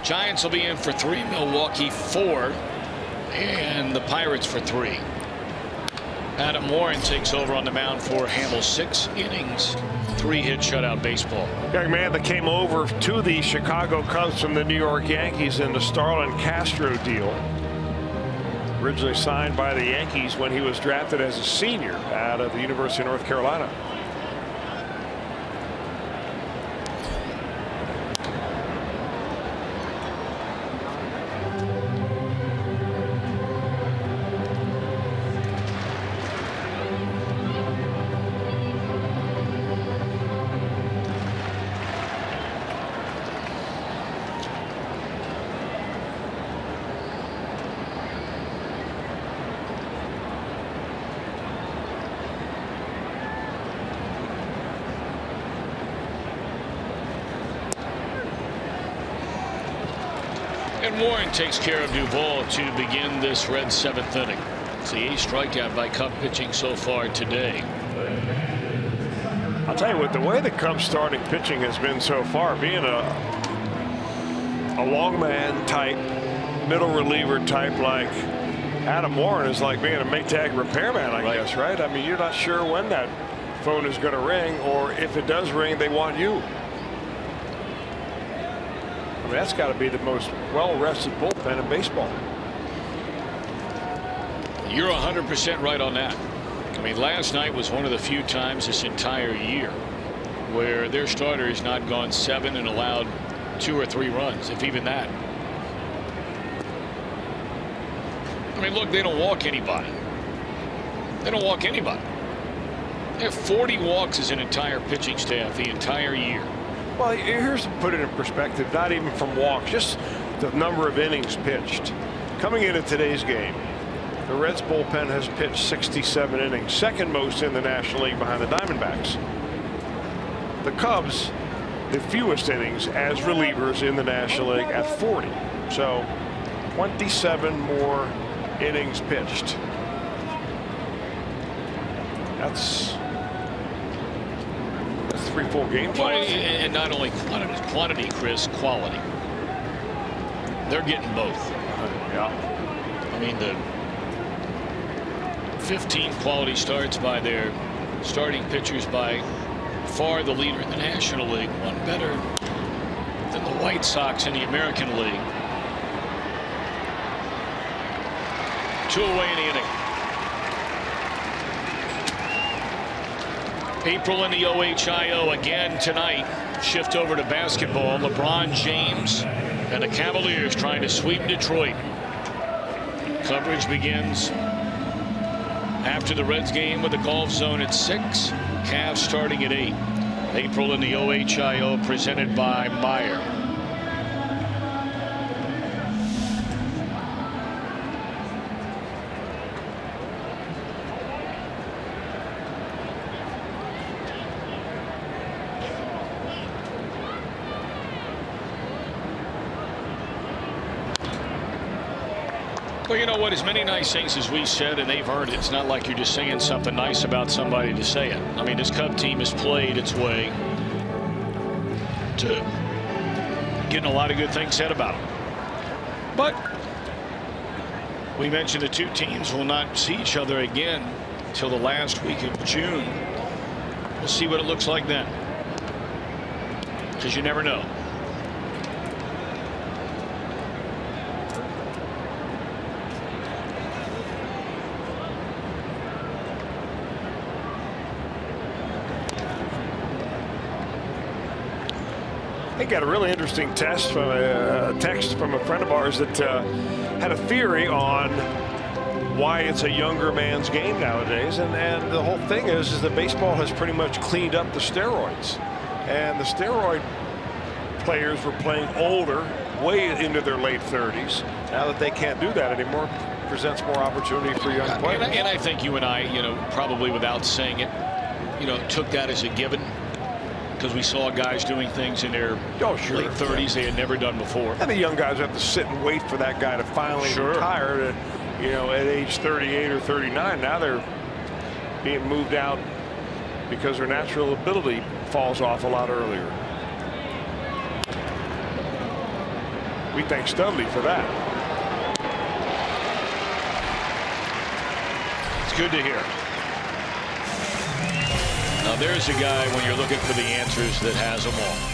Speaker 3: Giants will be in for 3, Milwaukee 4, and the Pirates for 3. Adam Warren takes over on the mound for Hamill. 6 innings, 3-hit shutout baseball.
Speaker 4: Young man that came over to the Chicago Cubs from the New York Yankees in the Starlin Castro deal. Originally signed by the Yankees when he was drafted as a senior out of the University of North Carolina.
Speaker 3: And Warren takes care of Duvall to begin this Reds 7th inning. It's the 8th strikeout by Cub pitching so far today.
Speaker 4: I'll tell you what, the way the Cubs starting pitching has been so far, being a long man type, middle reliever type like Adam Warren is like being a Maytag repairman, I guess, right? I mean, you're not sure when that phone is going to ring, or if it does ring, they want you. I mean, that's got to be the most well-rested bullpen in baseball.
Speaker 3: You're 100% right on that. I mean, last night was one of the few times this entire year where their starter has not gone 7 and allowed 2 or 3 runs, if even that. I mean, look, they don't walk anybody. They don't walk anybody. They have 40 walks as an entire pitching staff the entire year.
Speaker 4: Well, here's to put it in perspective, not even from walks, just the number of innings pitched. Coming into today's game, the Reds bullpen has pitched 67 innings, second most in the National League behind the Diamondbacks. The Cubs, the fewest innings as relievers in the National League at 40. So 27 more innings pitched. That's 3 full games.
Speaker 3: Well, and not only quantity, Chris, quality. They're getting both.
Speaker 4: Yeah.
Speaker 3: I mean, the 15 quality starts by their starting pitchers, by far the leader in the National League, one better than the White Sox in the American League. 2 away in the inning. April in the OHIO again tonight. Shift over to basketball. LeBron James and the Cavaliers trying to sweep Detroit. Coverage begins after the Reds game with the Golf Zone at 6. Cavs starting at 8. April in the OHIO presented by Meyer. Well, you know what? As many nice things as we said, and they've earned it. It's not like you're just saying something nice about somebody to say it. I mean, this Cub team has played its way to getting a lot of good things said about them. But we mentioned the two teams will not see each other again until the last week of June. We'll see what it looks like then, because you never know.
Speaker 4: I got a really interesting text from a friend of ours that had a theory on why it's a younger man's game nowadays, and the whole thing is that baseball has pretty much cleaned up the steroids, and the steroid players were playing older, way into their late 30s. Now that they can't do that anymore, presents more opportunity for young players.
Speaker 3: And I think you and I, probably without saying it, took that as a given. Because we saw guys doing things in their late 30s they had never done before.
Speaker 4: And the young guys have to sit and wait for that guy to finally retire at age 38 or 39. Now they're being moved out because their natural ability falls off a lot earlier. We thank Studley for that.
Speaker 3: It's good to hear. Now there's a guy, when you're looking for the answers, that has them all.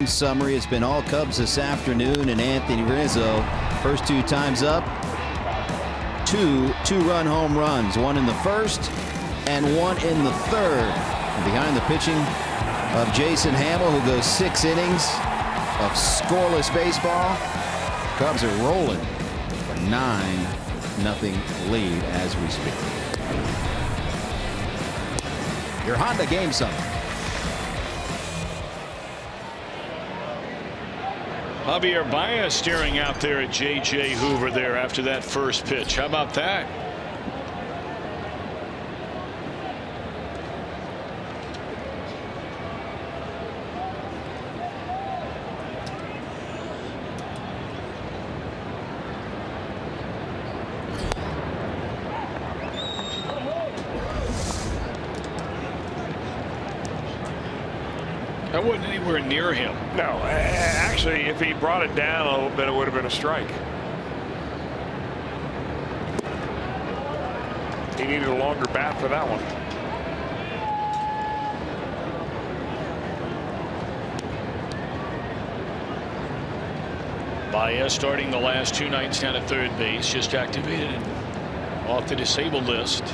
Speaker 5: summary. It's been all Cubs this afternoon, and Anthony Rizzo, first 2 times up, two-run home runs, 1 in the first and 1 in the third. And behind the pitching of Jason Hamill, who goes 6 innings of scoreless baseball. Cubs are rolling a 9-0 lead as we speak. Your Honda game summary.
Speaker 3: Javier Baez staring out there at J.J. Hoover there after that first pitch. How about that? That wasn't anywhere near him.
Speaker 4: No, actually, if he brought it down a little bit, it would have been a strike. He needed a longer bat for that one.
Speaker 3: Baez starting the last 2 nights down at third base, just activated and off the disabled list.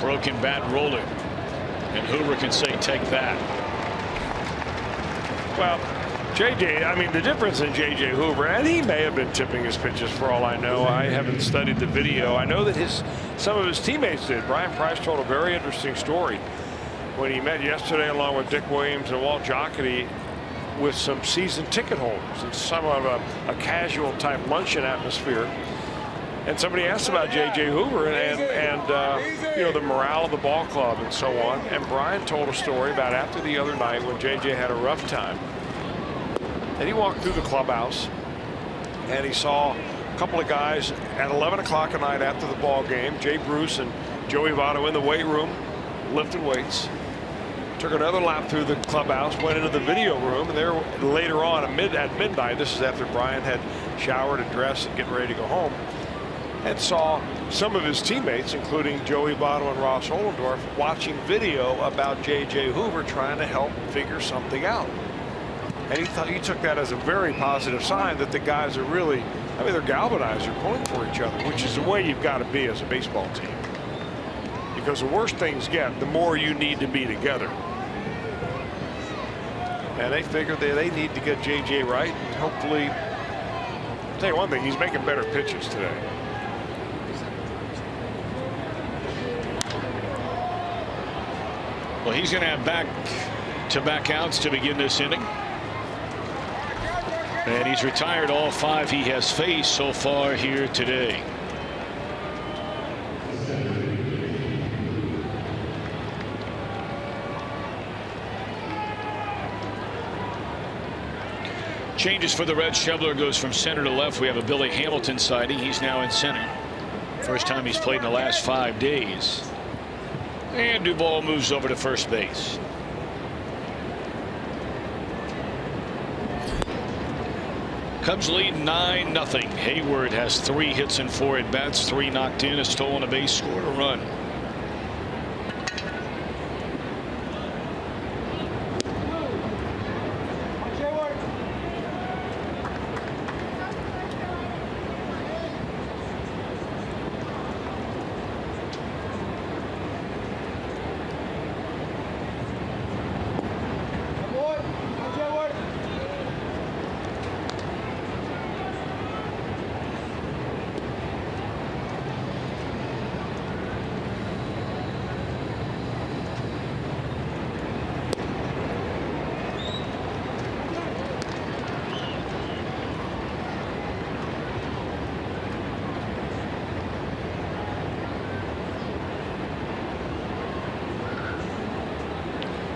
Speaker 3: Broken bat rolling. And Hoover can say, take that.
Speaker 4: Well, JJ, I mean, the difference in JJ Hoover, and he may have been tipping his pitches for all I know. I haven't studied the video. I know that some of his teammates did. Brian Price told a very interesting story when he met yesterday along with Dick Williams and Walt Jocketty with some season ticket holders and some of a casual type luncheon atmosphere. And somebody asked about J.J. Hoover and you know, the morale of the ball club and so on. And Brian told a story about after the other night when J.J. had a rough time. And he walked through the clubhouse and he saw a couple of guys at 11 o'clock at night after the ball game. Jay Bruce and Joey Votto in the weight room lifting weights. Took another lap through the clubhouse, went into the video room, and there later on at midnight, this is after Brian had showered and dressed and getting ready to go home, and saw some of his teammates, including Joey Votto and Ross Ollendorf, watching video about J.J. Hoover trying to help figure something out. And he took that as a very positive sign that the guys are really, I mean, they're galvanized, they're pulling for each other, which is the way you've got to be as a baseball team. Because the worse things get, the more you need to be together. And they figured that they need to get J.J. right, and hopefully, I'll tell you one thing, he's making better pitches today.
Speaker 3: Well, he's going to have back-to-back outs to begin this inning. And he's retired all 5 he has faced so far here today. Changes for the Reds. Schebler goes from center to left. We have a Billy Hamilton sighting. He's now in center. First time he's played in the last 5 days. And Duvall moves over to first base. Cubs lead 9-0. Hayward has 3 hits and 4 at bats, 3 knocked in, a stolen a base, scored a run.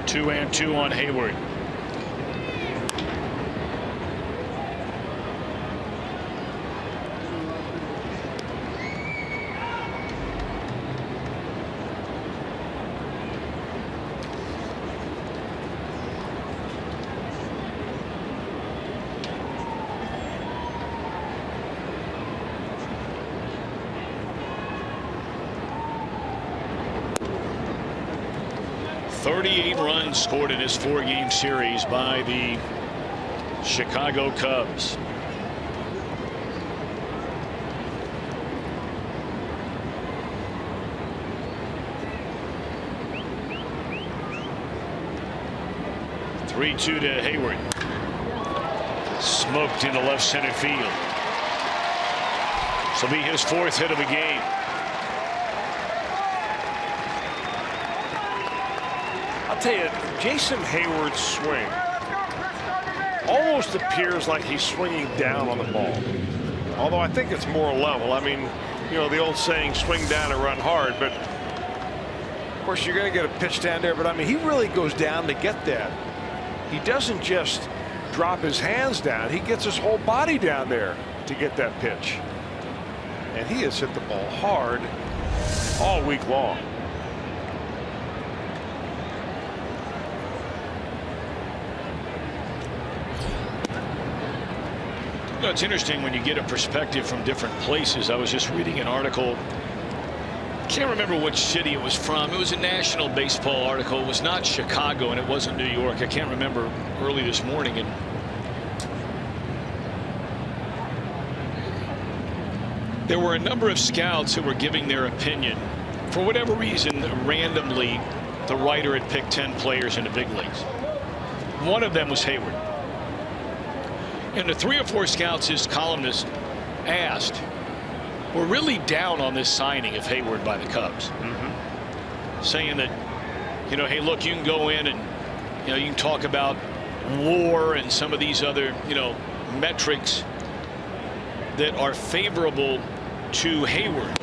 Speaker 3: Two and two on Hayward. 38 runs scored in this 4-game series by the Chicago Cubs. Three-2 to Hayward. Smoked into left center field. This will be his 4th hit of the game.
Speaker 4: I'll tell you, Jason Hayward's swing almost appears like he's swinging down on the ball. Although I think it's more level. I mean, you know, the old saying, swing down and run hard. But, of course, you're going to get a pitch down there. But, I mean, he really goes down to get that. He doesn't just drop his hands down. He gets his whole body down there to get that pitch. And he has hit the ball hard all week long.
Speaker 3: You know, it's interesting when you get a perspective from different places. I was just reading an article. Can't remember which city it was from. It was a national baseball article. It was not Chicago and it wasn't New York. I can't remember, early this morning. And there were a number of scouts who were giving their opinion. For whatever reason, randomly, the writer had picked 10 players in the big leagues. One of them was Hayward. And the 3 or 4 scouts his columnist asked were really down on this signing of Hayward by the Cubs. Saying that, you know, hey, look, you can go in and, you know, you can talk about WAR and some of these other, you know, metrics that are favorable to Hayward.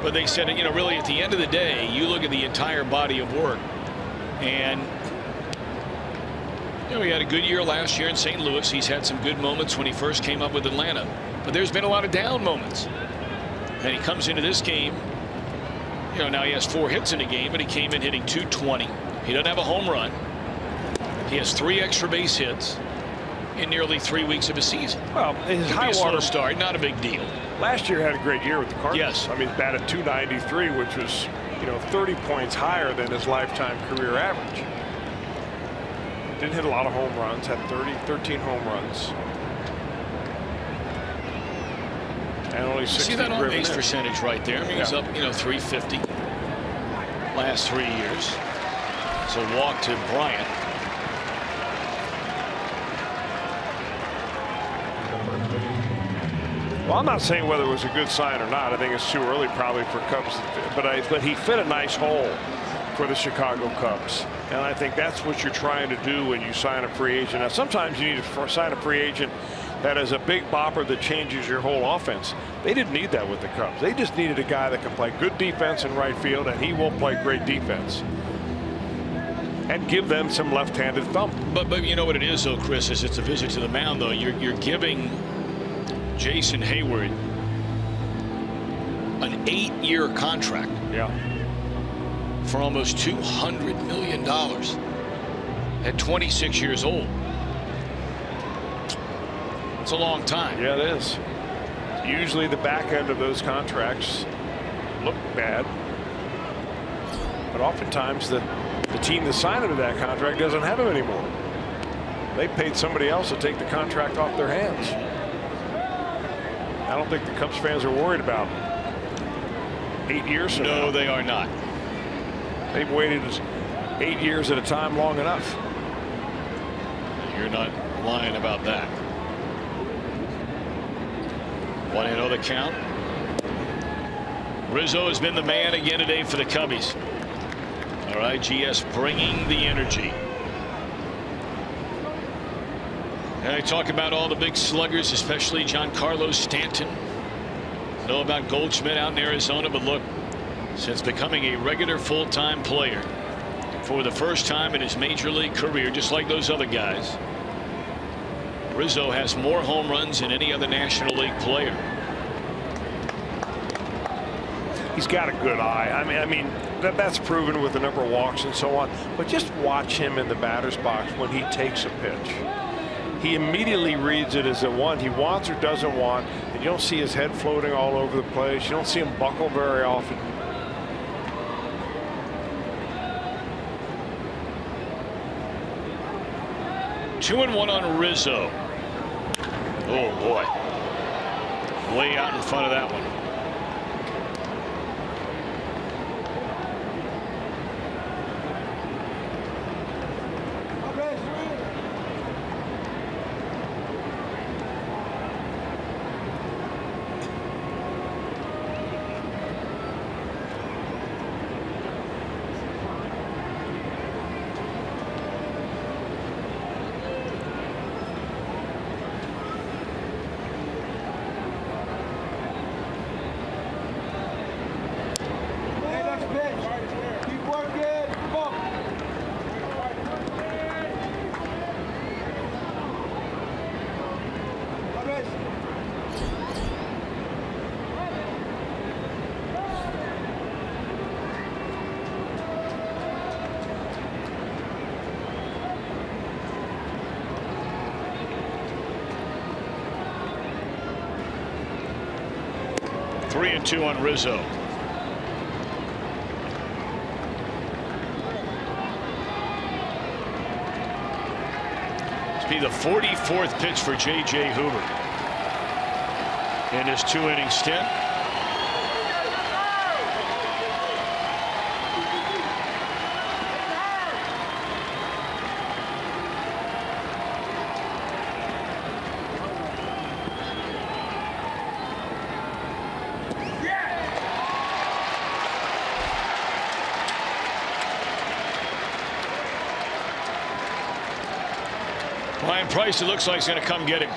Speaker 3: But they said, you know, really at the end of the day, you look at the entire body of work. And, you know, he had a good year last year in St. Louis. He's had some good moments when he first came up with Atlanta. But there's been a lot of down moments. And he comes into this game. You know, now he has 4 hits in the game, but he came in hitting .220. He doesn't have a home run. He has 3 extra base hits in nearly 3 weeks of a season.
Speaker 4: Well, his high water
Speaker 3: start, not a big deal.
Speaker 4: Last year had a great year with the Cardinals.
Speaker 3: Yes.
Speaker 4: I mean, batted .293, which was, you know, 30 points higher than his lifetime career average. Didn't hit a lot of home runs, had 13 home runs. And only 60.
Speaker 3: See that on base percentage right there? I mean, he's up, you know, 350 last 3 years. So walk to Bryant.
Speaker 4: Well, I'm not saying whether it was a good sign or not. I think it's too early probably for Cubs. But he fit a nice hole for the Chicago Cubs. And I think that's what you're trying to do when you sign a free agent. Now, sometimes you need to sign a free agent that is a big bopper that changes your whole offense. They didn't need that with the Cubs. They just needed a guy that can play good defense in right field, and he will play great defense. And give them some left-handed thump.
Speaker 3: But you know what it is, though, Chris, is it's a visit to the mound, though. You're giving Jason Hayward an 8-year contract.
Speaker 4: Yeah.
Speaker 3: For almost $200 million at 26 years old. It's a long time.
Speaker 4: Yeah, it is. Usually the back end of those contracts look bad. But oftentimes the team that signed him to that contract doesn't have him anymore. They paid somebody else to take the contract off their hands. I don't think the Cubs fans are worried about 8 years from now.
Speaker 3: No, they are not.
Speaker 4: They've waited 8 years at a time long enough.
Speaker 3: You're not lying about that. 1-0 the count. Rizzo has been the man again today for the Cubbies. All right, GS bringing the energy. And I talk about all the big sluggers, especially Giancarlo Stanton. Know about Goldschmidt out in Arizona, but look, since becoming a regular full-time player for the first time in his major league career, just like those other guys, Rizzo has more home runs than any other National League player.
Speaker 4: He's got a good eye. I mean that's proven with the number of walks and so on. But just watch him in the batter's box when he takes a pitch. He immediately reads it as a one he wants or doesn't want, and you don't see his head floating all over the place. You don't see him buckle very often.
Speaker 3: 2-1 on Rizzo. Oh boy. Way out in front of that one. Three and two on Rizzo. This will be the 44th pitch for J.J. Hoover in his 2-inning stint. Price, it looks like he's going to come get him.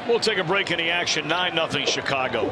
Speaker 3: We'll take a break in the action. 9-0 Chicago.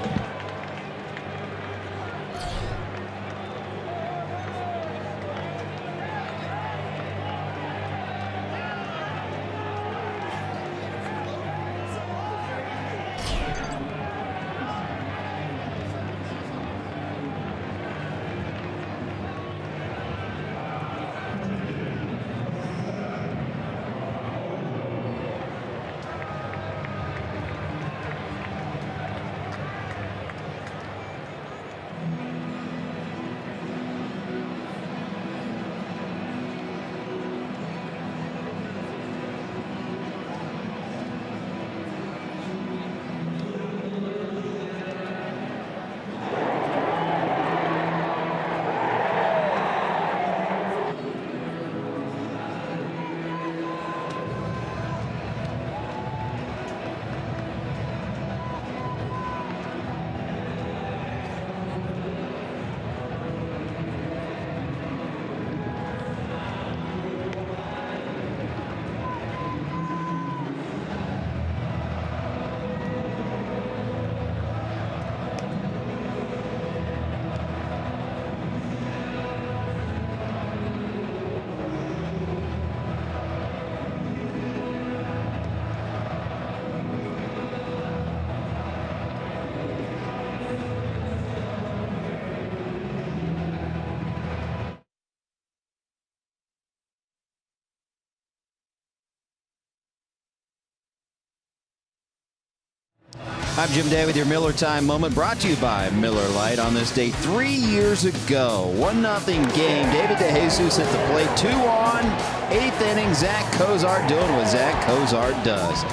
Speaker 5: I'm Jim Day with your Miller Time Moment, brought to you by Miller Lite. On this date 3 years ago, 1-0 game. David DeJesus at the plate, 2 on, 8th inning. Zach Cozart doing what Zach Cozart does.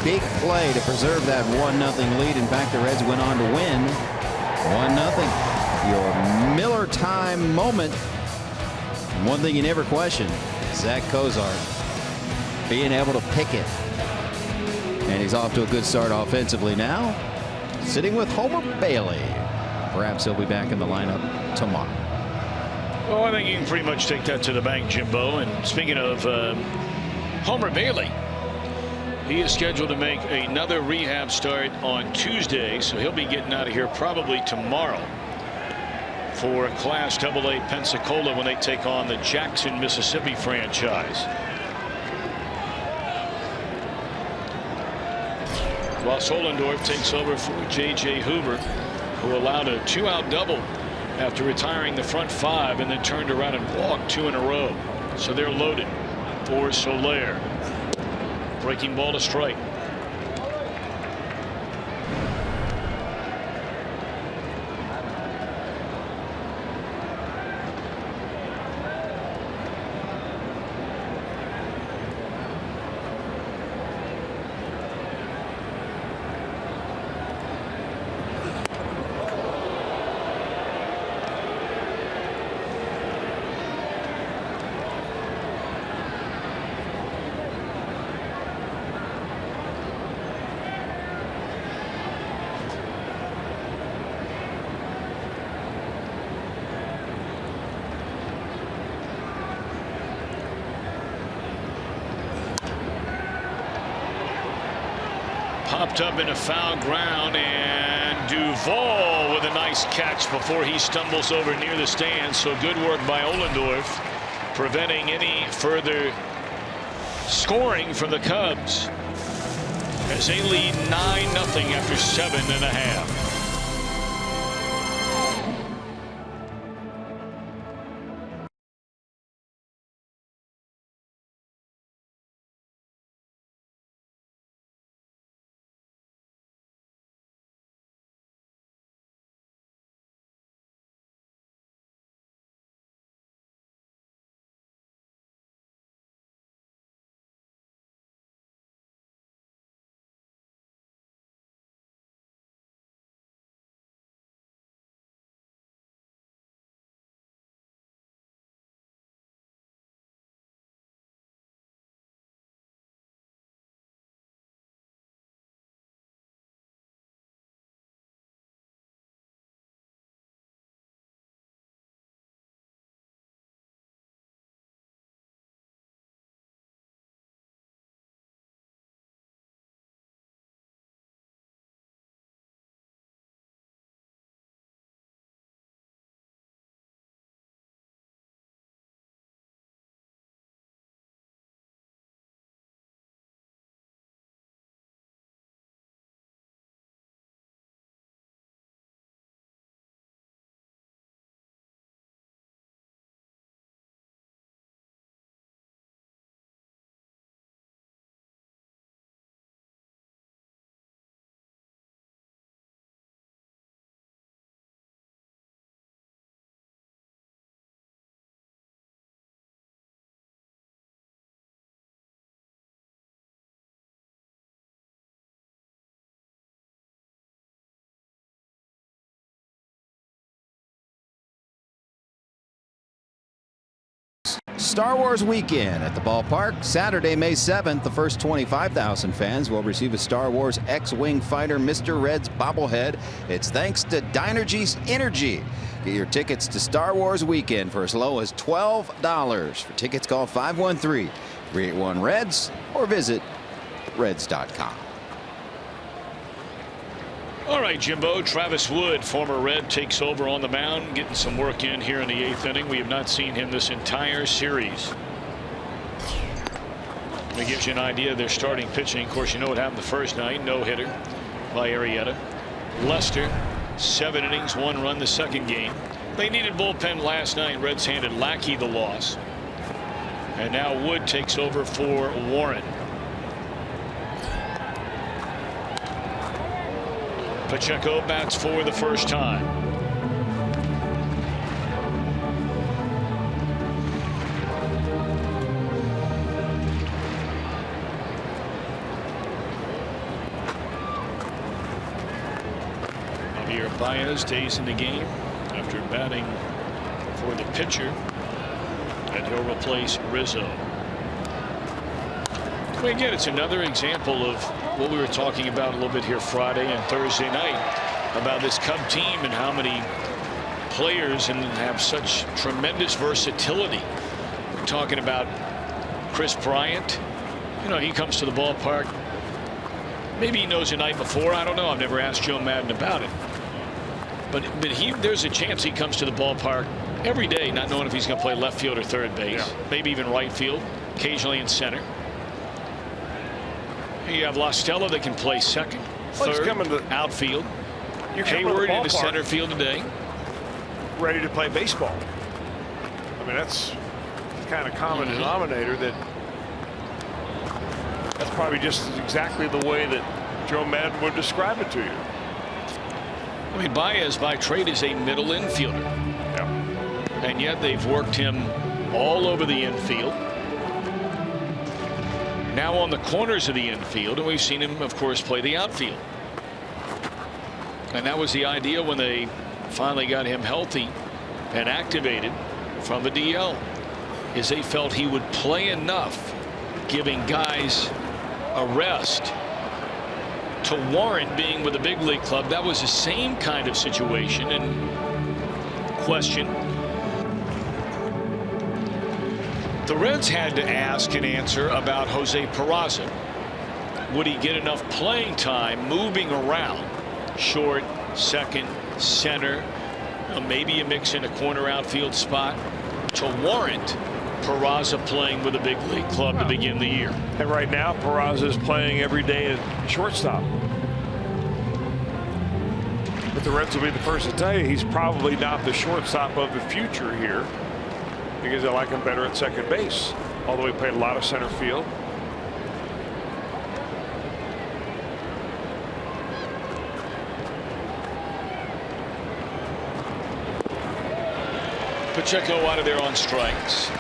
Speaker 5: Big play to preserve that 1-0 lead. In fact, the Reds went on to win 1-0. Your Miller Time Moment. One thing you never question, Zach Cozart being able to pick it. And he's off to a good start offensively now. Sitting with Homer Bailey. Perhaps he'll be back in the lineup tomorrow.
Speaker 3: Well, I think you can pretty much take that to the bank, Jimbo. And speaking of Homer Bailey, he is scheduled to make another rehab start on Tuesday, so he'll be getting out of here probably tomorrow for Class AA Pensacola when they take on the Jackson, Mississippi franchise. While Solendorf takes over for J.J. Hoover, who allowed a 2-out double after retiring the front 5 and then turned around and walked 2 in a row. So they're loaded for Soler. Breaking ball to strike. Popped up into foul ground, and Duvall with a nice catch before he stumbles over near the stands. So good work by Ohlendorf, preventing any further scoring from the Cubs as they lead 9-0 after 7½.
Speaker 5: Star Wars weekend at the ballpark. Saturday, May 7th, the first 25,000 fans will receive a Star Wars X-Wing fighter Mr. Red's bobblehead. It's thanks to Dynergy's Energy. Get your tickets to Star Wars weekend for as low as $12. For tickets, call 513-381-REDS or visit reds.com.
Speaker 3: All right, Jimbo. Travis Wood, former Red, takes over on the mound, getting some work in here in the 8th inning. We have not seen him this entire series. That gives you an idea of their starting pitching. Of course, you know what happened the first night. No-hitter by Arrieta. Lester, 7 innings, 1 run the second game. They needed bullpen last night. Reds handed Lackey the loss. And now Wood takes over for Warren. Pacheco bats for the first time. Javier Baez stays in the game after batting for the pitcher, and he'll replace Rizzo. Well, again, it's another example of what we were talking about a little bit here Friday and Thursday night about this Cub team and how many players and have such tremendous versatility. We're talking about Chris Bryant. You know, he comes to the ballpark. Maybe he knows the night before. I don't know. I've never asked Joe Madden about it. But there's a chance he comes to the ballpark every day not knowing if he's going to play left field or third base, maybe even right field, occasionally in center. You have La Stella that can play second, third, outfield. Hayward into center field today.
Speaker 4: Ready to play baseball. I mean, that's kind of common denominator that's probably just exactly the way that Joe Madden would describe it to you.
Speaker 3: I mean, Baez by trade is a middle infielder.
Speaker 4: Yeah.
Speaker 3: And yet they've worked him all over the infield. Now on the corners of the infield, and we've seen him, of course, play the outfield. And that was the idea when they finally got him healthy and activated from the DL, is they felt he would play enough, giving guys a rest. To warrant being with a big league club, that was the same kind of situation and question. The Reds had to ask and answer about Jose Peraza. would he get enough playing time moving around short, second, center, maybe you mix in a corner outfield spot to warrant Peraza playing with a big league club to begin the year.
Speaker 4: And right now Peraza is playing every day at shortstop. But the Reds will be the first to tell you he's probably not the shortstop of the future here, because I like him better at second base, although he played a lot of center field.
Speaker 3: Pacheco out of there on strikes.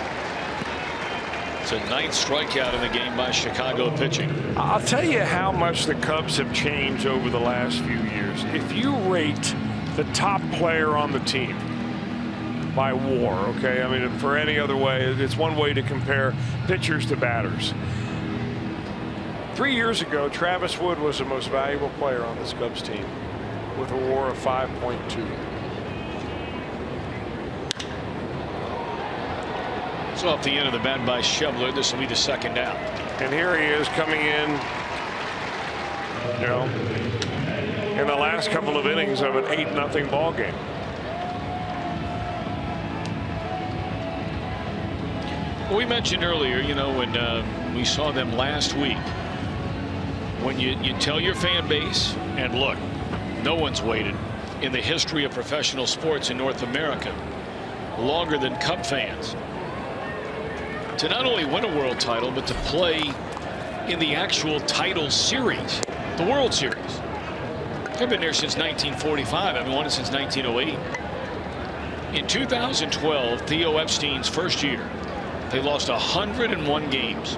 Speaker 3: It's a 9th strikeout in the game by Chicago pitching.
Speaker 4: I'll tell you how much the Cubs have changed over the last few years. If you rate the top player on the team by WAR, okay, I mean, for any other way, it's one way to compare pitchers to batters. 3 years ago, Travis Wood was the most valuable player on this Cubs team with a WAR of 5.2.
Speaker 3: It's off the end of the bat by Schebler. This will be the second out.
Speaker 4: And here he is coming in, you know, in the last couple of innings of an 8-0 ball game.
Speaker 3: Well, we mentioned earlier, you know, when we saw them last week, when you tell your fan base, and look, no one's waited in the history of professional sports in North America longer than Cub fans to not only win a world title, but to play in the actual title series, the World Series. They've been there since 1945. I've won it since 1908. In 2012, Theo Epstein's first year, they lost 101 games.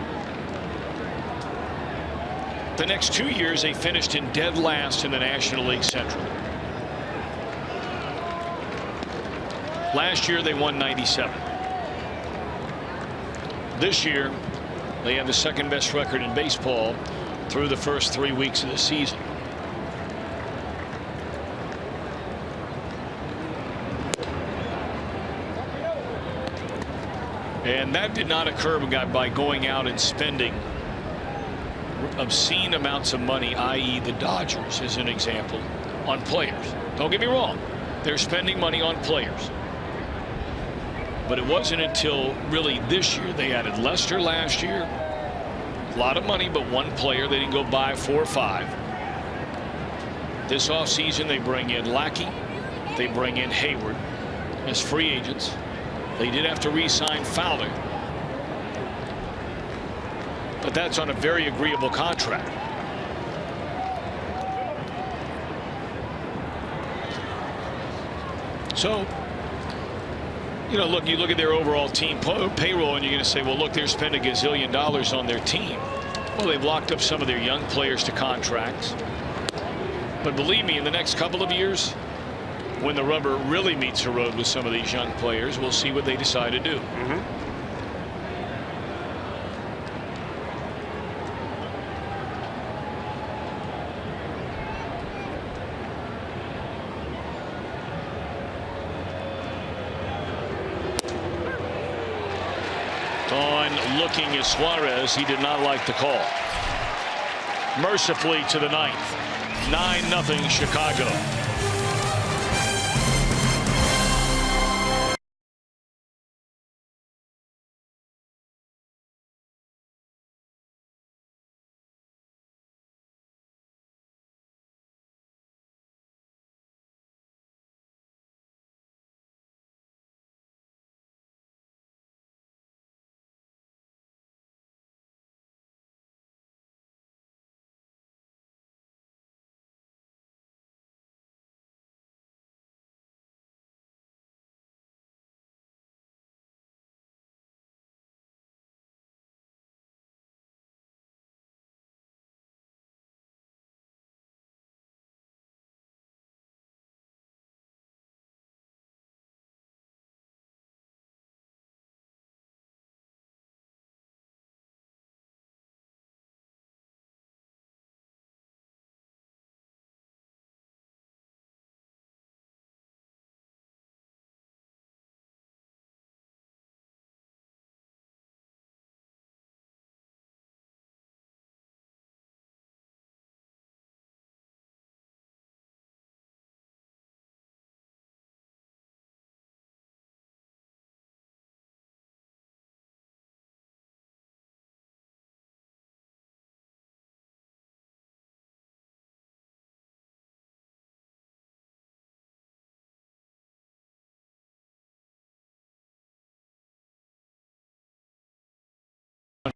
Speaker 3: The next 2 years, they finished in dead last in the National League Central. Last year, they won 97. This year, they have the second best record in baseball through the first 3 weeks of the season. And that did not occur by going out and spending obscene amounts of money, i.e. the Dodgers as an example, on players. Don't get me wrong, they're spending money on players. But it wasn't until really this year. They added Lester last year. A lot of money, but one player. They didn't go buy 4 or 5. This offseason, they bring in Lackey. They bring in Hayward as free agents. They did have to re-sign Fowler. But that's on a very agreeable contract. So, you know, look, you look at their overall team payroll and you're going to say, well, look, they're spending $1 gazillion on their team. Well, they've locked up some of their young players to contracts. But believe me, in the next couple of years, when the rubber really meets the road with some of these young players, we'll see what they decide to do. On looking at Suarez, he did not like the call. Mercifully to the 9th. 9-0 Chicago.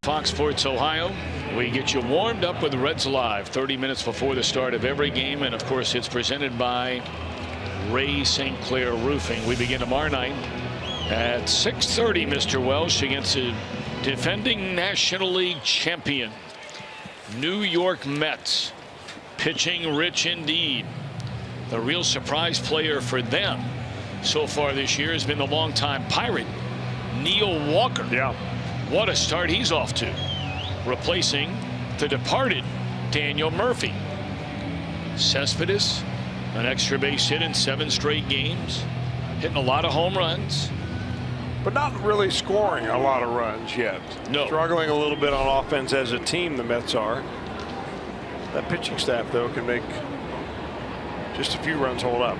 Speaker 3: Fox Sports Ohio. We get you warmed up with Reds Live 30 minutes before the start of every game. And of course, it's presented by Ray St. Clair Roofing. We begin tomorrow night at 6:30, Mr. Welsh, against the defending National League champion New York Mets. Pitching rich indeed. The real surprise player for them so far this year has been the longtime Pirate, Neil Walker.
Speaker 4: Yeah.
Speaker 3: What a start he's off to. Replacing the departed Daniel Murphy. Cespedes, an extra base hit in 7 straight games. Hitting a lot of home runs.
Speaker 4: But not really scoring a lot of runs yet.
Speaker 3: No.
Speaker 4: Struggling a little bit on offense as a team, the Mets are. That pitching staff, though, can make just a few runs hold up.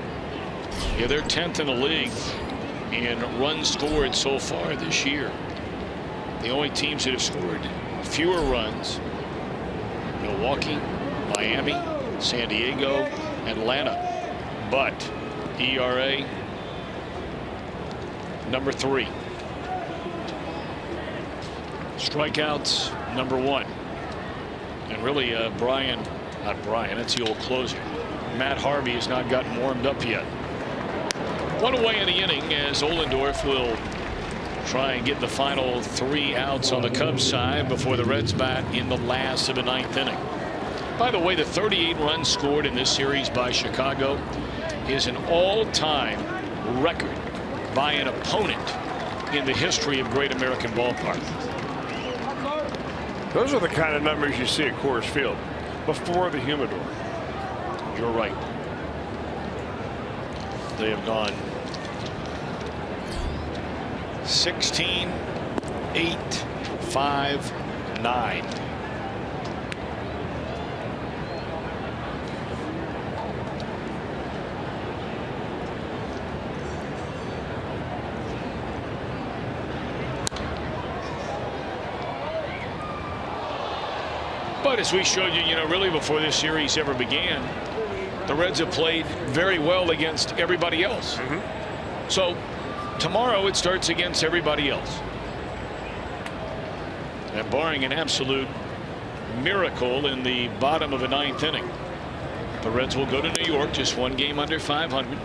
Speaker 3: Yeah, they're 10th in the league in runs scored so far this year. The only teams that have scored fewer runs: Milwaukee, Miami, San Diego, Atlanta. But ERA number 3. Strikeouts number 1. And really, not Brian, that's the old closer. Matt Harvey has not gotten warmed up yet. 1 away in the inning as Ohlendorf will try and get the final 3 outs on the Cubs side before the Reds bat in the last of the 9th inning. By the way, the 38 runs scored in this series by Chicago is an all-time record by an opponent in the history of Great American Ballpark.
Speaker 4: Those are the kind of numbers you see at Coors Field before the humidor.
Speaker 3: You're right. They have gone 16, 8, 5, 9. But as we showed you, really before this series ever began, the Reds have played very well against everybody else. So tomorrow it starts against everybody else. And barring an absolute miracle in the bottom of the 9th inning, the Reds will go to New York, just 1 game under 500.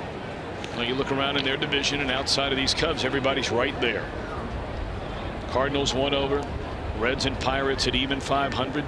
Speaker 3: Now you look around in their division, and outside of these Cubs, everybody's right there. Cardinals 1 over, Reds and Pirates at even 500.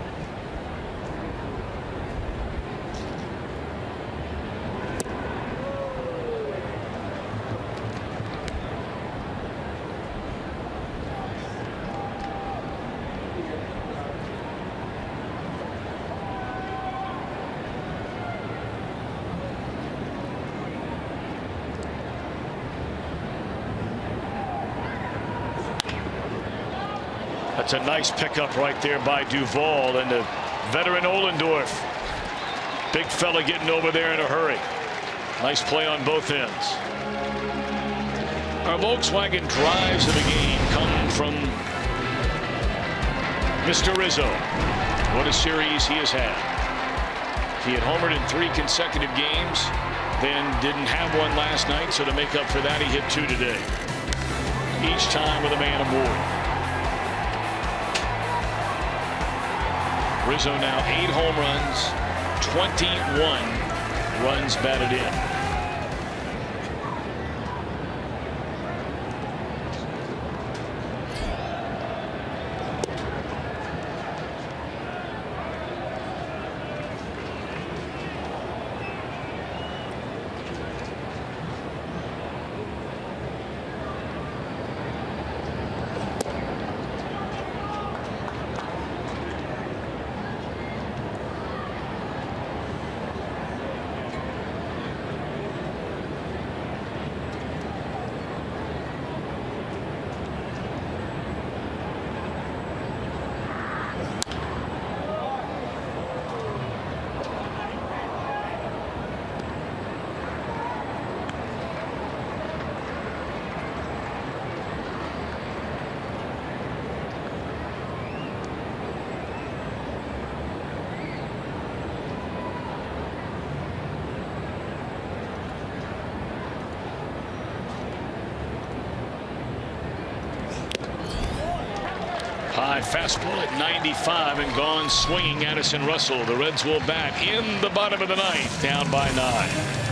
Speaker 3: That's a nice pickup right there by Duvall, and the veteran Ohlendorf. Big fella getting over there in a hurry. Nice play on both ends. Our Volkswagen drives of the game come from Mr. Rizzo. What a series he has had. He had homered in 3 consecutive games, then didn't have one last night, so to make up for that, he hit 2 today. Each time with a man aboard. Rizzo now 8 home runs, 21 runs batted in. high fastball at 95 and gone swinging. Addison Russell. The Reds will bat in the bottom of the ninth, down by 9.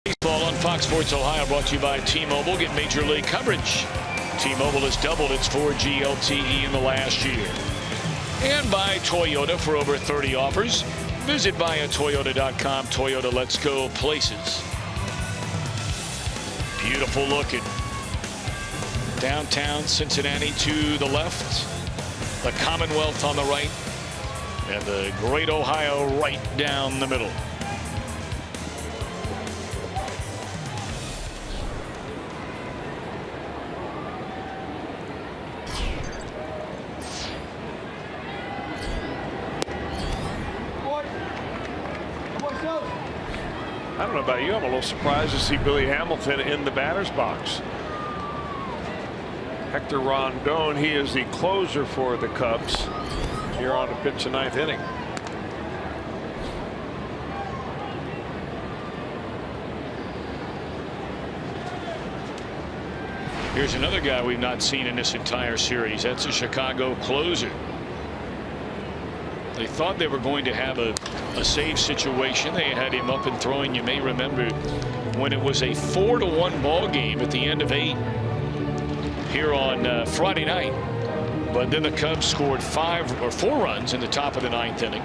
Speaker 3: Baseball on Fox Sports Ohio, brought to you by T-Mobile. Get major league coverage. T-Mobile has doubled its 4G LTE in the last year. And by Toyota for over 30 offers. Visit buyatoyota.com. Toyota, let's go places. Beautiful looking. Downtown Cincinnati to the left. The Commonwealth on the right. And the Great Ohio right down the middle.
Speaker 4: I don't know about you, I'm a little surprised to see Billy Hamilton in the batter's box. Hector Rondon, he is the closer for the Cubs here on to pitch the 9th inning.
Speaker 3: Here's another guy we've not seen in this entire series. That's a Chicago closer. They thought they were going to have a save situation. They had him up and throwing. You may remember when it was a 4-1 ball game at the end of 8 here on Friday night. But then the Cubs scored 4 runs in the top of the 9th inning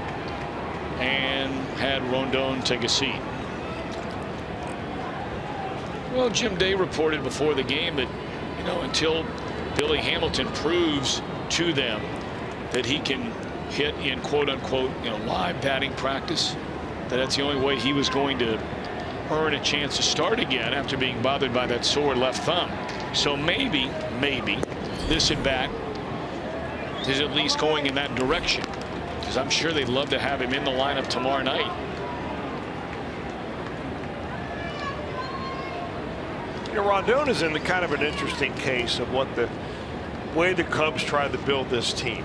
Speaker 3: and had Rondon take a seat. Well, Jim Day reported before the game that, you know, until Billy Hamilton proves to them that he can hit in quote unquote, you know, live batting practice, that's the only way he was going to earn a chance to start again after being bothered by that sore left thumb. So maybe this at bat is at least going in that direction, because I'm sure they'd love to have him in the lineup tomorrow night.
Speaker 4: You know, Rondon is in the kind of an interesting case of what the way the Cubs tried to build this team.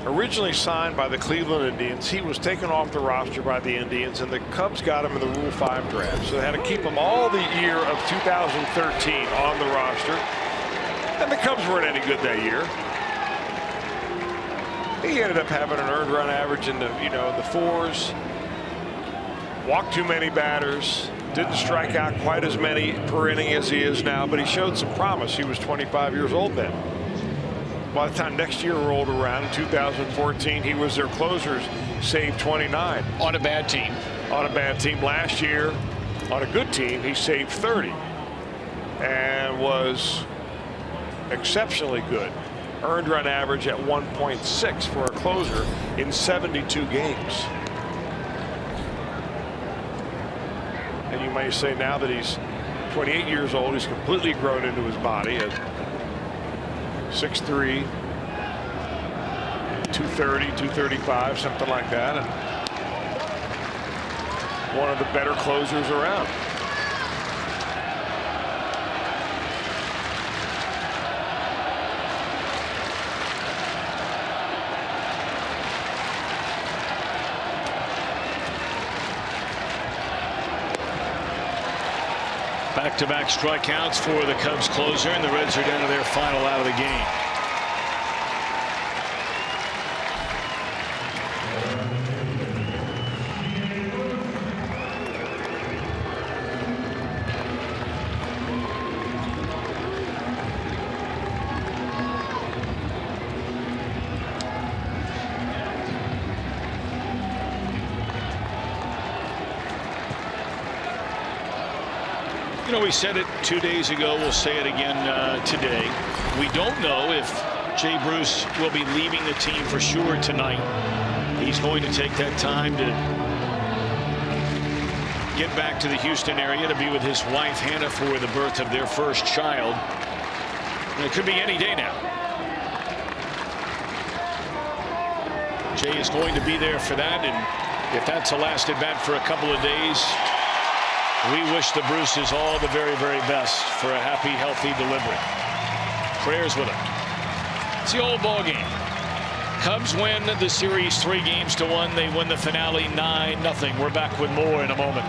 Speaker 4: Originally signed by the Cleveland Indians, he was taken off the roster by the Indians, and the Cubs got him in the Rule 5 draft. So they had to keep him all the year of 2013 on the roster. And the Cubs weren't any good that year. He ended up having an earned run average in the, you know, the 4s. Walked too many batters. Didn't strike out quite as many per inning as he is now, but he showed some promise. He was 25 years old then. By the time next year rolled around in 2014, he was their closer's saved 29.
Speaker 3: On a bad team.
Speaker 4: On a bad team. Last year, on a good team, he saved 30 and was exceptionally good. Earned run average at 1.6 for a closer in 72 games. And you may say now that he's 28 years old, he's completely grown into his body at 6'3", 230, 235, something like that. And one of the better closers around.
Speaker 3: Back-to-back strikeouts for the Cubs closer, and the Reds are down to their final out of the game. You know, we said it 2 days ago. We'll say it again today. We don't know if Jay Bruce will be leaving the team for sure tonight. He's going to take that time to get back to the Houston area to be with his wife Hannah for the birth of their first child. And it could be any day now. Jay is going to be there for that, and if that's a last at bat for a couple of days, we wish the Bruces all the very, very best for a happy, healthy delivery. Prayers with him. It's the old ball game. Cubs win the series 3-1. They win the finale 9-0. We're back with more in a moment.